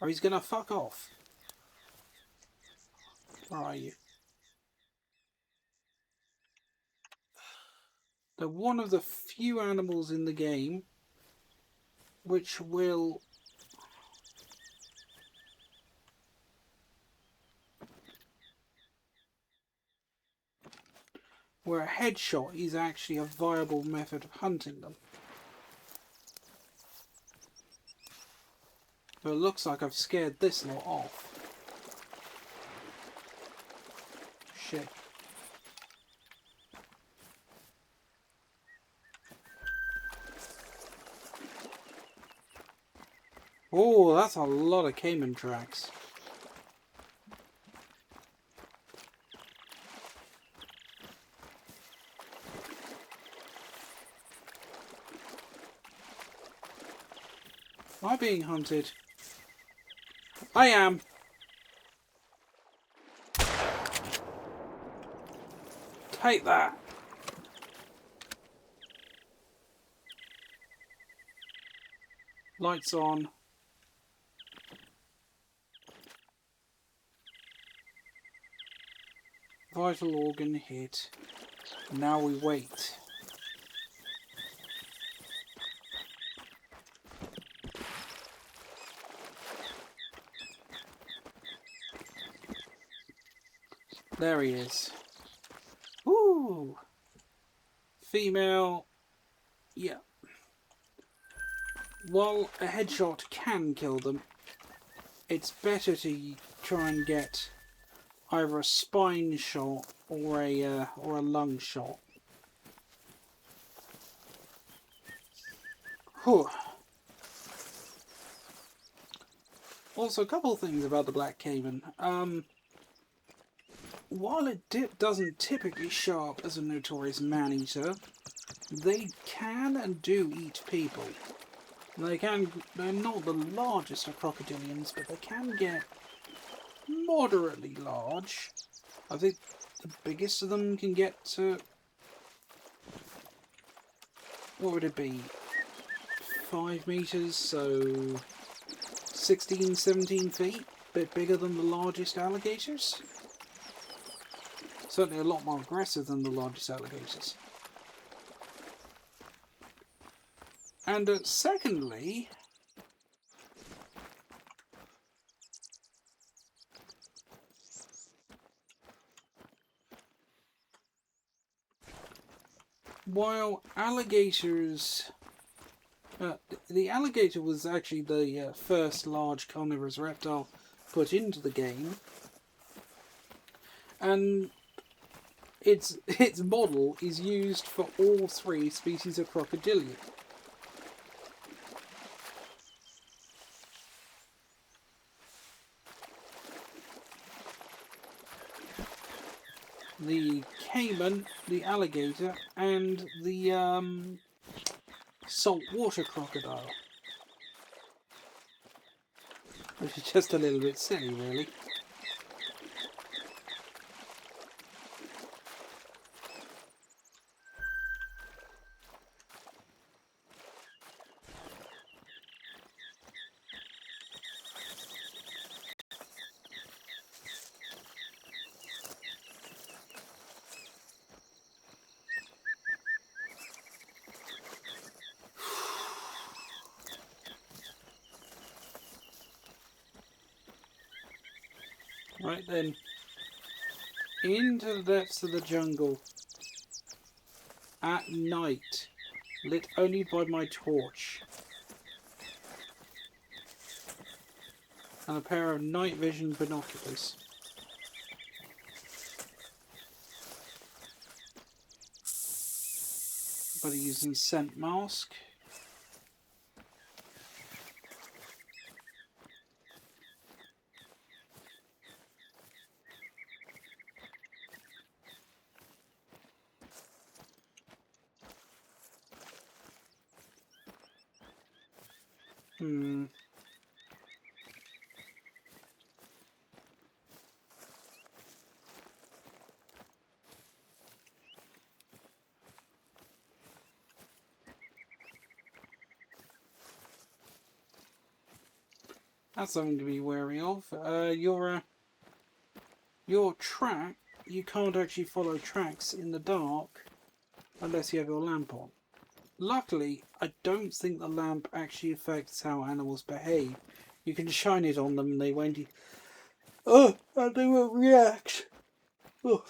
or he's going to fuck off. Where are you? They're one of the few animals in the game which will... where a headshot is actually a viable method of hunting them. But it looks like I've scared this lot off. Shit. Oh, that's a lot of caiman tracks. Am I being hunted? I am. Take that. Lights on. Vital organ hit. Now we wait. There he is. Woo! Female. Yeah. While a headshot can kill them, it's better to try and get either a spine shot or a lung shot. Whew. Also, a couple of things about the black caiman. While it doesn't typically show up as a notorious man-eater, they can and do eat people. They're not the largest of crocodilians, but they can get moderately large. I think the biggest of them can get to... what would it be? 5 meters, so 16, 17 feet? Bit bigger than the largest alligators. Certainly a lot more aggressive than the largest alligators. And secondly, while alligators... the alligator was actually the first large carnivorous reptile put into the game. And its model is used for all 3 species of crocodilian. The caiman, the alligator, and the saltwater crocodile. Which is just a little bit silly, really. Right then, into the depths of the jungle, at night, lit only by my torch, and a pair of night vision binoculars. But using scent mask. Hmm. That's something to be wary of. Your track, you can't actually follow tracks in the dark unless you have your lamp on. Luckily, I don't think the lamp actually affects how animals behave. You can shine it on them and they won't. And they won't react. Oh.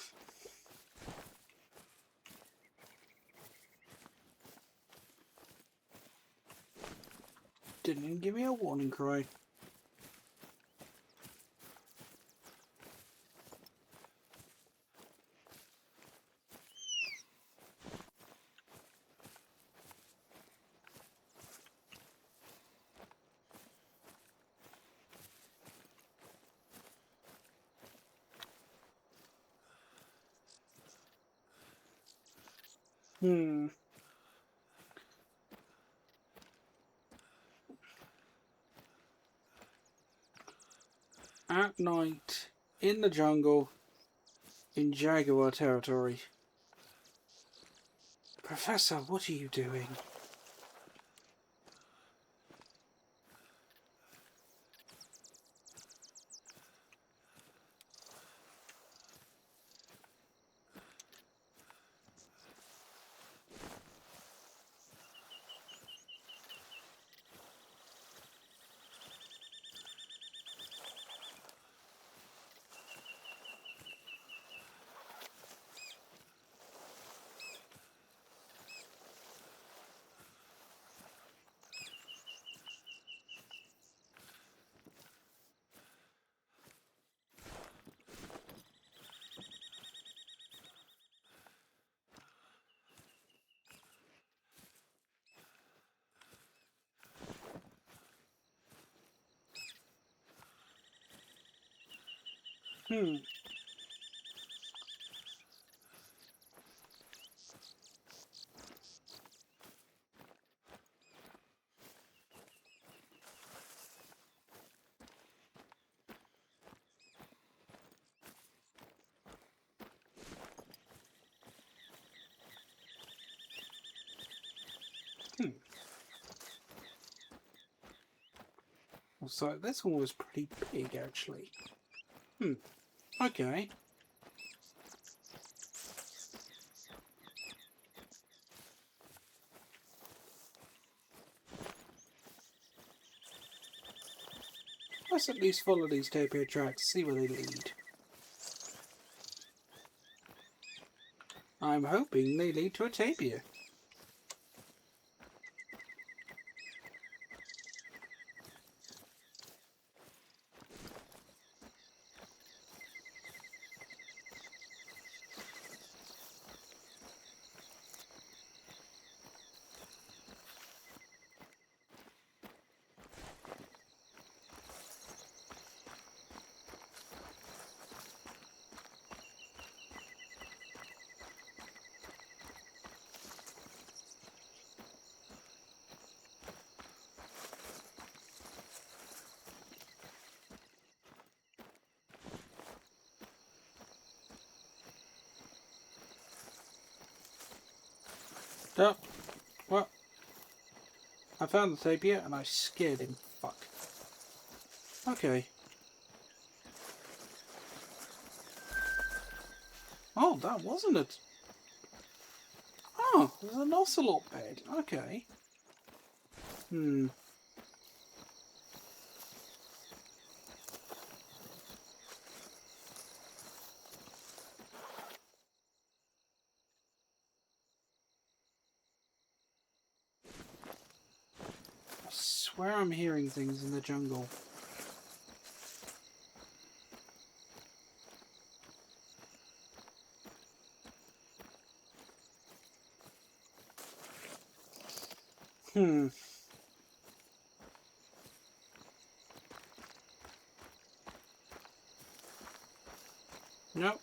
Didn't even give me a warning cry. Hmm. At night, in the jungle, in jaguar territory. Professor, what are you doing? Hmm. Hmm. So this one was pretty big, actually. Hmm. Okay. Let's at least follow these tapir tracks, see where they lead. I'm hoping they lead to a tapir. Oh, well, I found the tapir and I scared him. Fuck. Okay. Oh, that wasn't it. Oh, there's an ocelot bed. Okay. Hmm. I swear I'm hearing things in the jungle. Hmm. Nope.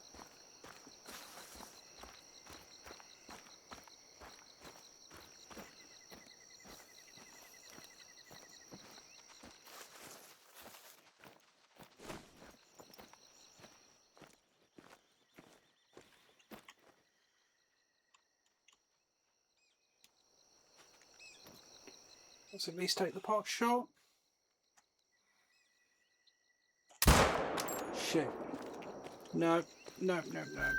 Let's at least take the pot shot. Shit. No, no, no, no.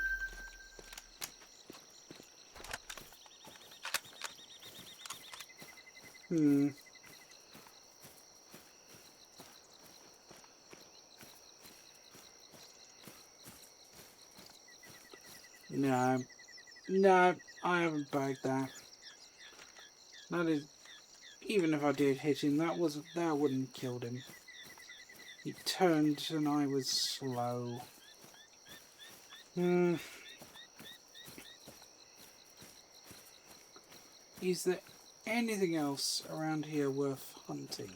No. No, I haven't bagged that. That is... Even if I did hit him, that wouldn't have killed him. He turned and I was slow. Is there anything else around here worth hunting?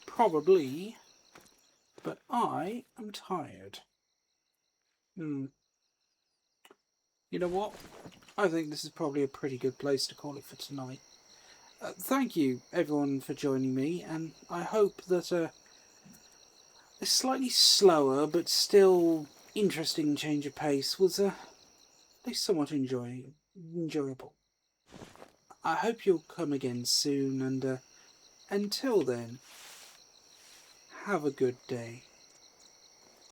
Probably. But I am tired. You know what? I think this is probably a pretty good place to call it for tonight. Thank you, everyone, for joining me, and I hope that a slightly slower but still interesting change of pace was at least somewhat enjoyable. I hope you'll come again soon, and until then, have a good day.